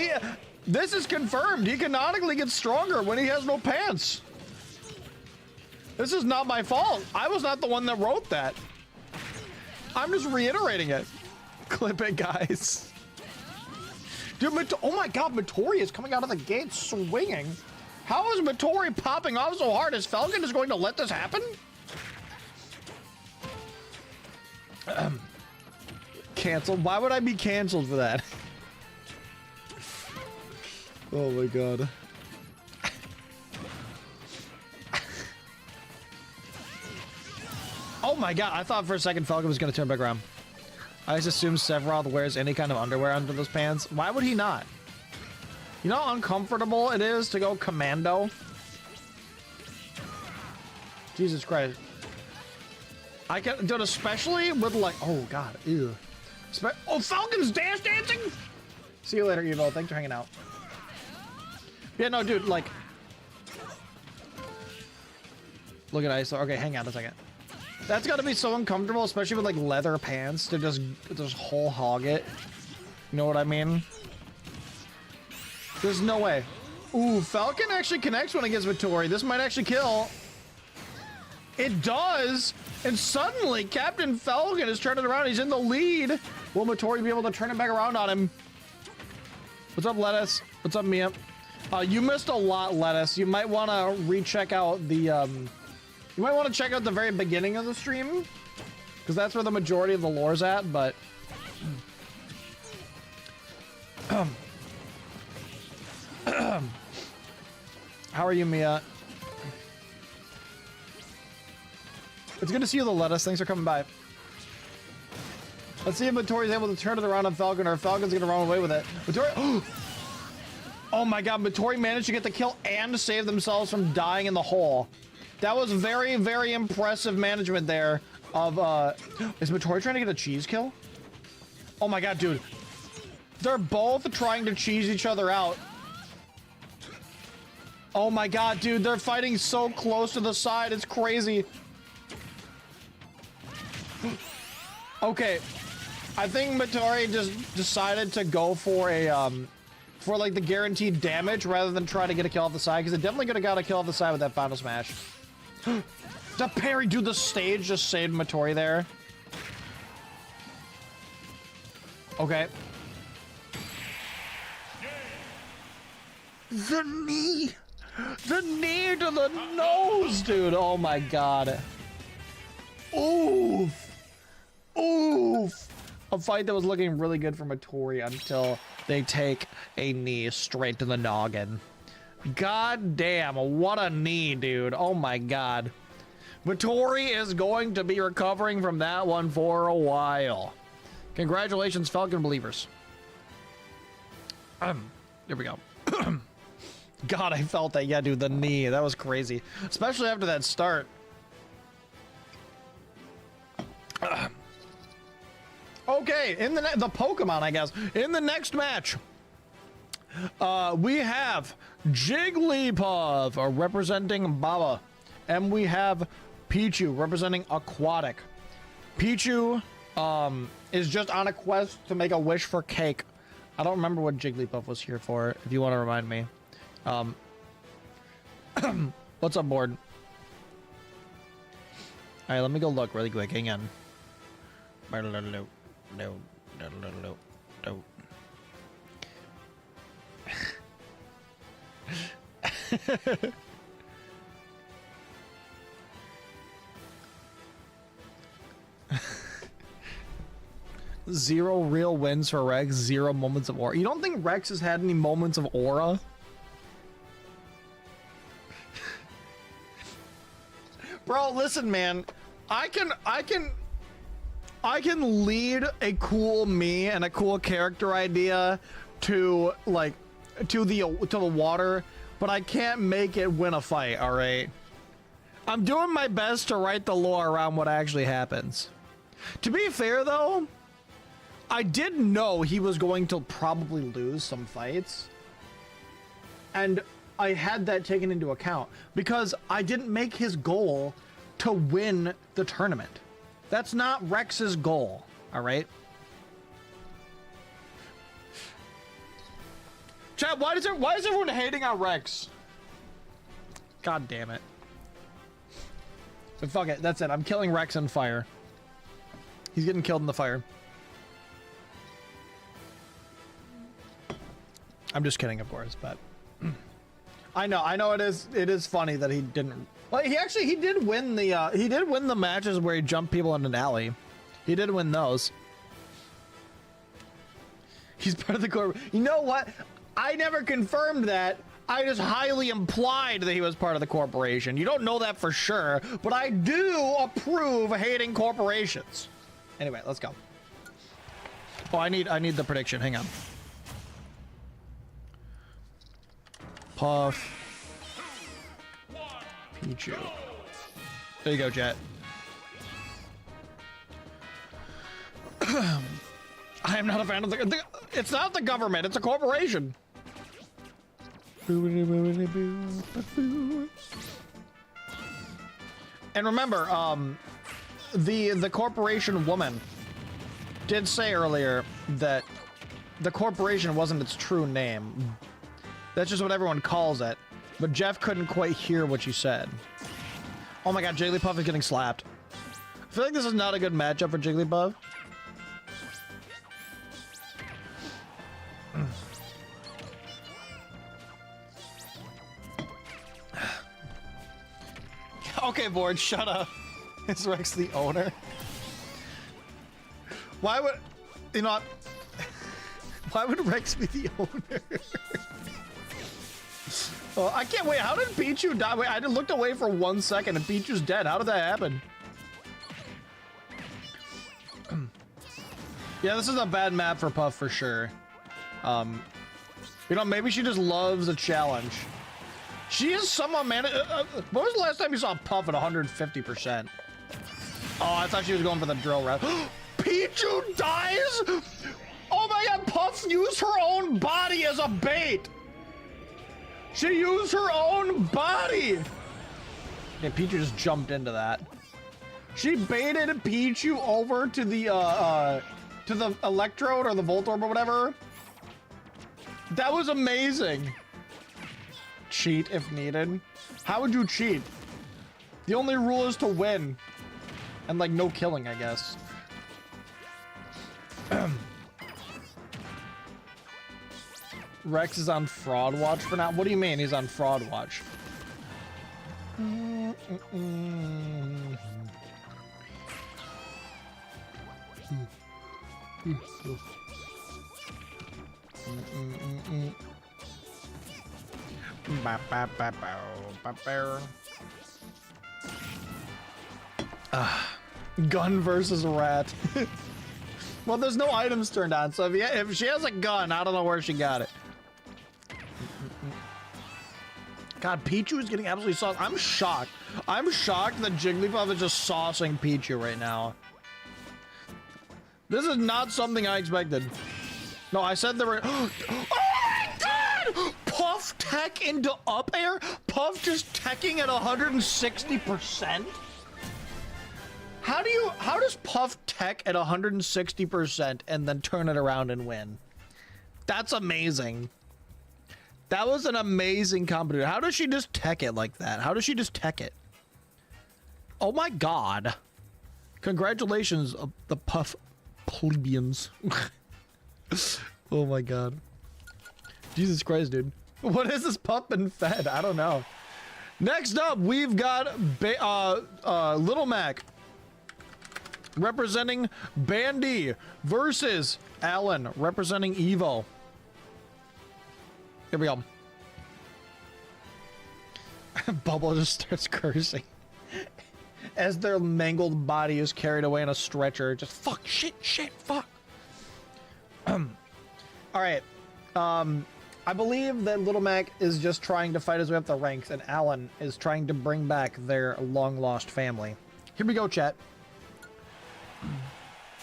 This is confirmed. He canonically gets stronger when he has no pants. This is not my fault. I was not the one that wrote that. I'm just reiterating it. Clip it, guys. Dude, oh my god, Midori is coming out of the gate swinging. How is Midori popping off so hard? Is Falcon just going to let this happen? Canceled? Why would I be canceled for that? Oh my god. Oh my god, I thought for a second Falcon was going to turn back around. I just assumed Sephiroth wears any kind of underwear under those pants. Why would he not? You know how uncomfortable it is to go commando? Jesus Christ. I can, dude, especially with like, oh god, ew. Oh, Falcon's dance dancing? See you later, Evo. Thanks for hanging out. Yeah, no, dude, like. Look at Iso. Okay, hang on a second. That's gotta be so uncomfortable, especially with like leather pants, to just whole hog it. You know what I mean? There's no way. Ooh, Falcon actually connects when it gets Vittori. This might actually kill. It does! And suddenly, Captain Falcon is turning around. He's in the lead. Will Vittori be able to turn it back around on him? What's up, Lettuce? What's up, Mia? You missed a lot, Lettuce. You might want to recheck out the, You might want to check out the very beginning of the stream. Because that's where the majority of the lore's at, but... How are you, Mia? It's good to see you, the Lettuce. Thanks for coming by. Let's see if Vittori's able to turn it around on Falcon, or if Falcon's gonna run away with it. Vittori... Oh my god, Vittori managed to get the kill and save themselves from dying in the hole. That was very, very impressive management there of, Is Vittori trying to get a cheese kill? Oh my god, dude. They're both trying to cheese each other out. Oh my god, dude, they're fighting so close to the side, it's crazy. Okay, I think Vittori just decided to go for a, for like the guaranteed damage rather than try to get a kill off the side, because it definitely could have got a kill off the side with that final smash. The parry, dude, the stage just saved Vittori there. Okay. The knee! The knee to the nose, dude! Oh my god. Oof! Oof! A fight that was looking really good for Vittori until they take a knee straight to the noggin. God damn, what a knee, dude. Oh my god. Vittori is going to be recovering from that one for a while. Congratulations, Falcon believers. There we go. God, I felt that. Yeah, dude, the knee. That was crazy. Especially after that start. Okay, in the Pokemon, I guess. In the next match, we have Jigglypuff representing Baba. And we have Pichu representing Aquatic. Pichu is just on a quest to make a wish for cake. I don't remember what Jigglypuff was here for, if you want to remind me. What's up, board? Alright, let me go look really quick. Hang on. No. Zero real wins for Rex, 0 moments of aura. You don't think Rex has had any moments of aura? Bro, listen, man. I can lead a cool me and a cool character idea to like to the water but I can't make it win a fight, all right? I'm doing my best to write the lore around what actually happens. To be fair, though, I did know he was going to probably lose some fights. And I had that taken into account because I didn't make his goal to win the tournament. That's not Rex's goal, all right? Chat, why is everyone hating on Rex? God damn it. But fuck it, that's it. I'm killing Rex in fire. He's getting killed in the fire. I'm just kidding, of course, but I know it is funny that he didn't. Well, he did win the matches where he jumped people in an alley. He did win those. He's part of the corp. You know what? I never confirmed that. I just highly implied that he was part of the corporation. You don't know that for sure, but I do approve hating corporations. Anyway, let's go. Oh, I need the prediction. Hang on. Puff. Pichu. There you go, Jet. I am not a fan of the it's not the government, it's a corporation. And remember, the corporation woman did say earlier that the corporation wasn't its true name. That's just what everyone calls it. But Jeff couldn't quite hear what you said. Oh my god, Jigglypuff is getting slapped. I feel like this is not a good matchup for Jigglypuff. Okay, board, shut up. Is Rex the owner? Why would... You know... Why would Rex be the owner? Oh, I can't wait. How did Pichu die? Wait, I just looked away for 1 second and Pichu's dead. How did that happen? Yeah, this is a bad map for Puff for sure. You know, maybe she just loves a challenge. She is someone, man. When was the last time you saw Puff at 150%? Oh, I thought she was going for the drill route. Pichu dies? Oh my god, Puff used her own body as a bait. She used her own body. Yeah, Pichu just jumped into that. She baited Pichu over to the electrode or the Voltorb or whatever. That was amazing. Cheat if needed. How would you cheat? The only rule is to win. And like no killing, I guess. Rex is on fraud watch for now. What do you mean he's on fraud watch? Gun versus rat. Well, there's no items turned on, so if she has a gun, I don't know where she got it. God, Pichu is getting absolutely sauced. I'm shocked. I'm shocked that Jigglypuff is just saucing Pichu right now. This is not something I expected. No, I said there were... Oh my god! Puff tech into up air? Puff just teching at 160%? How does Puff tech at 160% and then turn it around and win? That's amazing. That was an amazing competitor. How does she just tech it like that? How does she just tech it? Oh my god. Congratulations, the Puff plebeians. Oh my god. Jesus Christ, dude. What is this Puff been fed? I don't know. Next up, we've got Little Mac representing Bandy versus Alan representing Evo. Here we go. Bubble just starts cursing as their mangled body is carried away in a stretcher. Just fuck, shit, fuck. All right. I I believe that Little Mac is just trying to fight his way up the ranks, and Alan is trying to bring back their long-lost family. Here we go, chat.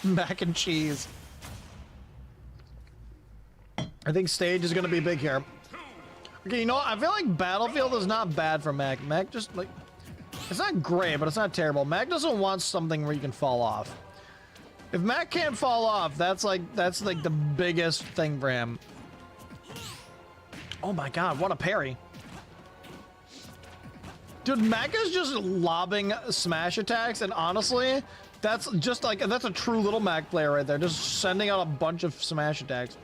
Mac and cheese. I think stage is going to be big here. Okay, you know, I feel like Battlefield is not bad for Mac. Mac just, like... It's not great, but it's not terrible. Mac doesn't want something where you can fall off. If Mac can't fall off, that's like the biggest thing for him. Oh my god, what a parry. Dude, Mac is just lobbing smash attacks, and honestly, that's a true Little Mac player right there, just sending out a bunch of smash attacks.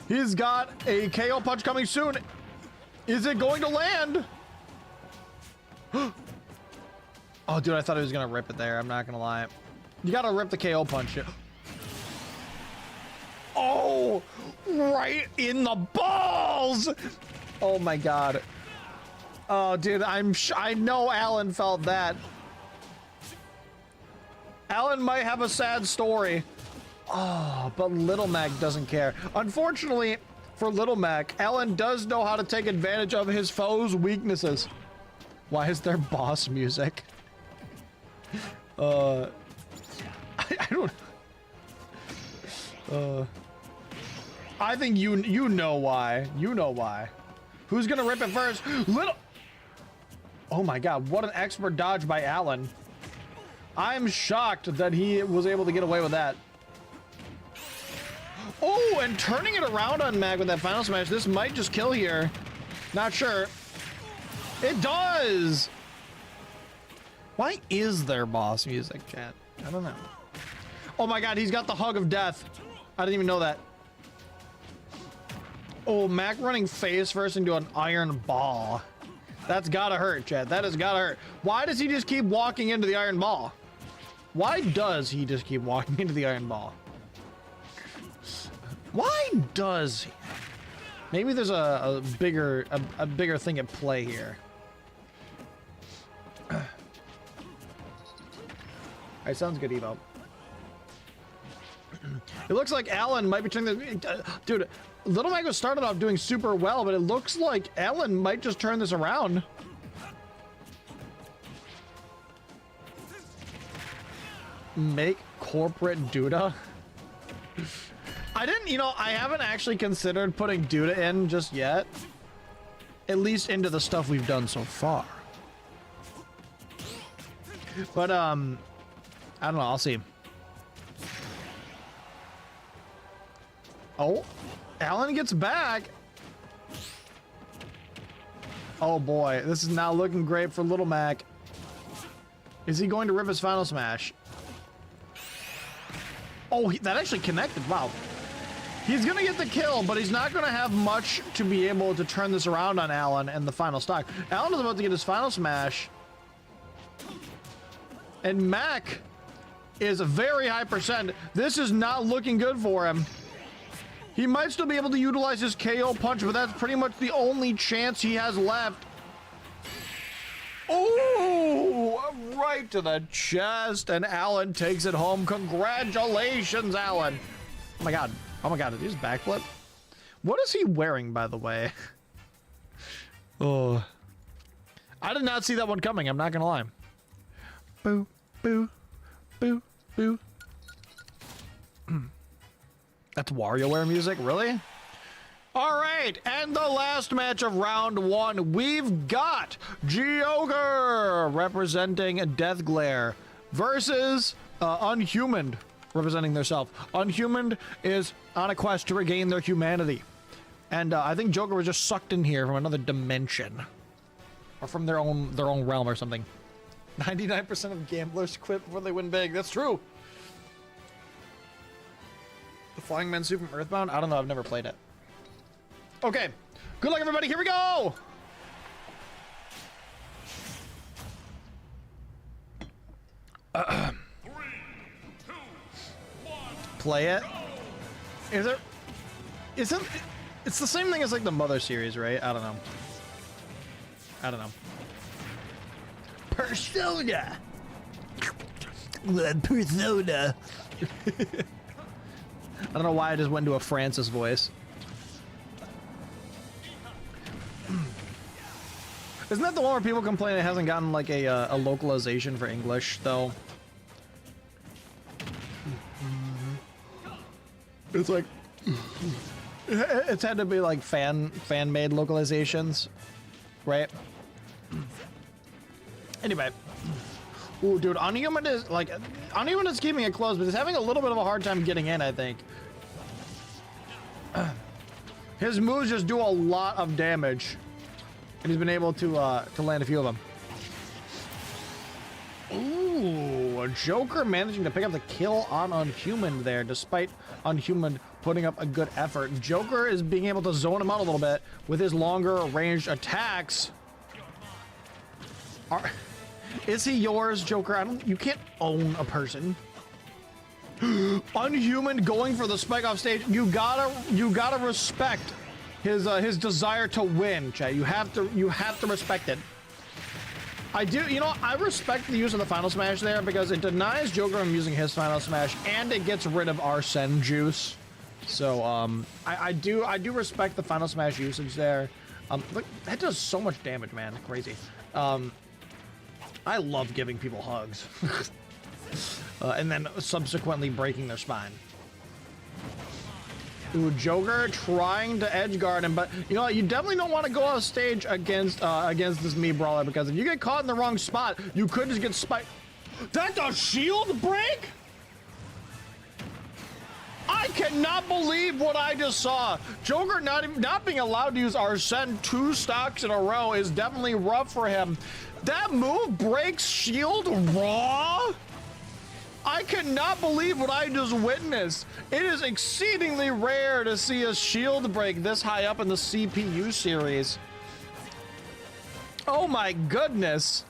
He's got a KO punch coming soon. Is it going to land? Oh, dude, I thought he was gonna rip it there. I'm not gonna lie. You gotta rip the KO punch. Oh, right in the balls. Oh my god. Oh, dude, I know Alan felt that. Alan might have a sad story. Oh, but Little Mac doesn't care. Unfortunately for Little Mac, Alan does know how to take advantage of his foes' weaknesses. Why is there boss music? I don't... I think you know why. You know why. Who's gonna rip it first? Little... Oh my god, what an expert dodge by Alan. I'm shocked that he was able to get away with that. Oh, and turning it around on Mac with that final smash. This might just kill here. Not sure. It does! Why is there boss music, chat? I don't know. Oh my god, he's got the hug of death. I didn't even know that. Oh, Mac running face first into an iron ball. That's gotta hurt, chat. That has gotta hurt. Why does he just keep walking into the iron ball? Why does he just keep walking into the iron ball? Why does he? Maybe there's a bigger thing at play here. Alright, sounds good, Evo. It looks like Alan might be turning the... Dude, Little Mac was started off doing super well, but it looks like Alan might just turn this around. Make corporate Duda? I didn't, you know, I haven't actually considered putting Duda in just yet. At least into the stuff we've done so far. But, I don't know, I'll see. Oh, Alan gets back. Oh boy, this is now looking great for Little Mac. Is he going to rip his final smash? Oh, that actually connected. Wow. He's going to get the kill, but he's not going to have much to be able to turn this around on Alan and the final stock. Alan is about to get his final smash. And Mac is a very high percent. This is not looking good for him. He might still be able to utilize his KO punch, but that's pretty much the only chance he has left. Oh, right to the chest, and Alan takes it home. Congratulations, Alan. Oh my god. Oh my god, did he just backflip? What is he wearing, by the way? Oh. I did not see that one coming, I'm not gonna lie. Boo, boo, boo, boo. That's WarioWare music, really? All right, and the last match of round one, we've got Geoger representing Death Glare versus Unhumaned representing theirself. Unhumaned is on a quest to regain their humanity. And I think Joker was just sucked in here from another dimension. Or from their own realm or something. 99% of gamblers quit before they win big. That's true. The Flying Man Suit from Earthbound? I don't know, I've never played it. Okay, good luck everybody, here we go! Play it? Is it? It's the same thing as like the Mother series, right? I don't know. I don't know. Persona! Persona! I don't know why I just went into a Francis voice. Isn't that the one where people complain it hasn't gotten like a localization for English though? It's like it's had to be like fan-made localizations, right? Anyway, ooh, dude, Unhuman is keeping it close, but he's having a little bit of a hard time getting in. I think his moves just do a lot of damage, and he's been able to land a few of them. Ooh, Joker managing to pick up the kill on Unhuman there, despite Unhuman putting up a good effort. Joker is being able to zone him out a little bit with his longer ranged attacks. Is he yours, Joker? You can't own a person. Unhuman going for the spike off stage. You gotta respect his desire to win, chat. You have to respect it. I do, you know, I respect the use of the Final Smash there because it denies Joker from using his Final Smash and it gets rid of Arsene juice. So, I do respect the Final Smash usage there. Look, that does so much damage, man. Crazy. I love giving people hugs. And then subsequently breaking their spine. Ooh, Joker trying to edge guard him, but you know, you definitely don't want to go off stage against this Mii Brawler, because if you get caught in the wrong spot, you could just get spiked. That's a shield break? I cannot believe what I just saw. Joker not being allowed to use Arsene 2 stocks in a row is definitely rough for him. That move breaks shield raw? I cannot believe what I just witnessed. It is exceedingly rare to see a shield break this high up in the CPU series. Oh my goodness.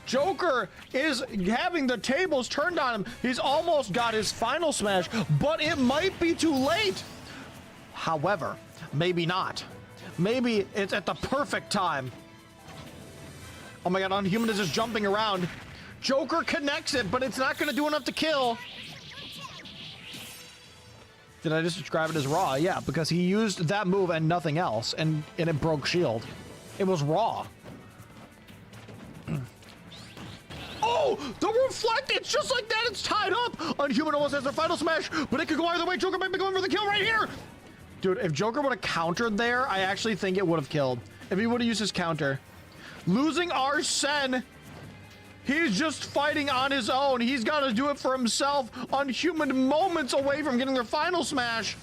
Joker is having the tables turned on him. He's almost got his Final Smash, but it might be too late. However, maybe not. Maybe it's at the perfect time. Oh my god, Unhuman is just jumping around. Joker connects it, but it's not going to do enough to kill. Did I just describe it as raw? Yeah, because he used that move and nothing else, and it broke shield. It was raw. Oh, the reflect! It's just like that. It's tied up. Unhuman almost has their Final Smash, but it could go either way. Joker might be going for the kill right here. Dude, if Joker would have countered there, I actually think it would have killed. If he would have used his counter. Losing Arsene. He's just fighting on his own. He's got to do it for himself. Unhuman moments away from getting their Final Smash.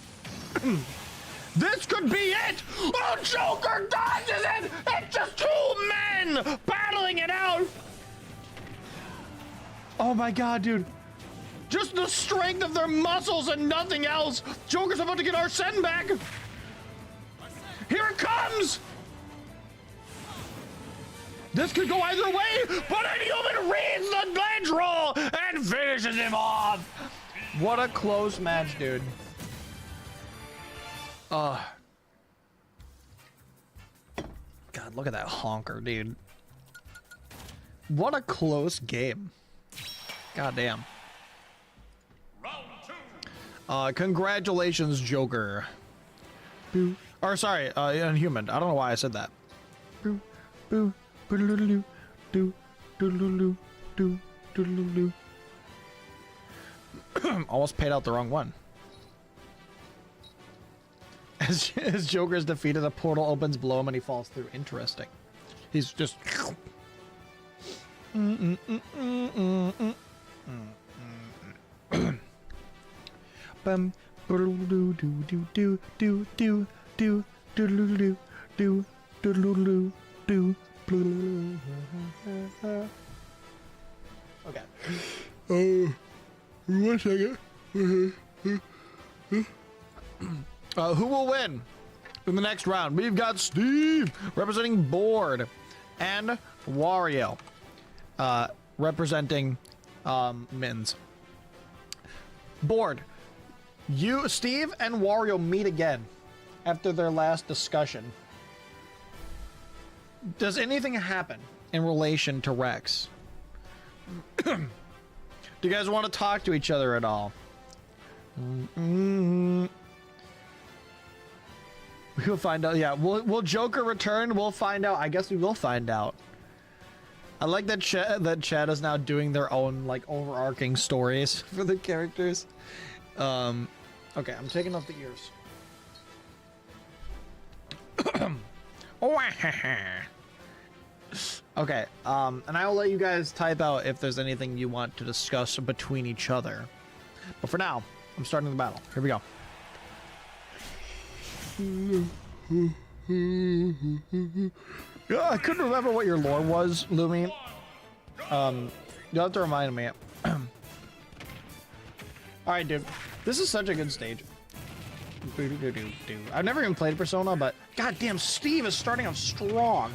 This could be it. Oh, Joker dodges it. It's just 2 men battling it out. Oh my god, dude. Just the strength of their muscles and nothing else. Joker's about to get Arsene back. Here it comes. This could go either way, but Unhuman reads the ledge roll and finishes him off. What a close match, dude. God, look at that honker, dude. What a close game. God damn. Congratulations, Joker. Boo. Or sorry, Unhuman. I don't know why I said that. Boo. Boo. Almost paid out the wrong one. As Joker is defeated, a portal opens below him and he falls through. Interesting. He's just. Bum. Okay. Oh, 1 second. Who will win in the next round? We've got Steve representing Board and Wario representing Mins. Board, you, Steve, and Wario meet again after their last discussion. Does anything happen in relation to Rex? Do you guys want to talk to each other at all? We'll find out. Yeah, will Joker return? We'll find out. I guess we will find out. I like that Chad is now doing their own like overarching stories for the characters. Okay, I'm taking off the ears. Okay, and I will let you guys type out if there's anything you want to discuss between each other. But for now, I'm starting the battle. Here we go. Yeah, I couldn't remember what your lore was, Lumi. You'll have to remind me. Alright, dude. This is such a good stage. I've never even played Persona, but goddamn, Steve is starting off strong.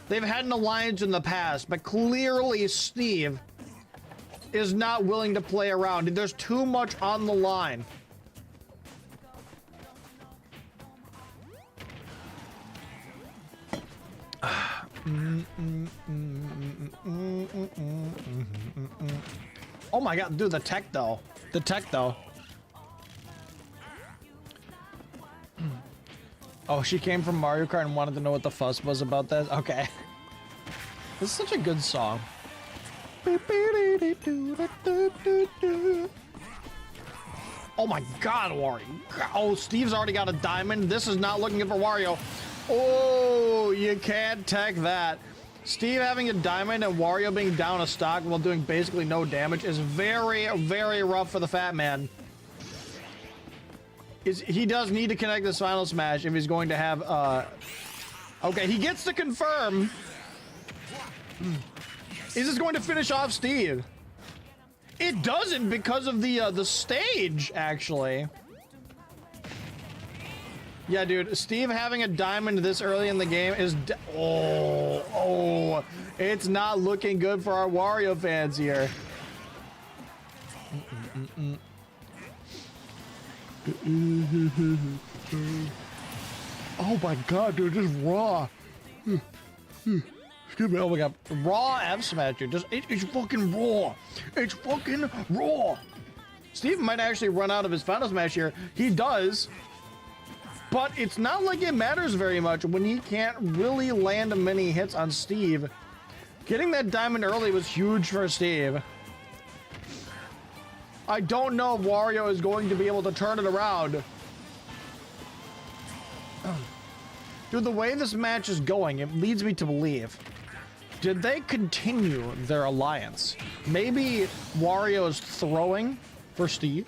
They've had an alliance in the past, but clearly Steve is not willing to play around. There's too much on the line. Oh my god, dude, the tech though. The tech though. Oh, she came from Mario Kart and wanted to know what the fuss was about that? Okay. This is such a good song. Oh my god, Wario. Oh, Steve's already got a diamond. This is not looking good for Wario. Oh, you can't tech that. Steve having a diamond and Wario being down a stock while doing basically no damage is very, very rough for the fat man. He does need to connect this final smash if he's going to have, okay, he gets to confirm. Is this going to finish off Steve? It doesn't because of the stage, actually. Yeah, dude, Steve having a diamond this early in the game is, it's not looking good for our Wario fans here. Oh my god, dude, just raw. Excuse me, oh my god. Raw F smash, dude. It's fucking raw. It's fucking raw. Steve might actually run out of his final smash here. He does. But it's not like it matters very much when he can't really land many hits on Steve. Getting that diamond early was huge for Steve. I don't know if Wario is going to be able to turn it around. Dude, the way this match is going, it leads me to believe. Did they continue their alliance? Maybe Wario is throwing for Steve?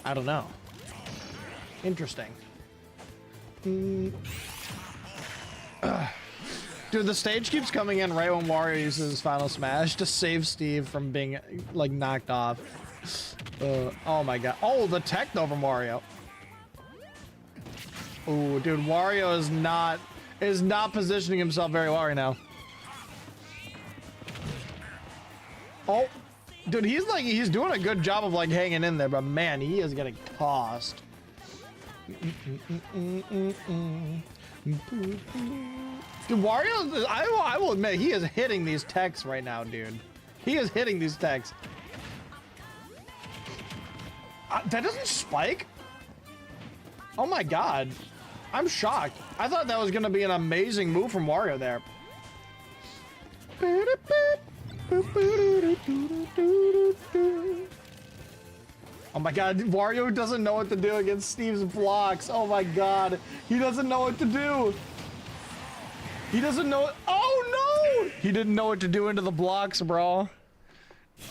I don't know. Interesting. Dude, the stage keeps coming in right when Wario uses his final smash to save Steve from being, like, knocked off. Oh my god. Oh, the tech though from Wario. Oh, dude, Wario is not positioning himself very well right now. Oh, dude, he's doing a good job of, like, hanging in there, but man, he is getting tossed. Dude, Wario, I will admit, he is hitting these techs right now, dude. He is hitting these techs. That doesn't spike? Oh my god. I'm shocked. I thought that was going to be an amazing move from Wario there. Oh my god, Wario doesn't know what to do against Steve's blocks. Oh my god. He doesn't know what to do. He doesn't know. Oh no! He didn't know what to do into the blocks, bro.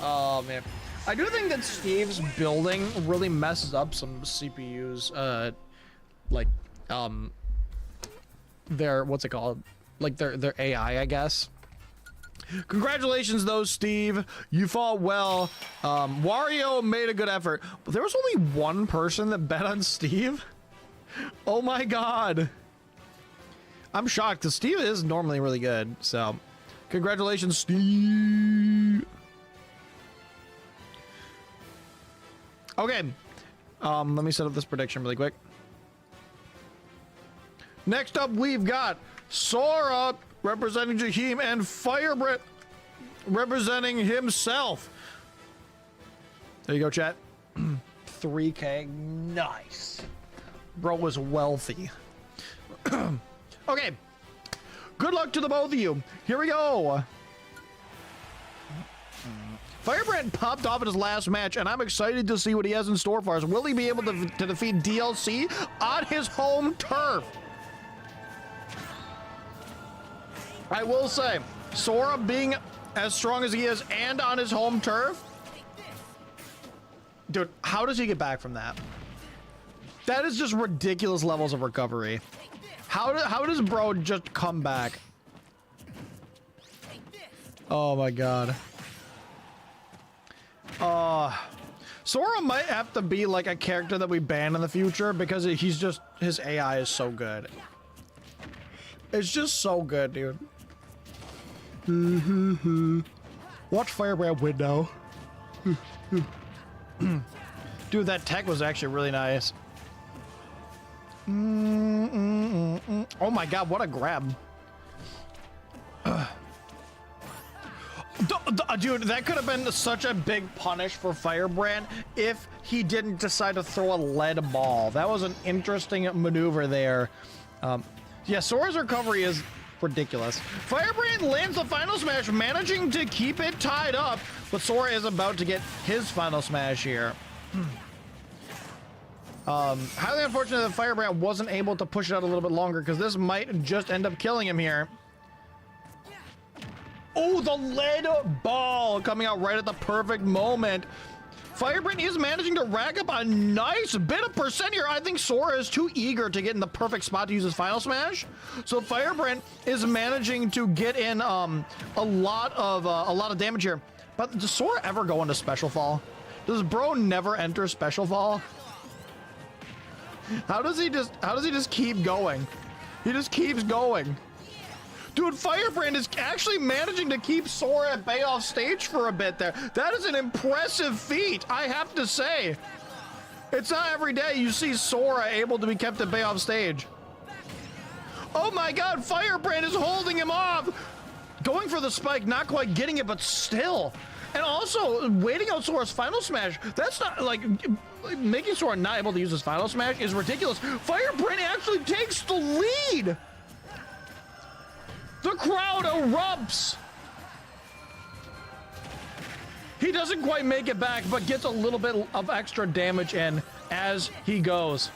Oh man. I do think that Steve's building really messes up some CPUs. Like, their, what's it called? Like their AI, I guess. Congratulations though, Steve. You fought well. Wario made a good effort, but there was only one person that bet on Steve. Oh my god. I'm shocked because Steve is normally really good. So, congratulations, Steve. Okay. Let me set up this prediction really quick. Next up, we've got Sora representing Jaheim and Firebrit representing himself. There you go, chat. 3 3K. Nice. Bro was wealthy. Okay. Good luck to the both of you. Here we go. Firebrand popped off in his last match, and I'm excited to see what he has in store for us. Will he be able to defeat DLC on his home turf? I will say, Sora being as strong as he is and on his home turf, dude, how does he get back from that? That is just ridiculous levels of recovery. How does bro just come back? Oh my god. Sora might have to be like a character that we ban in the future because he's just, his AI is so good. It's just so good, dude. Watch Firebrand win now. Dude, that tech was actually really nice. Oh my god, what a grab. Dude, that could have been such a big punish for Firebrand if he didn't decide to throw a lead ball. That was an interesting maneuver there. Yeah, Sora's recovery is ridiculous. Firebrand lands the final smash, managing to keep it tied up, but Sora is about to get his final smash here. Highly unfortunate that Firebrand wasn't able to push it out a little bit longer because this might just end up killing him here. Oh, the lead ball coming out right at the perfect moment. Firebrand is managing to rack up a nice bit of percent here. I think Sora is too eager to get in the perfect spot to use his final smash. So Firebrand is managing to get in a lot of damage here. But does Sora ever go into special fall? Does bro never enter special fall? How does he just keep going? He just keeps going. Dude, Firebrand is actually managing to keep Sora at bay off stage for a bit there. That is an impressive feat, I have to say. It's not every day you see Sora able to be kept at bay off stage. Oh my god, Firebrand is holding him off. Going for the spike, not quite getting it, but still. And also, waiting out Sora's final smash, that's not, like, making Sora not able to use his final smash is ridiculous. Firebrand actually takes the lead. The crowd erupts. He doesn't quite make it back, but gets a little bit of extra damage in as he goes.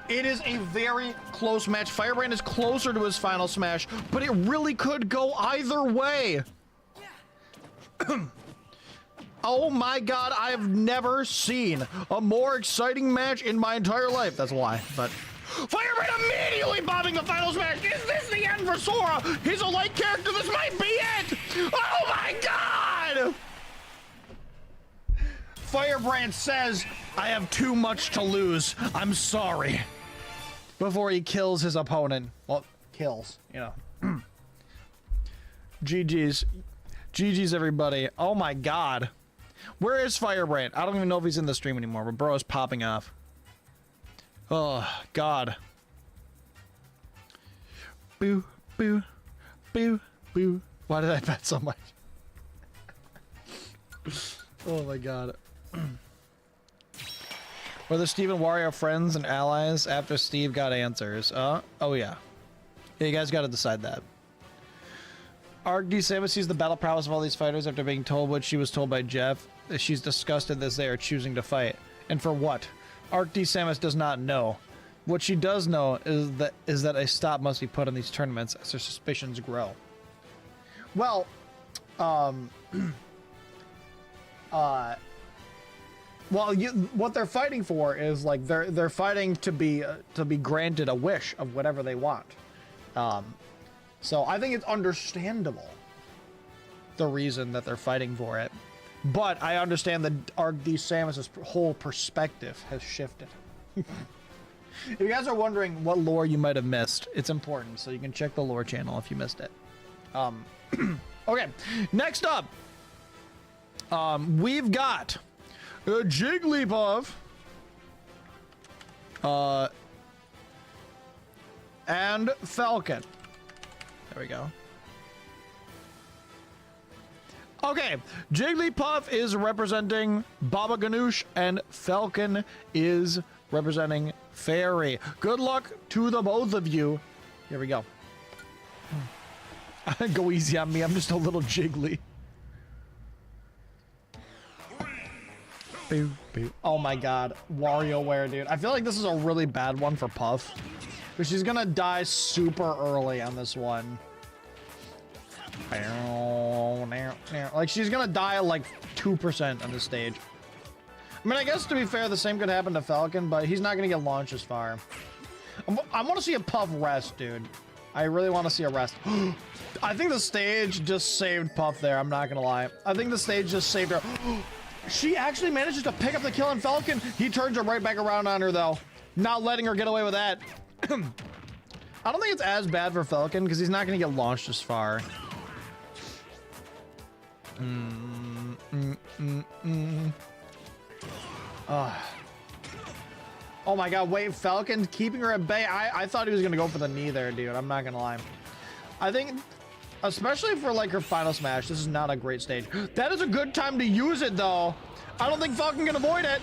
It is a very close match. Firebrand is closer to his final smash, but it really could go either way. Oh my god, I've never seen a more exciting match in my entire life. That's a lie, but Firebrand immediately bombing the final smash. Is this the end for Sora? He's a light character. This might be it. Oh my god! Firebrand says, I have too much to lose. I'm sorry. Before he kills his opponent. Well, kills, you know. GG's. GG's, everybody. Oh my god. Where is Firebrand? I don't even know if he's in the stream anymore, but bro is popping off. Oh, God. Boo, boo, boo, boo. Why did I bet so much? Oh, my God. Were the Steve and Wario friends and allies after Steve got answers? Oh, yeah. Yeah, you guys got to decide that. Arc D. Samus sees the battle prowess of all these fighters after being told what she was told by Jeff. She's disgusted that they are choosing to fight. And for what? Arc D. Samus does not know. What she does know is that a stop must be put on these tournaments as her suspicions grow. Well, what they're fighting for is like they're fighting to be granted a wish of whatever they want. So I think it's understandable the reason that they're fighting for it. But I understand that Arc D. Samus's whole perspective has shifted. If you guys are wondering what lore you might have missed, it's important, so you can check the lore channel if you missed it. Okay, next up, we've got Jigglypuff, and Falcon. There we go. Okay, Jigglypuff is representing Baba Ganoush, and Falcon is representing Fairy. Good luck to the both of you. Here we go. Go easy on me. I'm just a little jiggly. Boo, boo. Oh my god. WarioWare, dude. I feel like this is a really bad one for Puff. Because she's gonna die super early on this one. Like, she's gonna die at like 2% on this stage. I mean, I guess to be fair, the same could happen to Falcon, but he's not gonna get launched as far. I want to see a Puff rest, dude. I really want to see a rest. I think the stage just saved Puff there. I'm not gonna lie. I think the stage just saved her. She actually manages to pick up the kill on Falcon. He turns her right back around on her, though. Not letting her get away with that. I don't think it's as bad for Falcon because he's not gonna get launched as far. Oh my god, wait, Falcon keeping her at bay. I thought he was gonna go for the knee there, dude. I'm not gonna lie. I think, especially for like her final smash, this is not a great stage. That is a good time to use it, though. I don't think Falcon can avoid it.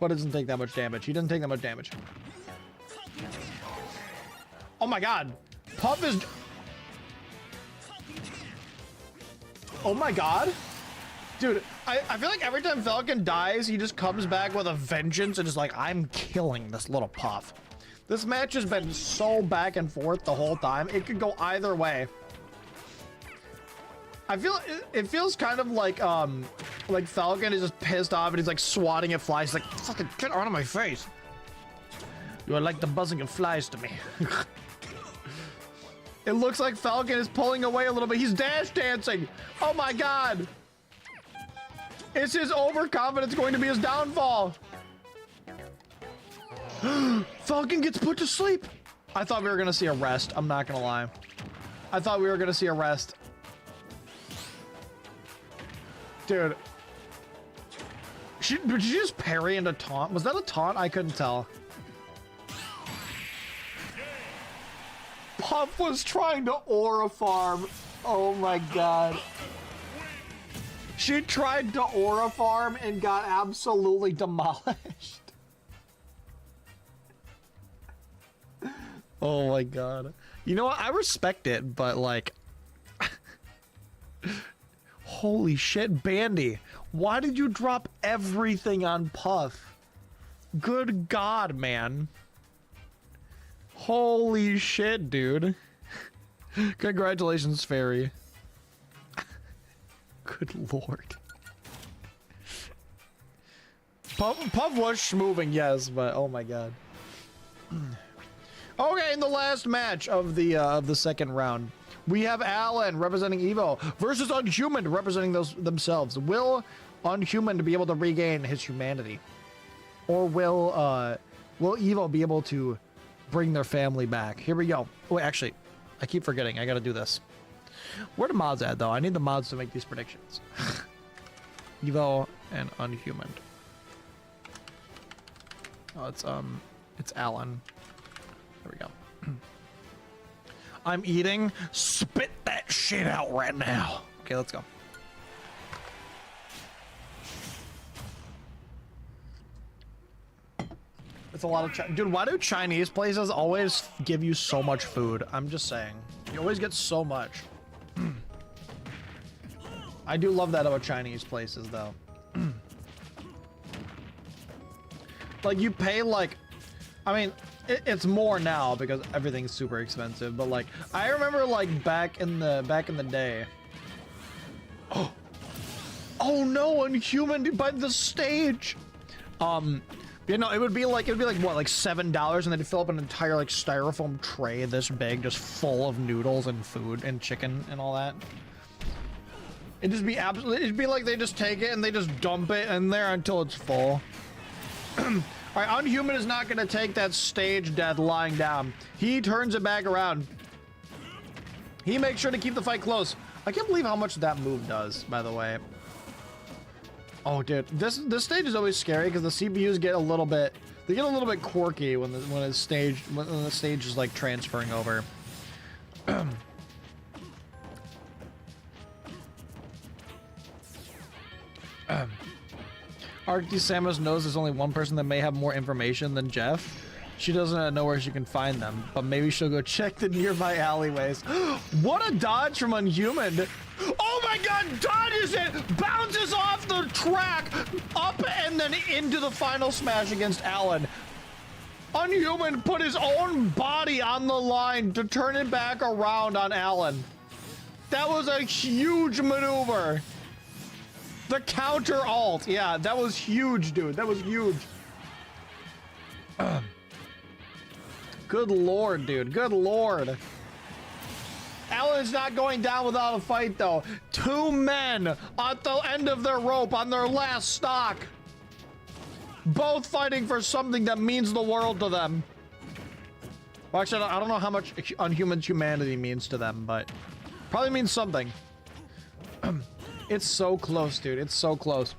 But it doesn't take that much damage. He doesn't take that much damage. Oh my god. Puff is... Oh my god. Dude, I feel like every time Falcon dies, he just comes back with a vengeance and is like, I'm killing this little Puff. This match has been so back and forth the whole time. It could go either way. I feel it feels kind of like Falcon is just pissed off and he's like swatting at flies. He's like, fucking get out of my face. You are like the buzzing of flies to me. It looks like Falcon is pulling away a little bit. He's dash dancing. Oh my god. Is his overconfidence going to be his downfall? Falcon gets put to sleep. I thought we were gonna see a rest. I'm not gonna lie. I thought we were gonna see a rest. Dude. Did she just parry into taunt? Was that a taunt? I couldn't tell. Puff was trying to aura farm. Oh my god. She tried to aura farm and got absolutely demolished. Oh my god. You know what? I respect it, but like... Holy shit, Bandy. Why did you drop everything on Puff? Good god, man. Holy shit, dude. Congratulations, Fairy. Good lord. Puff was schmoving, yes, but oh my god. Okay, in the last match of the second round, we have Alan representing Evo versus Unhuman representing themselves. Will Unhuman be able to regain his humanity, or will Evo be able to bring their family back? Here we go. Wait, actually, I keep forgetting. I gotta do this. Where the mods at, though? I need the mods to make these predictions. Evo and Unhuman. Oh, it's Alan. There we go. I'm eating. Spit that shit out right now. Okay, let's go. It's a lot of dude. Why do Chinese places always give you so much food? I'm just saying. You always get so much. I do love that about Chinese places, though. Like, you pay like, I mean, it's more now because everything's super expensive. But like, I remember like back in the day. Oh no, Unhuman by the stage. You know, it would be like what, like $7, and then fill up an entire like styrofoam tray this big, just full of noodles and food and chicken and all that. It'd just be absolutely. It'd be like they just take it and they just dump it in there until it's full. All right, Unhuman is not gonna take that stage death lying down. He turns it back around. He makes sure to keep the fight close. I can't believe how much that move does, by the way. Oh, dude, this stage is always scary because the CPUs get a little bit quirky when the stage is like transferring over. Arctic Samus knows there's only one person that may have more information than Jeff. She doesn't know where she can find them, but maybe she'll go check the nearby alleyways. What a dodge from Unhuman. Oh my god, dodges it, bounces off the track, up and then into the final smash against Alan. Unhuman put his own body on the line to turn it back around on Alan. That was a huge maneuver. The counter alt, yeah, that was huge, dude. That was huge. Good lord, dude. Good lord. Alan's not going down without a fight, though. 2 men at the end of their rope on their last stock. Both fighting for something that means the world to them. Well, actually, I don't know how much Unhuman's humanity means to them, but probably means something. It's so close, dude. It's so close.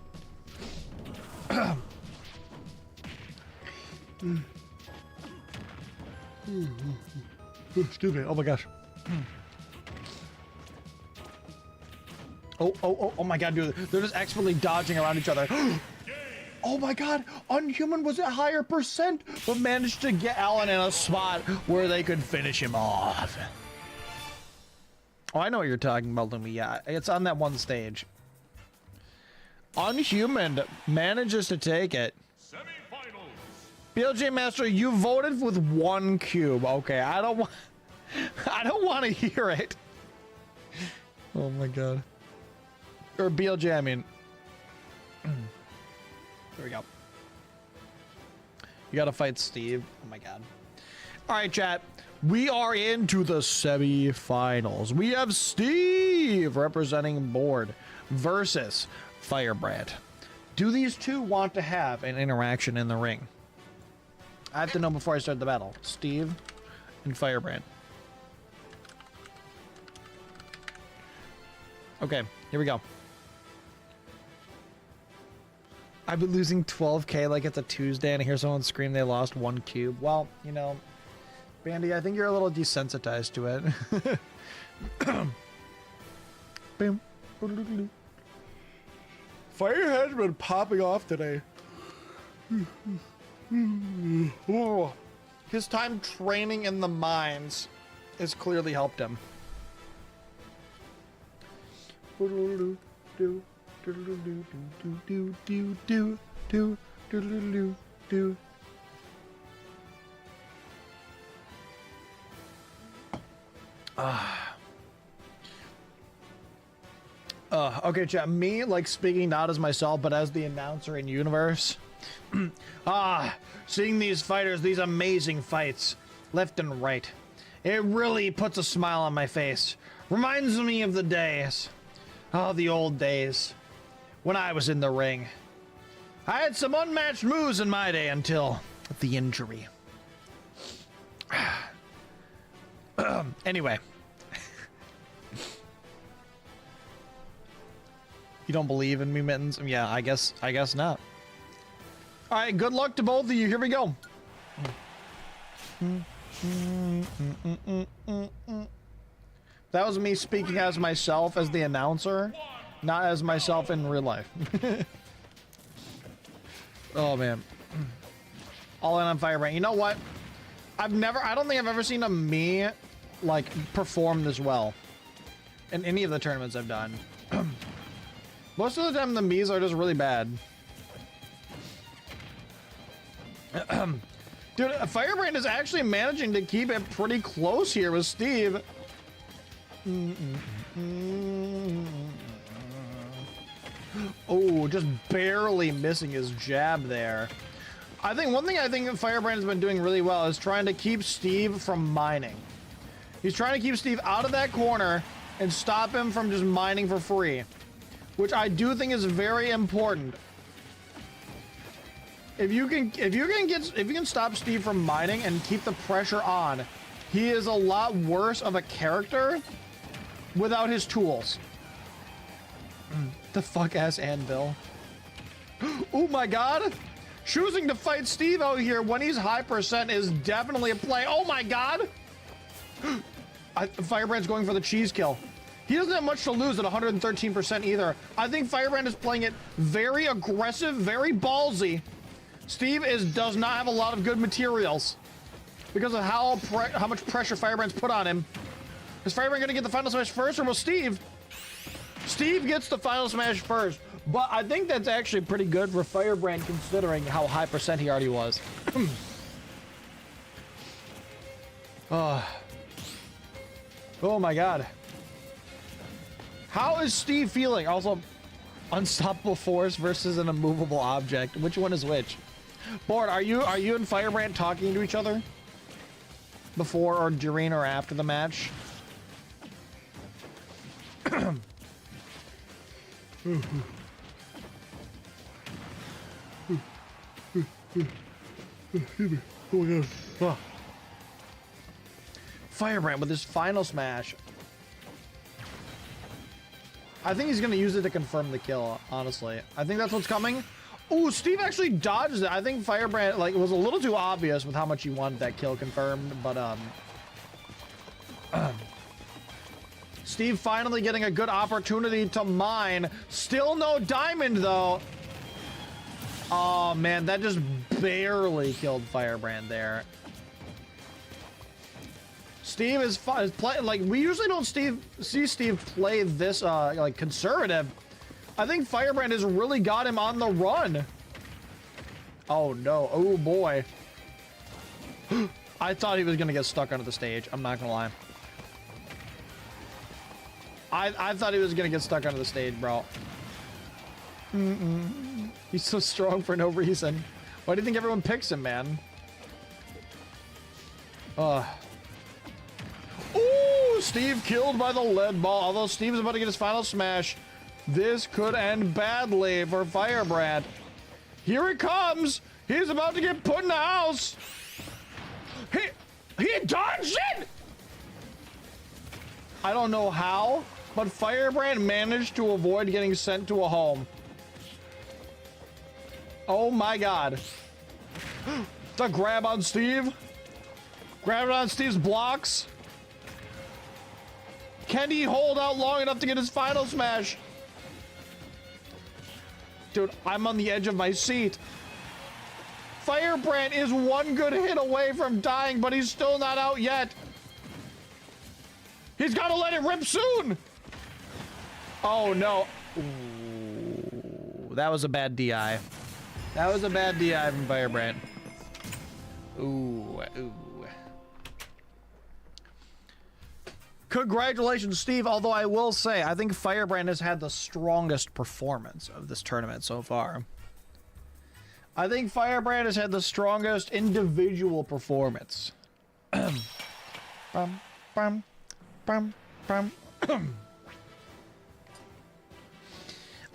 Excuse me. Oh my gosh. Oh my god, dude. They're just expertly dodging around each other. Oh my god. Unhuman was at higher percent, but managed to get Alan in a spot where they could finish him off. Oh, I know what you're talking about, Lumi. Yeah, it's on that one stage. Unhuman manages to take it. BLJ Master, you voted with 1 cube. Okay, I don't want to hear it. Oh my god. Or BLJ, I mean. There we go. You gotta fight Steve. Oh my god. All right, chat. We are into the semi-finals. We have Steve representing board versus Firebrand. Do these two want to have an interaction in the ring? I have to know before I start the battle. Steve and Firebrand. Okay, here we go. I've been losing 12K like it's a Tuesday, and I hear someone scream they lost 1 cube. Well, you know, Bandy, I think you're a little desensitized to it. Boom. Fire has been popping off today. Oh, his time training in the mines has clearly helped him. Okay, chat. Me, like, speaking not as myself, but as the announcer in universe. Seeing these fighters, these amazing fights, left and right. It really puts a smile on my face. Reminds me of the days. Oh, the old days. When I was in the ring. I had some unmatched moves in my day until the injury. Anyway. You don't believe in me, Mittens? Yeah, I guess not. All right, good luck to both of you. Here we go. That was me speaking as myself as the announcer, not as myself in real life. Oh man. All in on Firebrand. You know what? I don't think I've ever seen a me like perform this well in any of the tournaments I've done. Most of the time the Miis are just really bad. Dude, Firebrand is actually managing to keep it pretty close here with Steve. Oh, just barely missing his jab there. I think one thing Firebrand has been doing really well is trying to keep Steve from mining. He's trying to keep Steve out of that corner and stop him from just mining for free, which I do think is very important. If you can stop Steve from mining and keep the pressure on, he is a lot worse of a character without his tools. The fuck ass anvil. Oh my god. Choosing to fight Steve out here when he's high percent is definitely a play. Oh my god. Firebrand's going for the cheese kill. He doesn't have much to lose at 113% either. I think Firebrand is playing it very aggressive, very ballsy. Steve does not have a lot of good materials because of how much pressure Firebrand's put on him. Is Firebrand gonna get the final smash first, or will Steve? Steve gets the final smash first, but I think that's actually pretty good for Firebrand considering how high percent he already was. Oh my god. How is Steve feeling? Also, unstoppable force versus an immovable object. Which one is which? Board, are you and Firebrand talking to each other before or during or after the match? Oh my god. Oh. Firebrand with his final smash. I think he's gonna use it to confirm the kill, honestly. I think that's what's coming. Ooh, Steve actually dodged it. I think Firebrand, like, it was a little too obvious with how much he wanted that kill confirmed, but, Steve finally getting a good opportunity to mine. Still no diamond, though. Oh, man, that just barely killed Firebrand there. Steve is playing, like, we usually don't see Steve play this, like, conservative. I think Firebrand has really got him on the run. Oh, no. Oh, boy. I thought he was going to get stuck under the stage. I'm not going to lie. I thought he was going to get stuck under the stage, bro. He's so strong for no reason. Why do you think everyone picks him, man? Ooh, Steve killed by the lead ball. Although Steve's about to get his final smash, this could end badly for Firebrand. Here it comes. He's about to get put in the house. He dodged it. I don't know how, but Firebrand managed to avoid getting sent to a home. Oh my god. The grab on Steve. Grab it on Steve's blocks. Can he hold out long enough to get his final smash? Dude, I'm on the edge of my seat. Firebrand is one good hit away from dying, but he's still not out yet. He's got to let it rip soon. Oh, no. Ooh, that was a bad DI. That was a bad DI from Firebrand. Ooh, ooh. Congratulations, Steve. Although I will say, I think Firebrand has had the strongest performance of this tournament so far. I think Firebrand has had the strongest individual performance.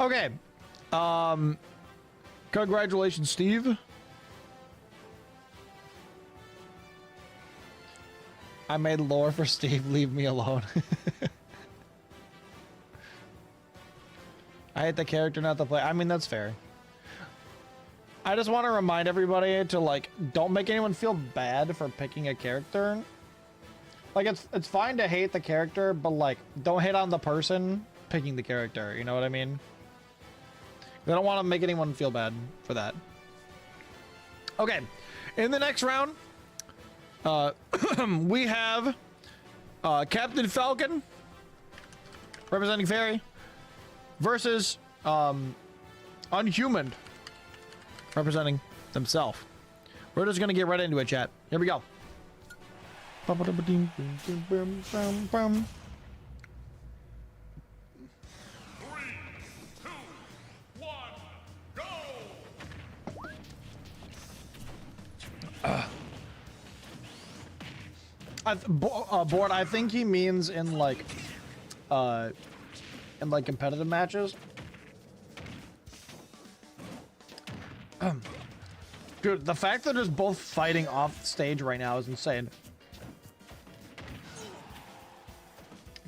Okay. Congratulations, Steve. I made lore for Steve. Leave me alone. I hate the character, not the play. I mean, that's fair. I just want to remind everybody to, like, don't make anyone feel bad for picking a character. Like, it's fine to hate the character, but, like, don't hate on the person picking the character. You know what I mean? I don't want to make anyone feel bad for that. Okay. In the next round, we have Captain Falcon representing Fairy versus Unhuman representing themselves. We're just gonna get right into it, chat. Here we go. Board, I think he means in like competitive matches. Dude, the fact that they're both fighting off stage right now is insane.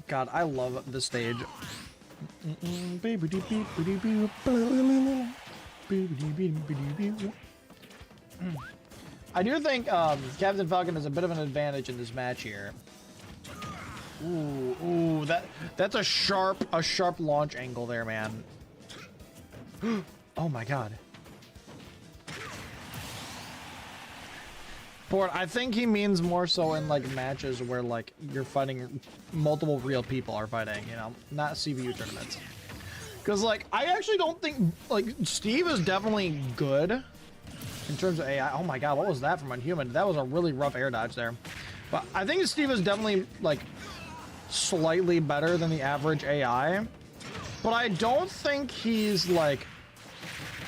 God, I love this stage. I do think Captain Falcon has a bit of an advantage in this match here. Ooh, that's a sharp launch angle there, man. Oh my god. Board, I think he means more so in like matches where like you're fighting multiple real people are fighting, you know, not CPU tournaments. Because like I actually don't think like Steve is definitely good in terms of AI. Oh my god, what was that from Unhuman? That was a really rough air dodge there. But I think Steve is definitely like slightly better than the average AI. But I don't think he's like,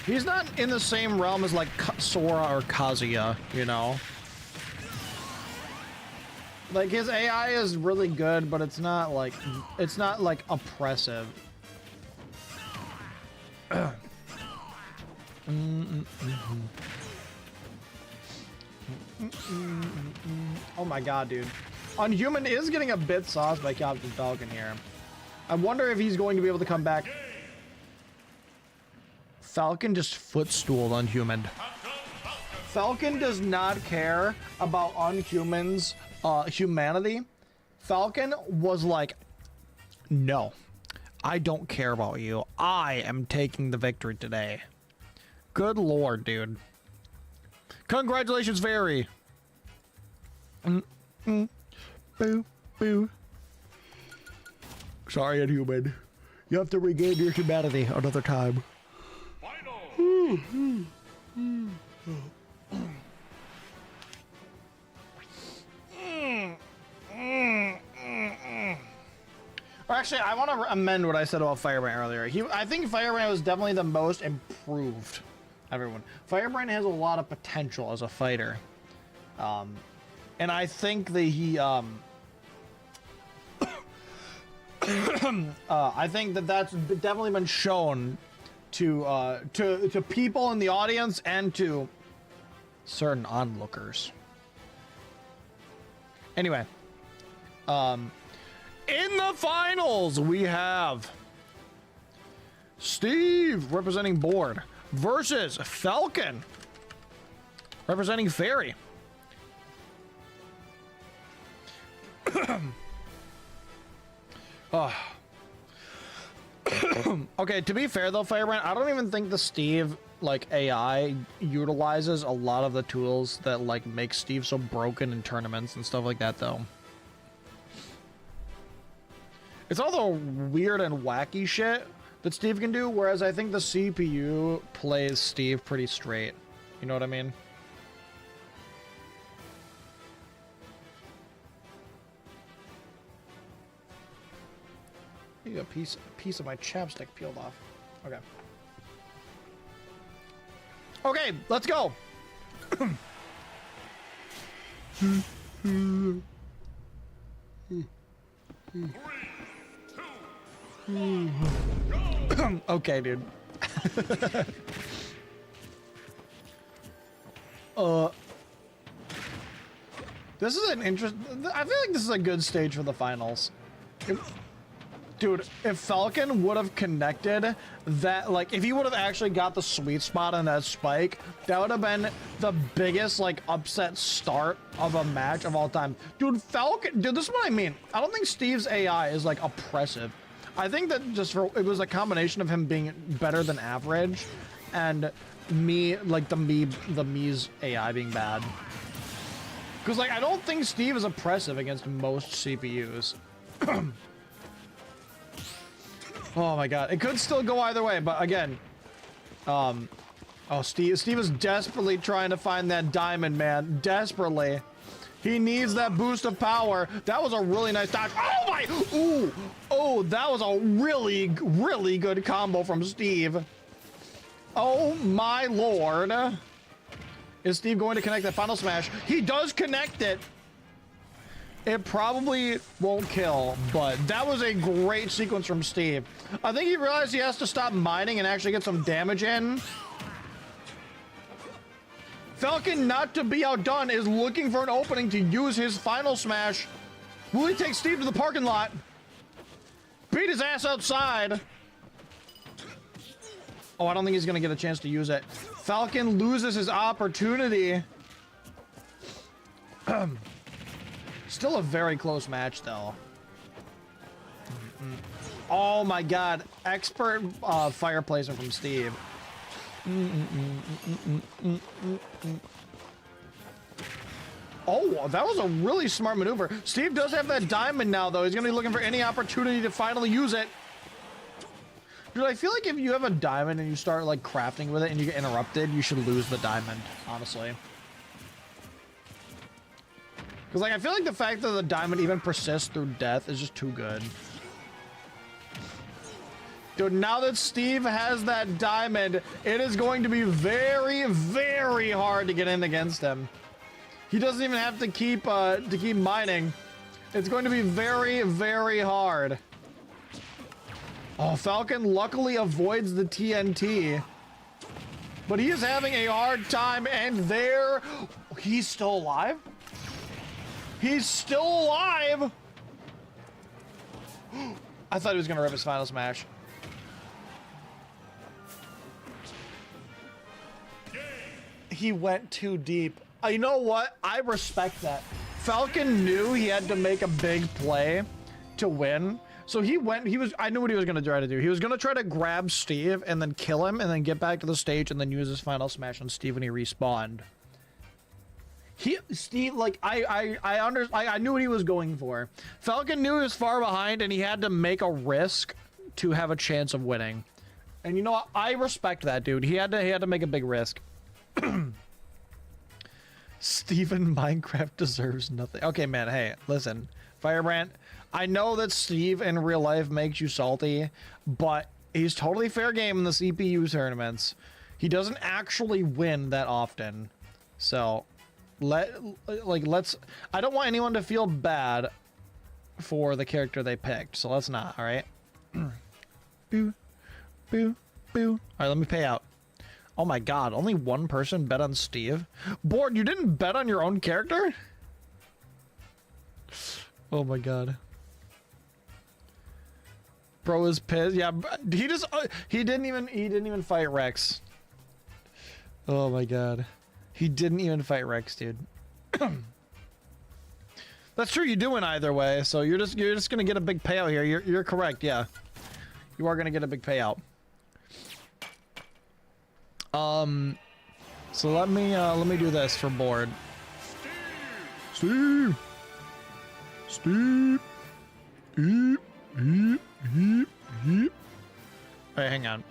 he's not in the same realm as like Sora or Kazuya, you know? Like his AI is really good, but it's not like oppressive. Oh my god, dude. Unhuman is getting a bit sauced by Captain Falcon here. I wonder if he's going to be able to come back. Falcon just footstooled Unhuman. Falcon does not care about Unhuman's humanity. Falcon was like, no, I don't care about you. I am taking the victory today. Good lord, dude. Congratulations, Fairy. Boo, boo. Sorry, Unhuman. You have to regain your humanity another time. Or actually, I want to amend what I said about Firebrand earlier. I think Firebrand was definitely the most improved. Everyone. Firebrand has a lot of potential as a fighter. And I think that he, I think that that's definitely been shown to people in the audience and to certain onlookers. Anyway, in the finals we have Steve representing Board versus Falcon representing Fairy. Okay, to be fair though, Firebrand, I don't even think the Steve like AI utilizes a lot of the tools that like make Steve so broken in tournaments and stuff like that though. It's all the weird and wacky shit that Steve can do, whereas I think the CPU plays Steve pretty straight. You know what I mean? You got a piece of my chapstick peeled off. Okay. Okay, let's go. Okay, dude. This is an I feel like this is a good stage for the finals. Dude, if Falcon would have connected that, like, if he would have actually got the sweet spot on that spike, that would have been the biggest, like, upset start of a match of all time. Dude, Falcon, dude, this is what I mean. I don't think Steve's AI is, like, oppressive. I think that it was a combination of him being better than average and me, like, the me's AI being bad. Because, like, I don't think Steve is oppressive against most CPUs. Oh my god, it could still go either way, but again, oh, Steve is desperately trying to find that diamond, man, desperately. He needs that boost of power. That was a really nice dodge. Oh my, ooh, oh, that was a really, really good combo from Steve. Oh my lord. Is Steve going to connect that final smash? He does connect it. It probably won't kill, but that was a great sequence from Steve. I think he realized he has to stop mining and actually get some damage in. Falcon, not to be outdone, is looking for an opening to use his final smash. Will he take Steve to the parking lot? Beat his ass outside. Oh, I don't think he's gonna get a chance to use it. Falcon loses his opportunity. Still a very close match, though. Oh my god. Expert fire placement from Steve. Oh, that was a really smart maneuver. Steve does have that diamond now, though. He's going to be looking for any opportunity to finally use it. Dude, I feel like if you have a diamond and you start, like, crafting with it and you get interrupted, you should lose the diamond, honestly. Because, like, I feel like the fact that the diamond even persists through death is just too good. Dude, now that Steve has that diamond, it is going to be very, very hard to get in against him. He doesn't even have to keep mining. It's going to be very, very hard. Oh, Falcon luckily avoids the TNT. But he is having a hard time, and there... He's still alive? He's still alive! I thought he was going to rip his final smash. He went too deep. You know what? I respect that. Falcon knew he had to make a big play to win. So I knew what he was going to try to do. He was going to try to grab Steve and then kill him and then get back to the stage and then use his final smash on Steve when he respawned. Steve, like, I knew what he was going for. Falcon knew he was far behind and he had to make a risk to have a chance of winning. And you know what? I respect that, dude. He had to make a big risk. Steven Minecraft deserves nothing. Okay, man, hey, listen. Firebrand, I know that Steve in real life makes you salty, but he's totally fair game in the CPU tournaments. He doesn't actually win that often. So, let's... I don't want anyone to feel bad for the character they picked, so let's not, alright? Boo, boo, boo. Alright, let me pay out. Oh my god, only one person bet on Steve? Board, you didn't bet on your own character? Oh my god. Bro is pissed. Yeah, he didn't even fight Rex. Oh my god. He didn't even fight Rex, dude. That's true, you do win either way, so you're just gonna get a big payout here. You're correct, yeah. You are gonna get a big payout. So let me do this for board. Steve. Steve. Eep, eep, eep, eep. Alright, hang on.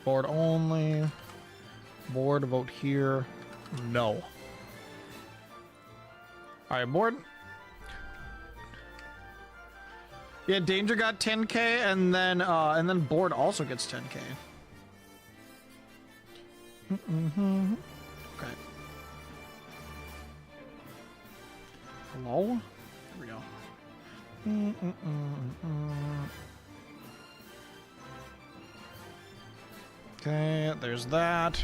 Board only. Board vote here. No. Alright, board. Yeah, Danger got 10k, and then Board also gets 10k. Okay. Hello? Here we go. Okay, there's that.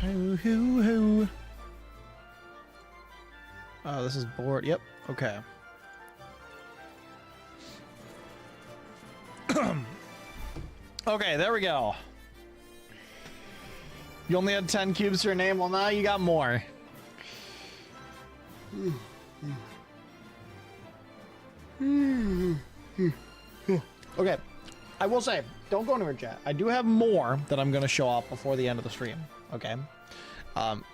Oh, this is Board. Yep. Okay. Okay, there we go. You only had 10 cubes to your name? Well, now you got more. Okay, I will say, don't go anywhere, chat. I do have more that I'm going to show off before the end of the stream, okay?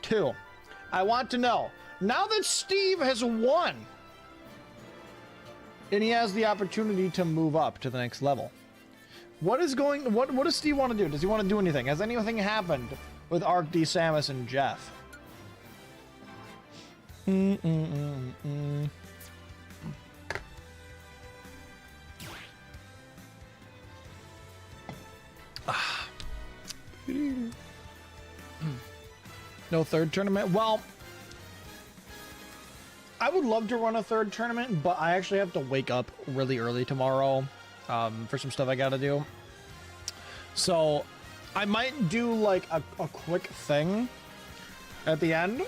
2, I want to know, now that Steve has won, and he has the opportunity to move up to the next level, what does Steve want to do? Does he want to do anything? Has anything happened with Arc D, Samus, and Jeff? No third tournament? Well, I would love to run a third tournament, but I actually have to wake up really early tomorrow for some stuff I gotta do. So I might do like a quick thing at the end.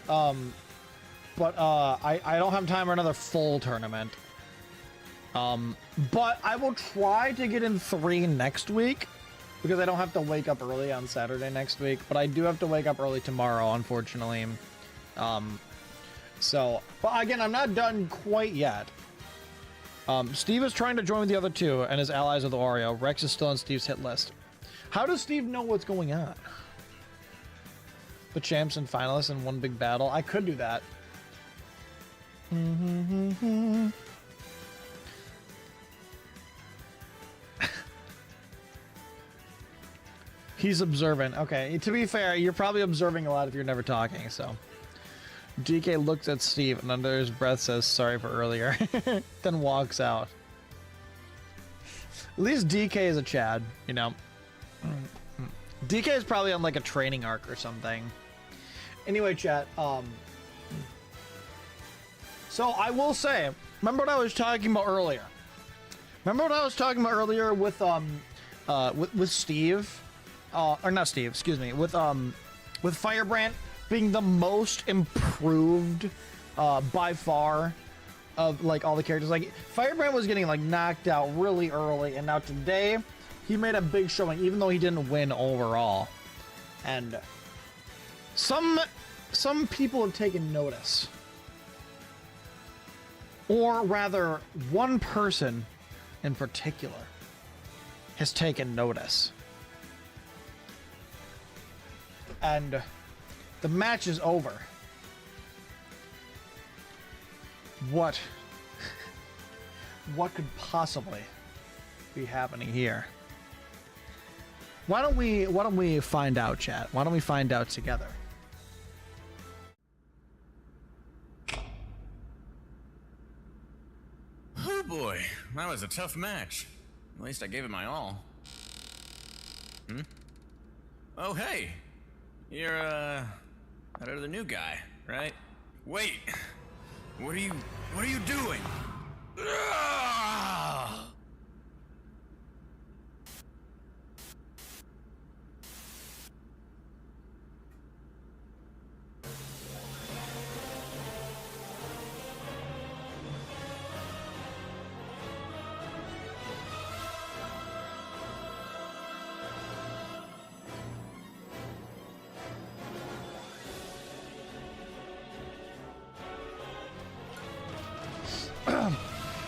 But I don't have time for another full tournament. But I will try to get in 3 next week, because I don't have to wake up early on Saturday next week, but I do have to wake up early tomorrow, unfortunately. So, but again, I'm not done quite yet. Steve is trying to join with the other two and his allies with Oreo. Rex is still on Steve's hit list. How does Steve know what's going on? The champs and finalists in one big battle. I could do that. He's observant. Okay, to be fair, you're probably observing a lot if you're never talking, so. DK looks at Steve and under his breath says sorry for earlier, then walks out. At least DK is a Chad, you know. DK is probably on like a training arc or something. Anyway, chat, so I will say, remember what I was talking about earlier? Remember what I was talking about earlier with Steve? Or not Steve, excuse me, with Firebrand being the most improved by far of like all the characters. Like Firebrand was getting like knocked out really early, and now today he made a big showing even though he didn't win overall. And some people have taken notice. Or rather, one person in particular has taken notice. And the match is over. What could possibly be happening here? Why don't we find out, chat? Why don't we find out together? Oh boy, that was a tough match. At least I gave it my all. Oh hey, you're that other new guy, right? Wait, what are you doing? Ah!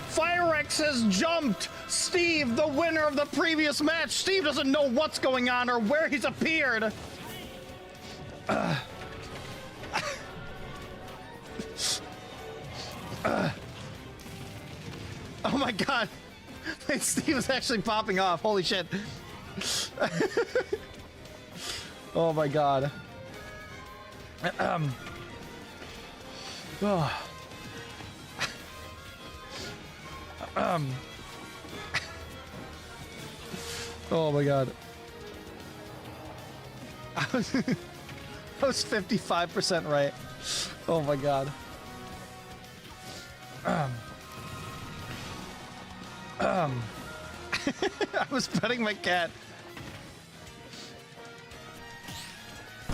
Firex has jumped Steve, the winner of the previous match. Steve doesn't know what's going on or where he's appeared. Oh my god. Steve is actually popping off. Holy shit. Oh my god. Oh. Oh my god. I was 55% right. Oh my god. I was petting my cat.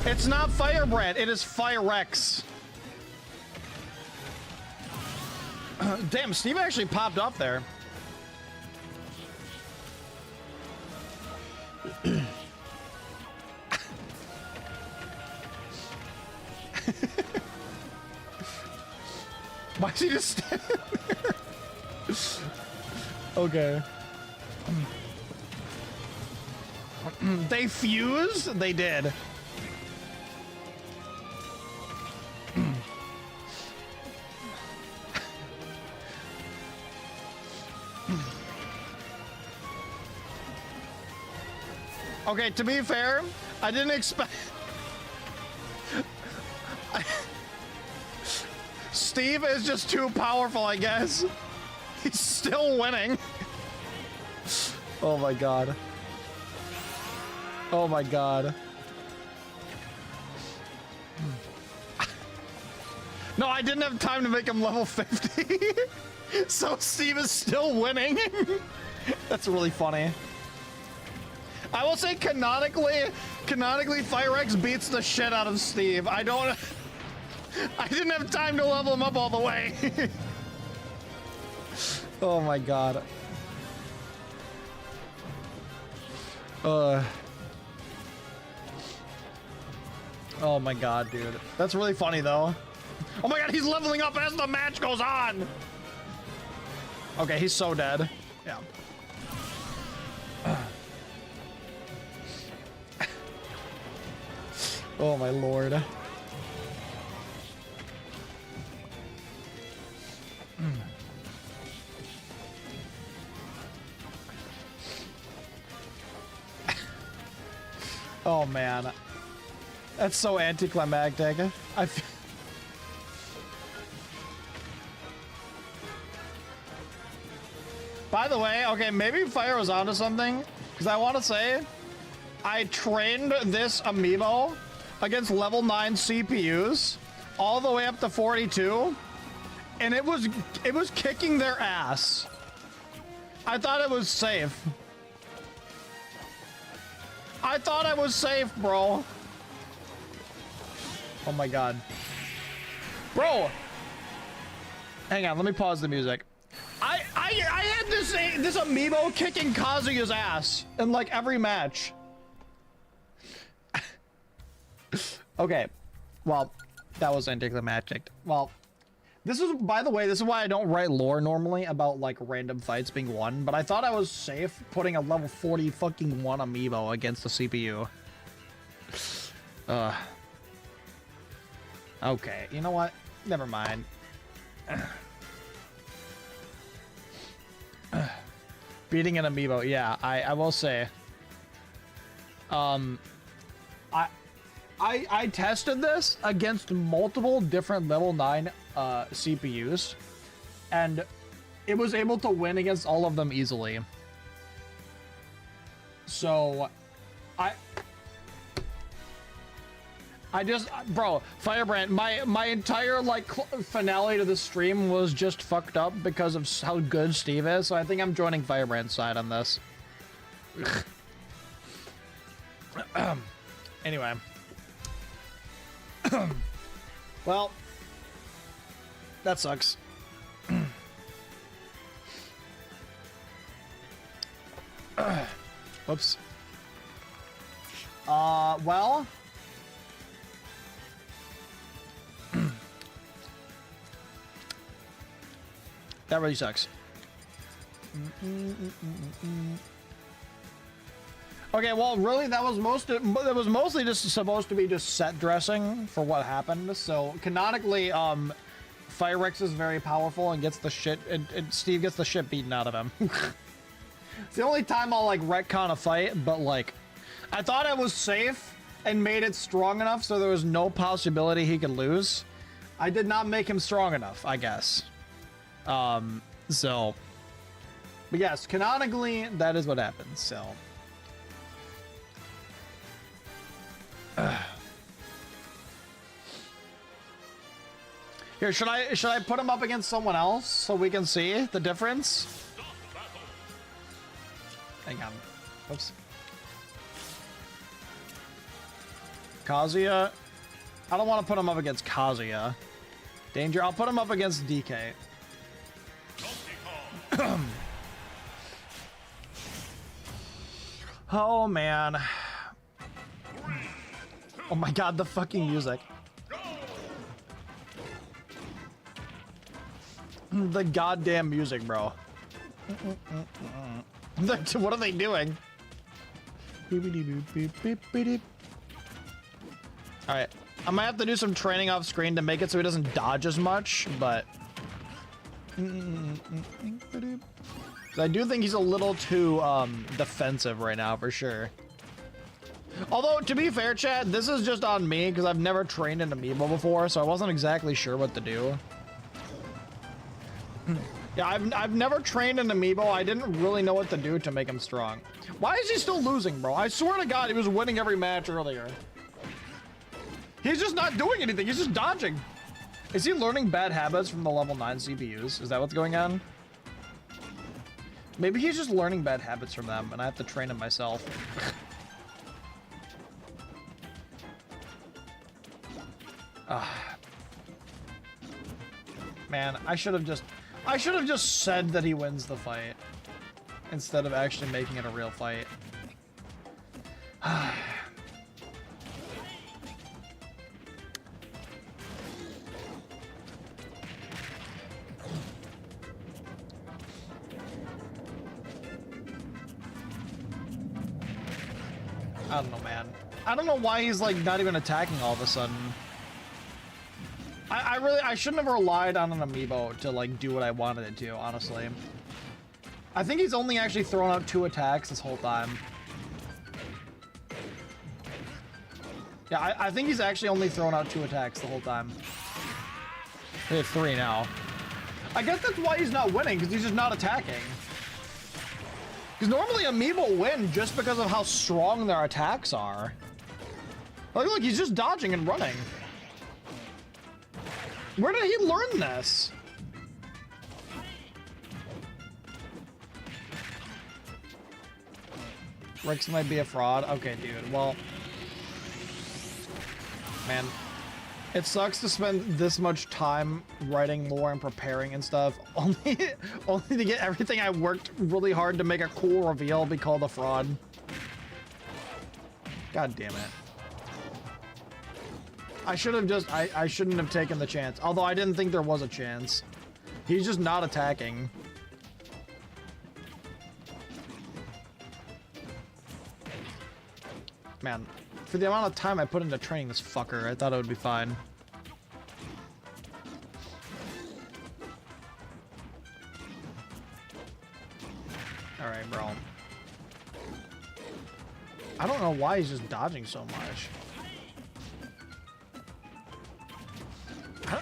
It's not Firebrand, it is Firex. Damn, Steve actually popped up there. Why is he just standing there? Okay. They fused? They did. Okay, to be fair, I didn't expect... Steve is just too powerful, I guess. He's still winning. Oh my god. Oh my god. No, I didn't have time to make him level 50. So Steve is still winning. That's really funny. I will say canonically, Firex beats the shit out of Steve. I didn't have time to level him up all the way. Oh my god. Oh my god, dude. That's really funny though. Oh my god, he's leveling up as the match goes on! Okay, he's so dead. Yeah. Oh my lord. Oh man. That's so anticlimactic. By the way, okay, maybe Fire was onto something, because I want to say, I trained this amiibo against level 9 CPUs all the way up to 42, and it was kicking their ass. I thought it was safe. I thought I was safe, bro. Oh my god. Bro! Hang on, let me pause the music. I had this amiibo kicking Kazuya's ass in like every match. Okay. Well, that was anticlimactic. Well, this is, by the way, this is why I don't write lore normally about like random fights being won, but I thought I was safe putting a level 40 fucking 1 amiibo against the CPU. Okay, you know what? Never mind. Beating an amiibo, yeah, I will say. I tested this against multiple different level 9 CPUs, and it was able to win against all of them easily. So, I just, bro, Firebrand, my entire, like, finale to the stream was just fucked up because of how good Steve is, so I think I'm joining Firebrand's side on this. Anyway. Well, that sucks. Whoops. Well... That really sucks. Okay, well, really, that was mostly just supposed to be just set dressing for what happened. So canonically, Firex is very powerful and gets the shit, and Steve gets the shit beaten out of him. It's the only time I'll like retcon a fight, but like, I thought I was safe and made it strong enough so there was no possibility he could lose. I did not make him strong enough, I guess. So, but yes, canonically, that is what happens, so. Here, should I put him up against someone else so we can see the difference? Hang on. Oops. Kazuya. I don't want to put him up against Kazuya. Danger. I'll put him up against DK. Oh man. Oh my god, the fucking music. The goddamn music, bro. What are they doing? Alright. I might have to do some training off screen to make it so he doesn't dodge as much, but... I do think he's a little too defensive right now, for sure. Although, to be fair, chat, this is just on me, because I've never trained an amiibo before, so I wasn't exactly sure what to do. Yeah, I've never trained an amiibo. I didn't really know what to do to make him strong. Why is he still losing, bro? I swear to God, he was winning every match earlier. He's just not doing anything. He's just dodging. Is he learning bad habits from the level 9 CPUs? Is that what's going on? Maybe he's just learning bad habits from them, and I have to train him myself. Man, I should have just said that he wins the fight instead of actually making it a real fight. I don't know, man. I don't know why he's like not even attacking all of a sudden. I shouldn't have relied on an amiibo to like do what I wanted it to, honestly. I think he's only actually thrown out 2 attacks this whole time. Yeah, I think he's actually only thrown out 2 attacks the whole time. He had 3 now. I guess that's why he's not winning, because he's just not attacking. Because normally amiibo win just because of how strong their attacks are. Like, look, he's just dodging and running. Where did he learn this? Rex might be a fraud. Okay, dude. Well, man, it sucks to spend this much time writing lore and preparing and stuff, only to get everything I worked really hard to make a cool reveal be called a fraud. God damn it. I should have just, I shouldn't have taken the chance. Although I didn't think there was a chance. He's just not attacking. Man, for the amount of time I put into training this fucker, I thought it would be fine. Alright, bro. I don't know why he's just dodging so much.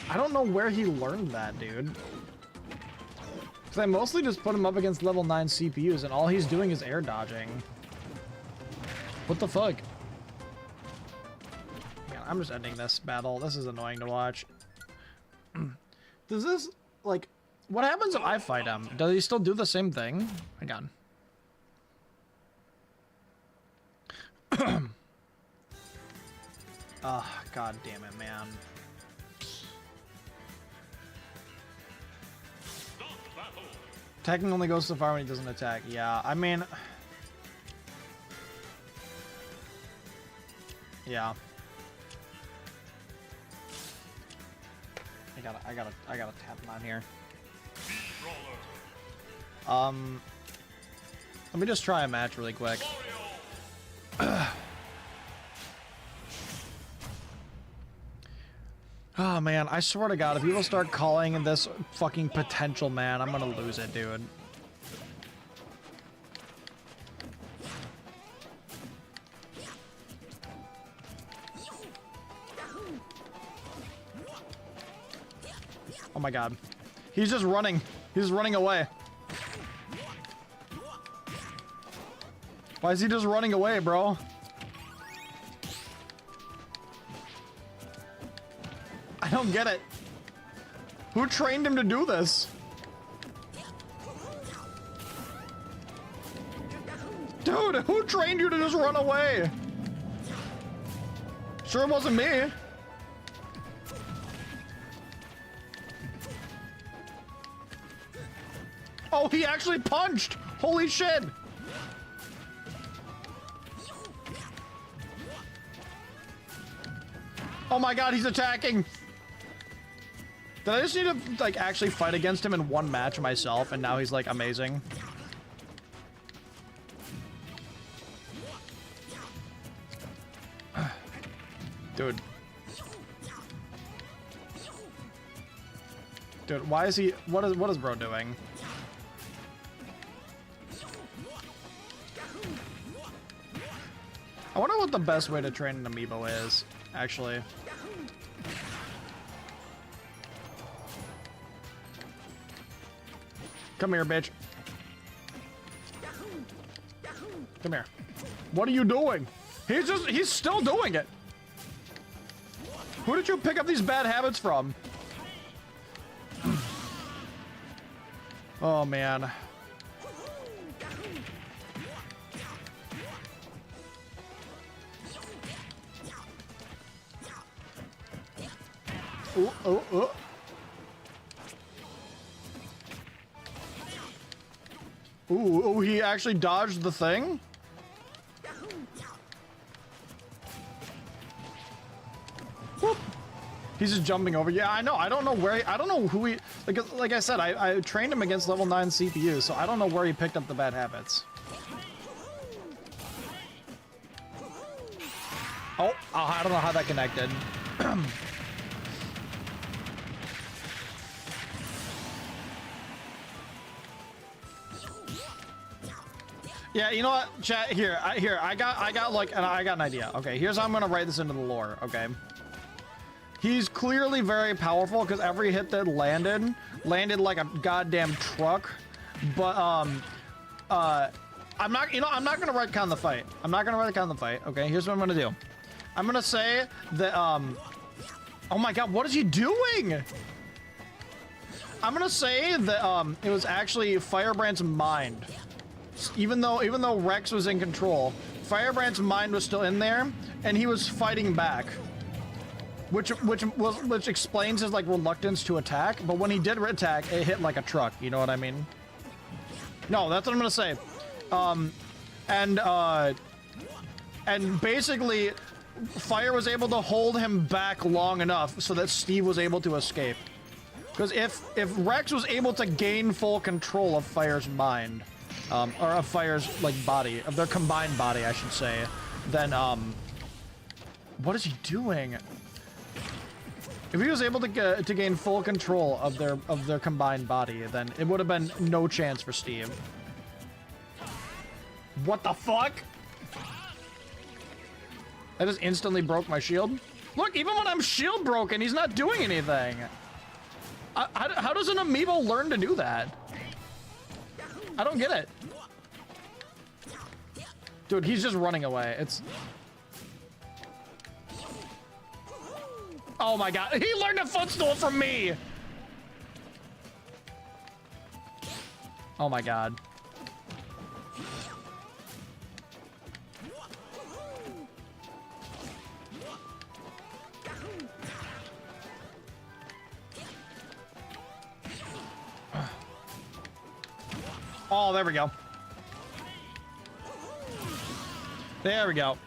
I don't know where he learned that, dude. Because I mostly just put him up against level 9 CPUs, and all he's doing is air dodging. What the fuck? Man, I'm just ending this battle. This is annoying to watch. Does this, like, what happens if I fight him? Does he still do the same thing? Hang on. Ah, god damn it, man. Attacking only goes so far when he doesn't attack. Yeah, I mean... Yeah. I gotta tap him on here. Let me just try a match really quick. Oh man, I swear to God, if people start calling this fucking potential man, I'm gonna lose it, dude. Oh my God. He's just running. He's running away. Why is he just running away, bro? I don't get it. Who trained him to do this? Dude, who trained you to just run away? Sure it wasn't me. Oh, he actually punched! Holy shit! Oh my God, he's attacking! Did I just need to, like, actually fight against him in one match myself, and now he's, like, amazing? Dude. Dude, why is he... What is bro doing? I wonder what the best way to train an amiibo is, actually. Come here, bitch. Come here. What are you doing? He's still doing it. Who did you pick up these bad habits from? Oh, man. Ooh, oh, oh. Ooh, oh, he actually dodged the thing? Whoop. He's just jumping over. Yeah, I know. I don't know where I don't know who he... Like I said, I trained him against level 9 CPU, so I don't know where he picked up the bad habits. Oh, I don't know how that connected. Yeah, you know what, chat, I got an idea. Okay, here's how I'm gonna write this into the lore, okay? He's clearly very powerful because every hit that landed like a goddamn truck. But I'm not gonna retcon the fight. I'm not gonna retcon the fight. Okay, here's what I'm gonna do. I'm gonna say that oh my god, what is he doing? I'm gonna say that it was actually Firebrand's mind. Even though Rex was in control, Firebrand's mind was still in there, and he was fighting back. Which explains his like reluctance to attack, but when he did attack, it hit like a truck. You know what I mean? No, that's what I'm gonna say. And basically, Fire was able to hold him back long enough so that Steve was able to escape. Because if Rex was able to gain full control of Fire's mind, or of Fire's like body, of their combined body, I should say, then what is he doing? If he was able to gain full control of their combined body, then it would have been no chance for Steve. What the fuck? That just instantly broke my shield. Look, even when I'm shield broken, he's not doing anything. How does an amiibo learn to do that? I don't get it. Dude, he's just running away. It's... Oh my god, he learned a footstool from me! Oh my god. Oh, there we go. There we go.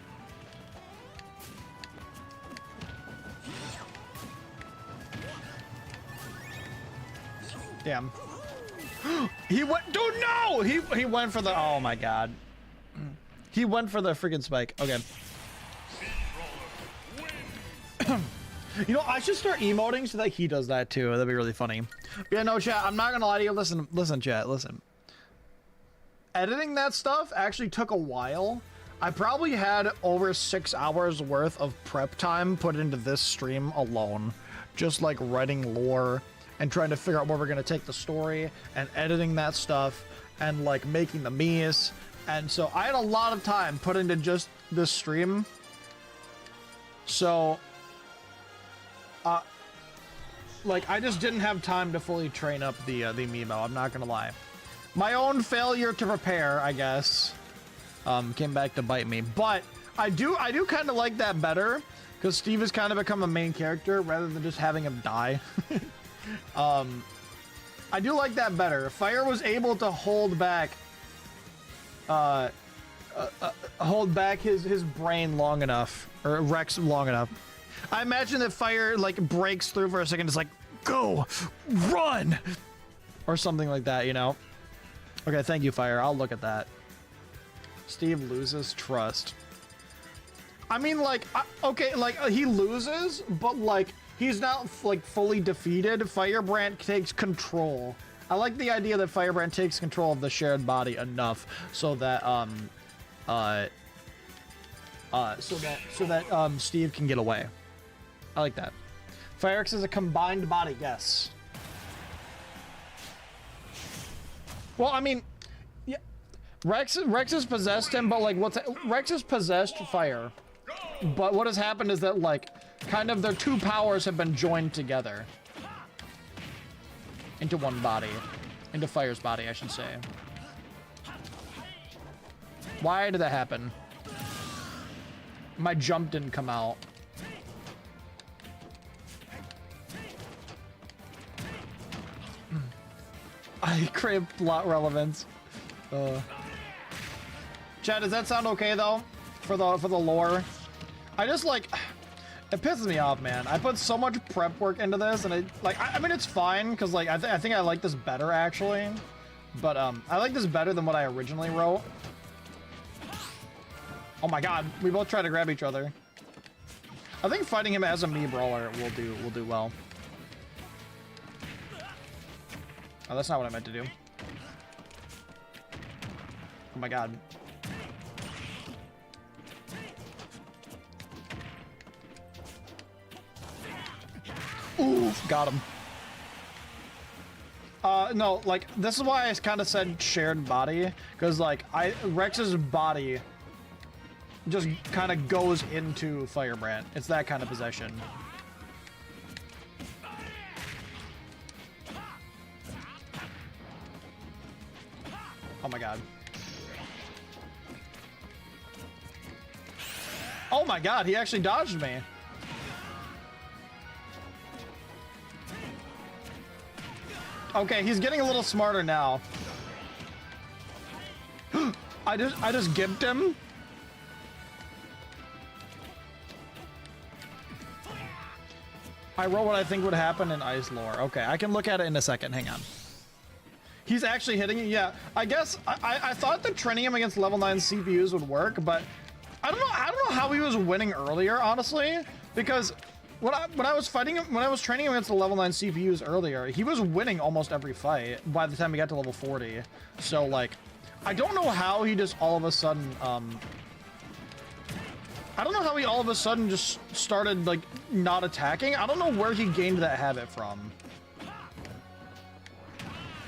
Damn. He went, dude, no! He went for the, oh my god. He went for the freaking spike. Okay. You know, I should start emoting so that he does that too. That'd be really funny. Yeah, no, chat, I'm not gonna lie to you. Listen, chat, listen. Editing that stuff actually took a while. I probably had over 6 hours worth of prep time put into this stream alone. Just like writing lore and trying to figure out where we're gonna take the story and editing that stuff and like making the memes. And so I had a lot of time put into just this stream. So, like I just didn't have time to fully train up the amiibo. I'm not gonna lie. My own failure to prepare, I guess, came back to bite me. But I do kind of like that better because Steve has kind of become a main character rather than just having him die. I do like that better. Fire was able to hold back his brain long enough, or Rex long enough. I imagine that Fire like breaks through for a second. It's like, go, run, or something like that, you know? Okay, thank you, Fire. I'll look at that. Steve loses trust. I mean, like, okay, like he loses, but like he's not like fully defeated. Firebrand takes control. I like the idea that Firebrand takes control of the shared body enough so that Steve can get away. I like that. Firex is a combined body, yes. Well, I mean, yeah, Rex has possessed him, but like Rex has possessed Fire. But what has happened is that like kind of their two powers have been joined together into one body, into Fire's body, I should say. Why did that happen? My jump didn't come out. I craved lot relevance. Chad, does that sound okay though? For the lore? I just like, it pisses me off, man. I put so much prep work into this, and I mean it's fine because like I think I like this better actually, but I like this better than what I originally wrote. Oh my god, we both tried to grab each other. I think fighting him as a Mii brawler will do well. Oh, that's not what I meant to do. Oh my god. Oof, got him. No, like, this is why I kind of said shared body, because, like, Rex's body just kind of goes into Firebrand. It's that kind of possession. Oh my god. Oh my god, he actually dodged me. Okay, he's getting a little smarter now. I just gimped him. I wrote what I think would happen in Ice lore. Okay, I can look at it in a second. Hang on. He's actually hitting it. Yeah, I guess I thought that training him against level 9 CPUs would work, but I don't know how he was winning earlier, honestly, because when I was fighting him, when I was training him against the level 9 CPUs earlier, he was winning almost every fight by the time he got to level 40. So, like, I don't know how he just all of a sudden, I don't know how he all of a sudden just started, like, not attacking. I don't know where he gained that habit from.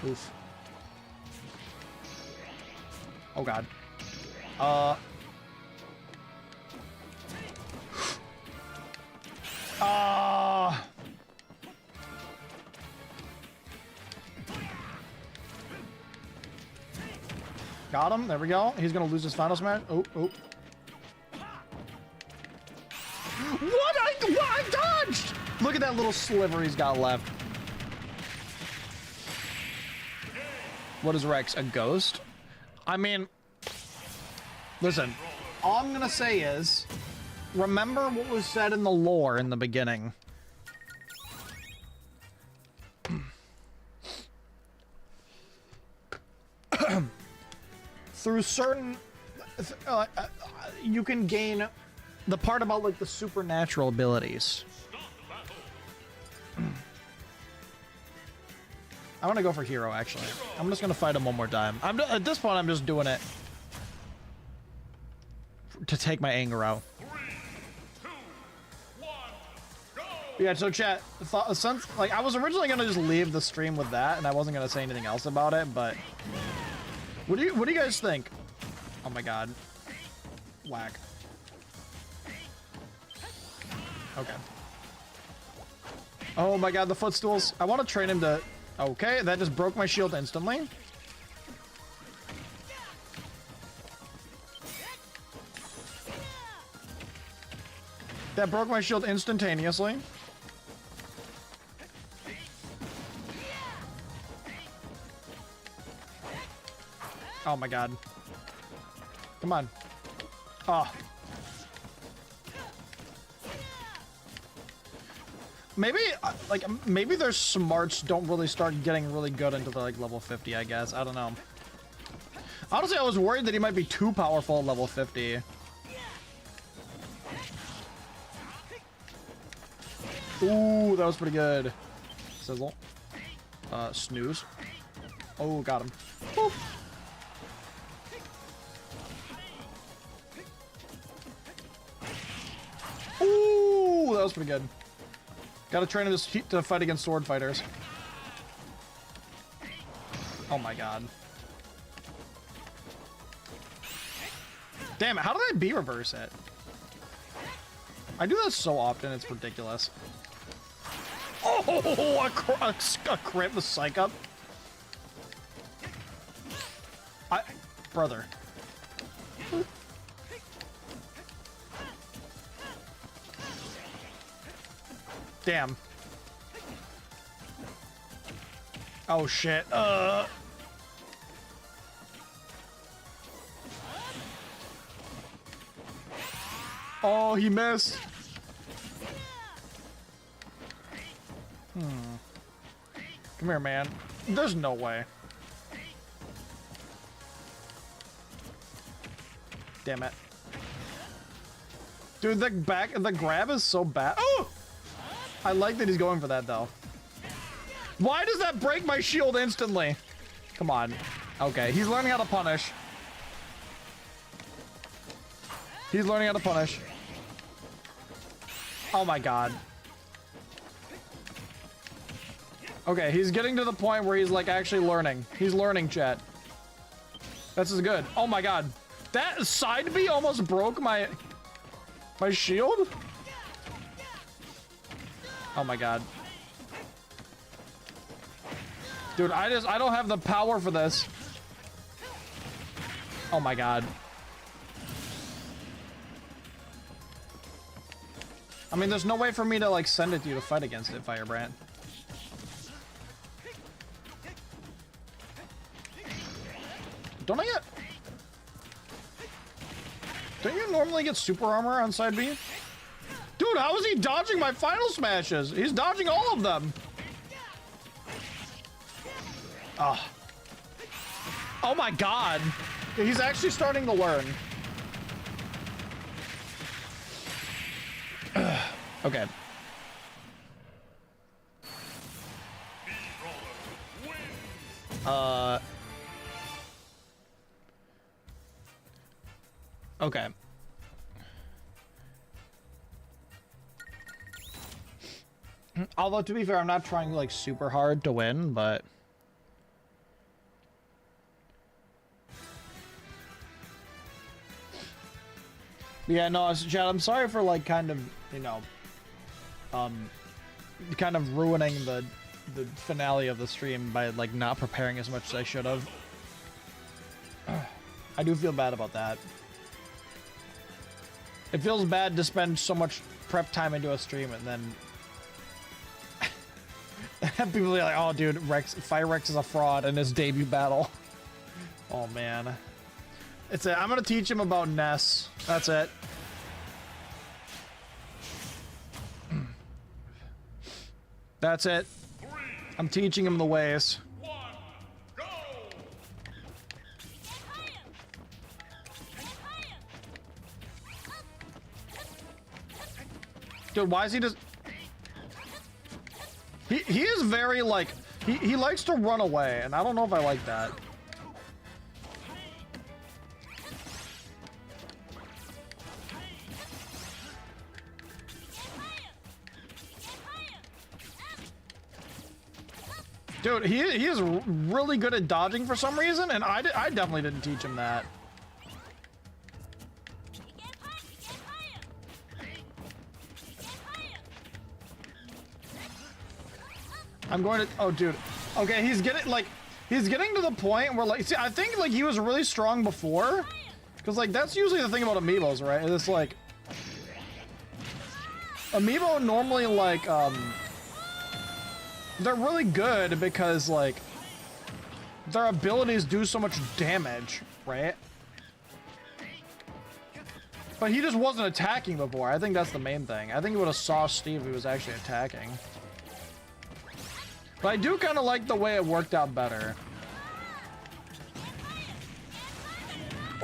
Oof. Oh, God. Got him. There we go. He's gonna lose his final smash. Oh, oh. What? I dodged! Look at that little sliver he's got left. What is Rex? A ghost? I mean, listen, all I'm gonna say is, remember what was said in the lore in the beginning. Through certain, you can gain the part about, like, the supernatural abilities. I want to go for hero, actually. I'm just going to fight him one more time. At this point, I'm just doing it to take my anger out. 3, 2, 1, go! Yeah, so chat, since, like, I was originally going to just leave the stream with that, and I wasn't going to say anything else about it, but what do you guys think? Oh my god. Whack. Okay. Oh my god, the footstools. I want to train him to... Okay, that just broke my shield instantly. That broke my shield instantaneously. Oh my god. Come on. Oh. Maybe, like, maybe their smarts don't really start getting really good until they're, like, level 50, I guess. I don't know. Honestly, I was worried that he might be too powerful at level 50. Ooh, that was pretty good. Sizzle. Snooze. Oh, got him. Boop. Ooh, that was pretty good. Gotta train him to fight against sword fighters. Oh my god. Damn it, how did I B-reverse it? I do that so often, it's ridiculous. Oh, a crit with Psych Up. Brother. Damn. Oh shit. Oh, he missed. Come here, man. There's no way. Damn it. Dude, the grab is so bad. Oh! I like that he's going for that, though. Why does that break my shield instantly? Come on. Okay, he's learning how to punish. He's learning how to punish. Oh my god. Okay, he's getting to the point where he's like actually learning. He's learning, chat. This is good. Oh my god. That side B almost broke my shield? Oh my god. Dude, I don't have the power for this. Oh my god. I mean, there's no way for me to like send it to you to fight against it, Firebrand. Don't you normally get super armor on side B? Dude, how is he dodging my final smashes? He's dodging all of them. Oh. Oh my god. He's actually starting to learn. Okay. Okay. Although, to be fair, I'm not trying like super hard to win, but... Yeah, no, Chad, I'm sorry for like kind of, you know, kind of ruining the finale of the stream by like not preparing as much as I should have. I do feel bad about that. It feels bad to spend so much prep time into a stream and then have people be like, oh dude, Fire Rex is a fraud in his debut battle. Oh man. I'm gonna teach him about Ness. That's it. That's it. I'm teaching him the ways. Dude, why is he just... He is very, like... He likes to run away, and I don't know if I like that. Dude, he is really good at dodging for some reason, and I definitely didn't teach him that. I'm going to... Oh, dude. Okay, he's getting to the point where, like... See, I think, like, he was really strong before. Because, like, that's usually the thing about amiibos, right? It's, like... Amiibo normally, like, they're really good because, like... Their abilities do so much damage, right? But he just wasn't attacking before. I think that's the main thing. I think he would have saw Steve if he was actually attacking. But I do kind of like the way it worked out better.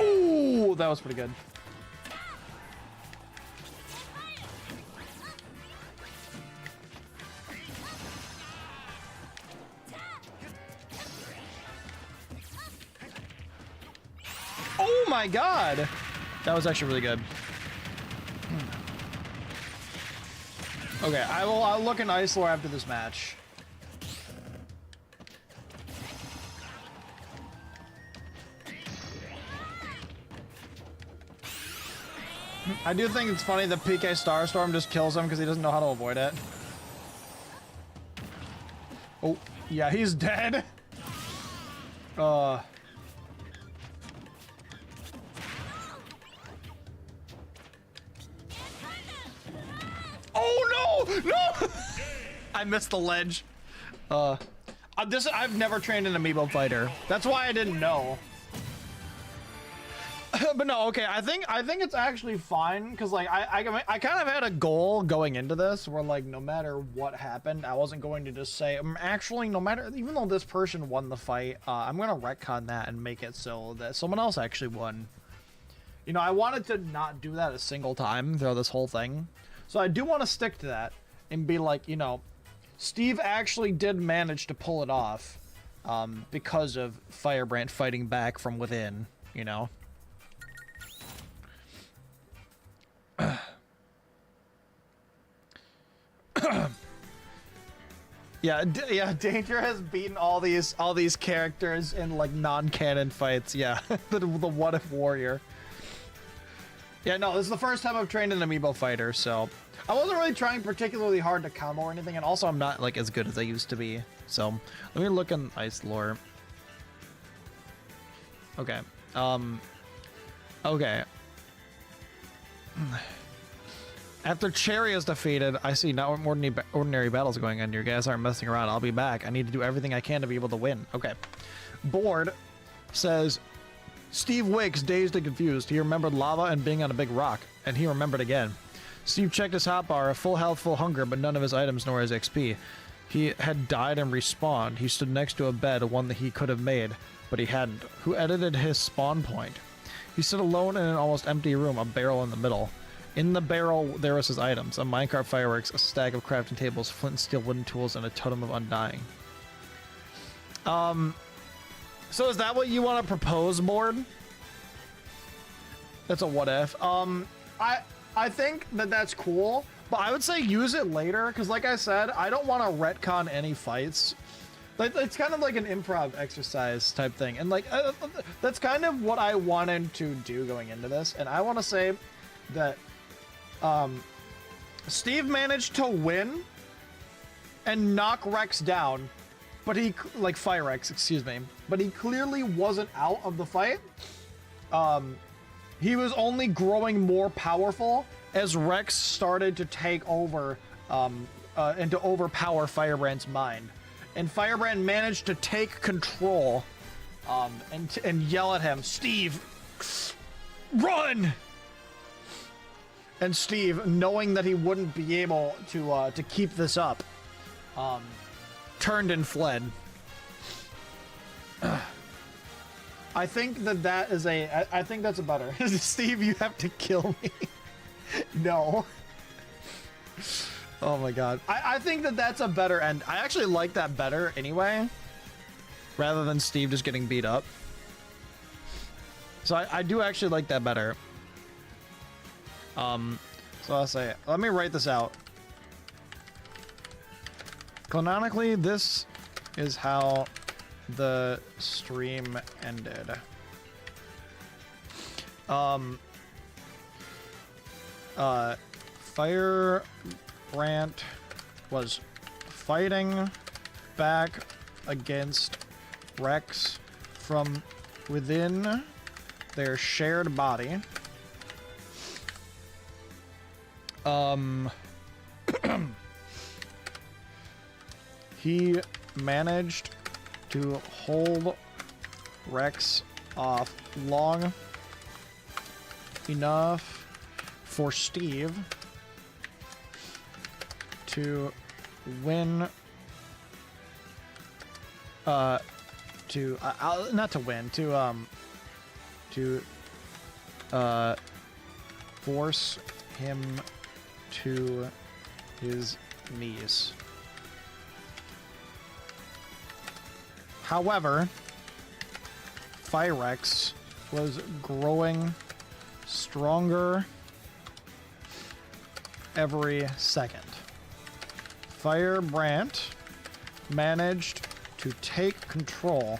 Ooh, that was pretty good. Oh my god! That was actually really good. Okay, I'll look in Isolore after this match. I do think it's funny that PK Starstorm just kills him because he doesn't know how to avoid it. Oh, yeah, he's dead. Oh no! No! I missed the ledge. I've never trained an amiibo fighter. That's why I didn't know. But no, okay, I think it's actually fine because like I kind of had a goal going into this where like no matter what happened, I wasn't going to just say actually no matter, even though this person won the fight, I'm gonna retcon that and make it so that someone else actually won. You know, I wanted to not do that a single time throughout this whole thing. So I do want to stick to that and be like, you know, Steve actually did manage to pull it off because of Firebrand fighting back from within, you know? Yeah, Danger has beaten all these characters in like non-canon fights. Yeah, the What If Warrior. Yeah, no, this is the first time I've trained an amiibo fighter, so I wasn't really trying particularly hard to combo or anything, and also I'm not like as good as I used to be. So let me look in Ice Lore. Okay. Okay. After Cherry is defeated, I see now ordinary battles going on. You guys aren't messing around. I'll be back. I need to do everything I can to be able to win. Okay. Board says, Steve wakes dazed and confused. He remembered lava and being on a big rock, and he remembered again. Steve checked his hotbar, full health, full hunger, but none of his items nor his XP. He had died and respawned. He stood next to a bed, one that he could have made, but he hadn't. Who edited his spawn point? He stood alone in an almost empty room, a barrel in the middle. In the barrel, there was his items, a minecart fireworks, a stack of crafting tables, flint and steel wooden tools, and a totem of undying. So is that what you want to propose, Board? That's a what if. I think that that's cool, but I would say use it later, because like I said, I don't want to retcon any fights. It's kind of like an improv exercise type thing, and like that's kind of what I wanted to do going into this, and I want to say that Steve managed to win and knock Rex down, but he, like Firex, excuse me, but he clearly wasn't out of the fight. He was only growing more powerful as Rex started to take over and to overpower Firebrand's mind. And Firebrand managed to take control and yell at him, Steve, run! And Steve, knowing that he wouldn't be able to keep this up, turned and fled. I think that is I think that's a better. Steve, you have to kill me. No. Oh my god. I think that's a better end. I actually like that better anyway, rather than Steve just getting beat up. So I do actually like that better. So I'll say, let me write this out. Canonically, this is how the stream ended. Firebrand was fighting back against Rex from within their shared body. He managed to hold Rex off long enough for Steve to win, not to win, to force him to his knees. However, Firex was growing stronger every second. Firebrand managed to take control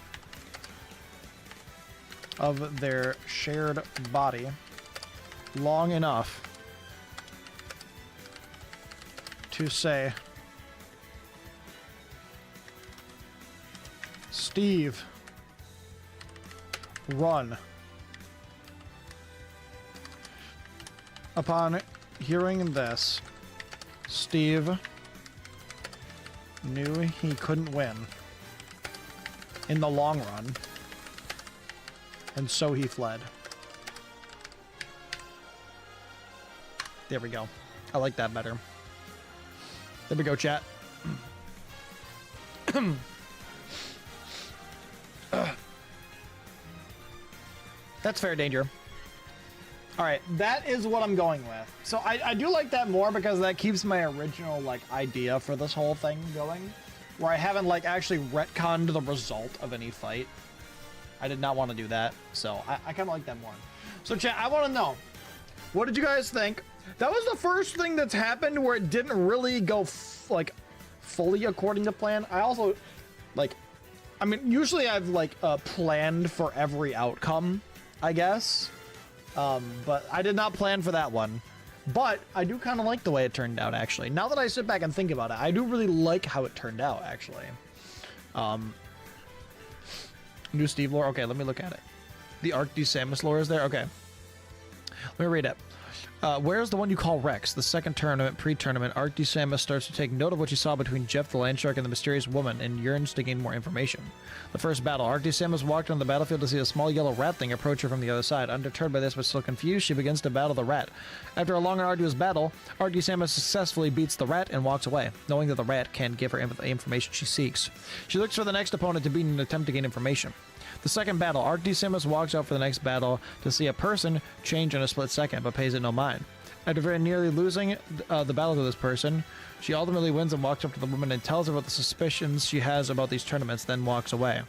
of their shared body long enough to say, Steve, run. Upon hearing this, Steve knew he couldn't win in the long run, and so he fled. There we go. I like that better. There we go, chat. That's fair, Danger. All right, that is what I'm going with. So I do like that more because that keeps my original like idea for this whole thing going, where I haven't like actually retconned the result of any fight. I did not want to do that, so I kind of like that more. So chat, I want to know, what did you guys think? That was the first thing that's happened where it didn't really go like fully according to plan. I also like, I mean, usually I've like planned for every outcome, I guess. But I did not plan for that one. But I do kind of like the way it turned out, actually. Now that I sit back and think about it, I do really like how it turned out, actually. New Steve lore. Okay, let me look at it. The Arc D. Samus lore is there? Okay. Let me read it. Where's the one you call Rex? The second tournament, pre-tournament, Arc D. Samus starts to take note of what she saw between Jeff the Landshark and the mysterious woman and yearns to gain more information. The first battle, Arc D. Samus walked on the battlefield to see a small yellow rat thing approach her from the other side. Undeterred by this but still confused, she begins to battle the rat. After a long and arduous battle, Arc D. Samus successfully beats the rat and walks away, knowing that the rat can give her the information she seeks. She looks for the next opponent to beat in an attempt to gain information. The second battle, Arc D. Samus walks out for the next battle to see a person change in a split second, but pays it no mind. After very nearly losing the battle to this person, she ultimately wins and walks up to the woman and tells her about the suspicions she has about these tournaments, then walks away.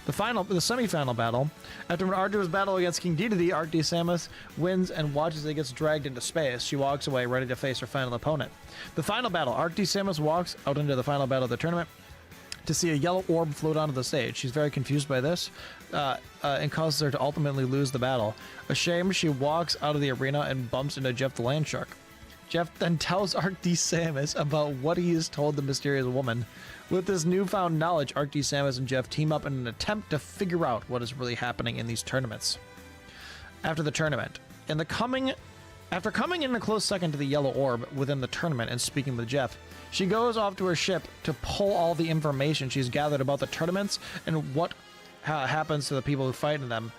The semi-final battle, after an arduous battle against King Dedede, Arc D. Samus wins and watches as he gets dragged into space. She walks away, ready to face her final opponent. The final battle, Arc D. Samus walks out into the final battle of the tournament to see a yellow orb float onto the stage. She's very confused by this and causes her to ultimately lose the battle. Ashamed, she walks out of the arena and bumps into Jeff the Landshark. Jeff then tells Arc D. Samus about what he has told the mysterious woman. With this newfound knowledge, Arc D. Samus and Jeff team up in an attempt to figure out what is really happening in these tournaments. After the tournament, after coming in a close second to the yellow orb within the tournament and speaking with Jeff, she goes off to her ship to pull all the information she's gathered about the tournaments and what happens to the people who fight in them,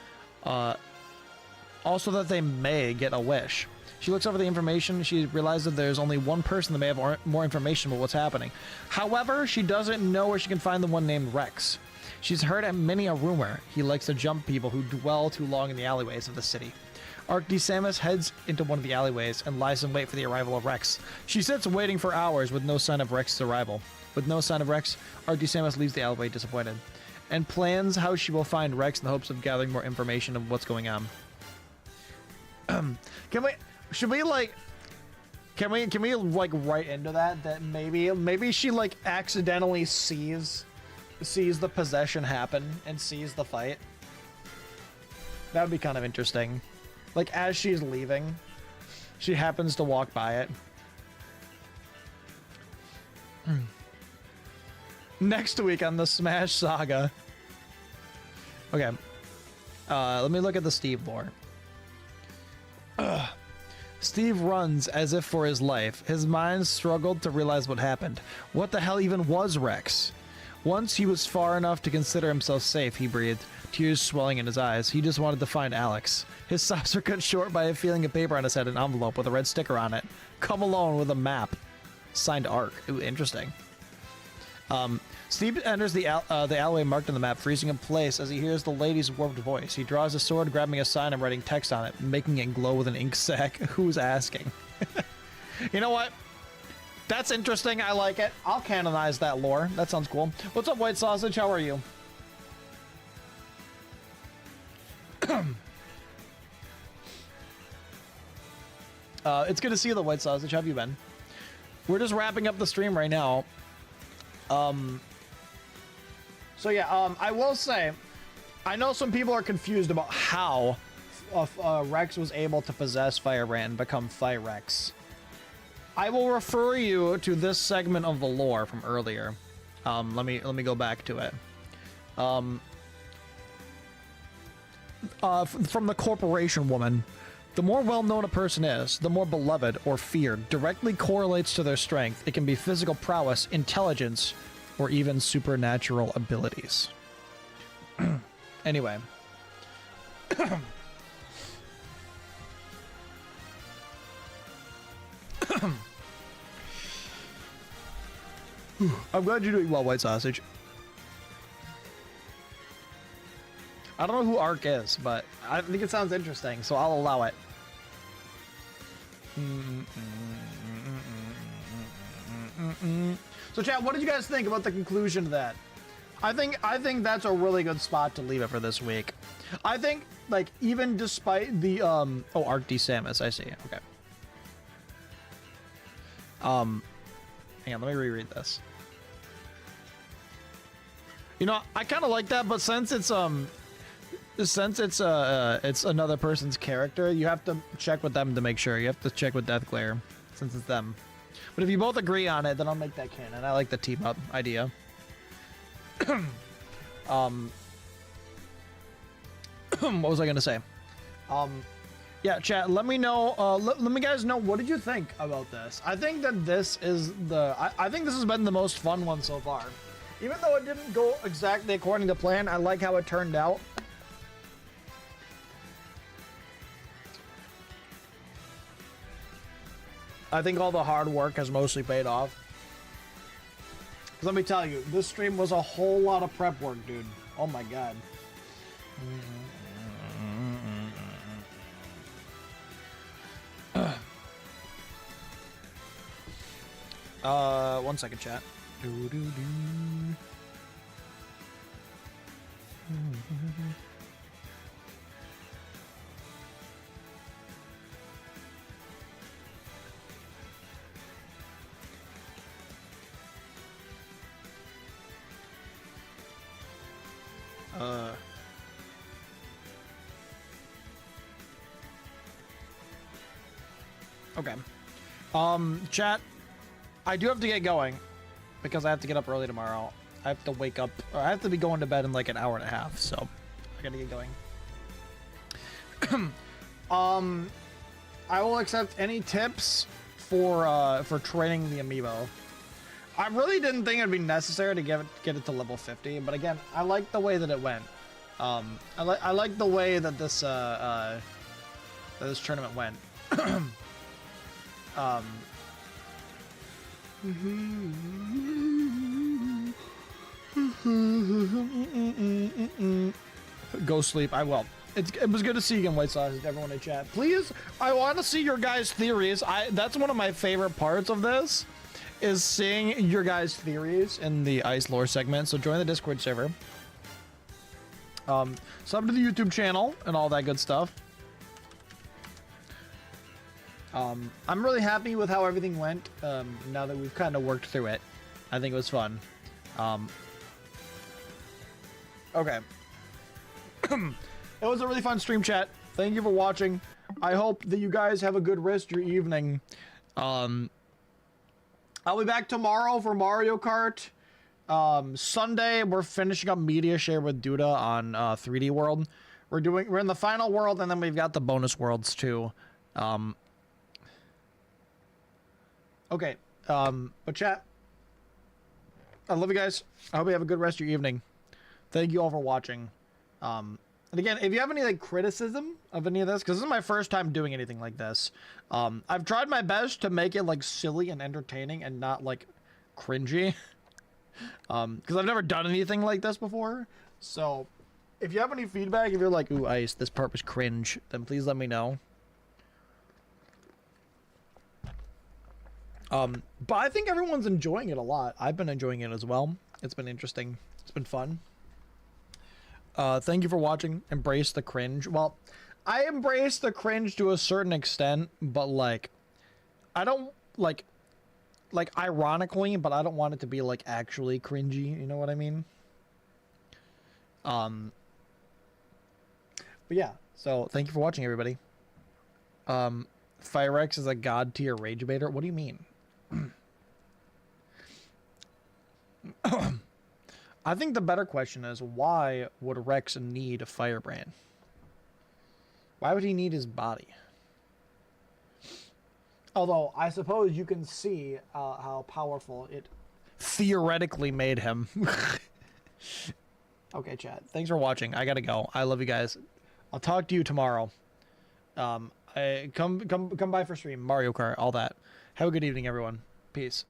also that they may get a wish. She looks over the information. She realizes there's only one person that may have more information about what's happening. However, she doesn't know where she can find the one named Rex. She's heard many a rumor he likes to jump people who dwell too long in the alleyways of the city. Arc D. Samus heads into one of the alleyways and lies in wait for the arrival of Rex. She sits waiting for hours with no sign of Rex's arrival. With no sign of Rex, Arc D. Samus leaves the alleyway disappointed and plans how she will find Rex in the hopes of gathering more information of what's going on. Can we like write into that maybe she like accidentally sees the possession happen and sees the fight? That would be kind of interesting. Like, as she's leaving, she happens to walk by it. Next week on the Smash Saga. Okay. Let me look at the Steve lore. Steve runs as if for his life. His mind struggled to realize what happened. What the hell even was Rex? Once he was far enough to consider himself safe, he breathed, tears swelling in his eyes. He just wanted to find Alex. His sobs were cut short by a feeling of paper on his head, an envelope with a red sticker on it. Come alone with a map. Signed Arc. Ooh, interesting. Steve enters the alleyway marked on the map, freezing in place as he hears the lady's warped voice. He draws a sword, grabbing a sign and writing text on it, making it glow with an ink sac. Who's asking? You know what? That's interesting. I like it. I'll canonize that lore. That sounds cool. What's up, White Sausage? How are you? It's good to see you, the White Sausage. How have you been? We're just wrapping up the stream right now. So yeah, I will say, I know some people are confused about how Rex was able to possess Fire Rat and become Firex. I will refer you to this segment of the lore from earlier. Let me go back to it. From the corporation woman, the more well-known a person is, the more beloved or feared directly correlates to their strength. It can be physical prowess, intelligence, or even supernatural abilities. Anyway. I'm glad you're doing well, White Sausage. I don't know who Ark is, but I think it sounds interesting, so I'll allow it. So, chat, what did you guys think about the conclusion of that? I think that's a really good spot to leave it for this week. I think, like, even despite the oh, Arc D Samus, I see. Okay. Hang on, let me reread this. You know, I kind of like that, but since it's another person's character, you have to check with them to make sure. You have to check with Deathglare since it's them. But if you both agree on it, then I'll make that canon. I like the team up idea. What was I gonna say? Yeah, chat, let me know, let me guys know, what did you think about this? I think that this is I think this has been the most fun one so far. Even though it didn't go exactly according to plan, I like how it turned out. I think all the hard work has mostly paid off. 'Cause let me tell you, this stream was a whole lot of prep work, dude. Oh my god. One second, chat. Okay. Chat, I do have to get going because I have to get up early tomorrow. I have to wake up, or I have to be going to bed in like an hour and a half, so I gotta get going. I will accept any tips for training the amiibo. I really didn't think it'd be necessary to get it to level 50, but again, I like the way that it went. I like the way that this tournament went. Go sleep. I will. It was good to see you again, White Sausage, everyone in chat. Please, I want to see your guys' theories. That's one of my favorite parts of this, is seeing your guys' theories in the Ice Lore segment. So join the Discord server. Sub to the YouTube channel and all that good stuff. I'm really happy with how everything went, now that we've kind of worked through it. I think it was fun. Okay. It was a really fun stream, chat. Thank you for watching. I hope that you guys have a good rest of your evening. I'll be back tomorrow for Mario Kart. Sunday, we're finishing up Media Share with Duda on 3D World. We're in the final world, and then we've got the bonus worlds too. Okay, but chat, I love you guys. I hope you have a good rest of your evening. Thank you all for watching. And again, if you have any like criticism of any of this, because this is my first time doing anything like this, I've tried my best to make it like silly and entertaining and not like cringy. Because I've never done anything like this before. So if you have any feedback, if you're like, ooh, Ice, this part was cringe, then please let me know. But I think everyone's enjoying it a lot. I've been enjoying it as well. It's been interesting. It's been fun. Thank you for watching. Embrace the cringe. Well, I embrace the cringe to a certain extent, but like, I don't like ironically, but I don't want it to be like actually cringy. You know what I mean? But yeah. So thank you for watching, everybody. Firex is a god tier rage baiter. What do you mean? I think the better question is, why would Rex need a firebrand? Why would he need his body? Although, I suppose you can see how powerful it theoretically made him. Okay, chat. Thanks for watching. I gotta go. I love you guys. I'll talk to you tomorrow. Come by for stream. Mario Kart, all that. Have a good evening, everyone. Peace.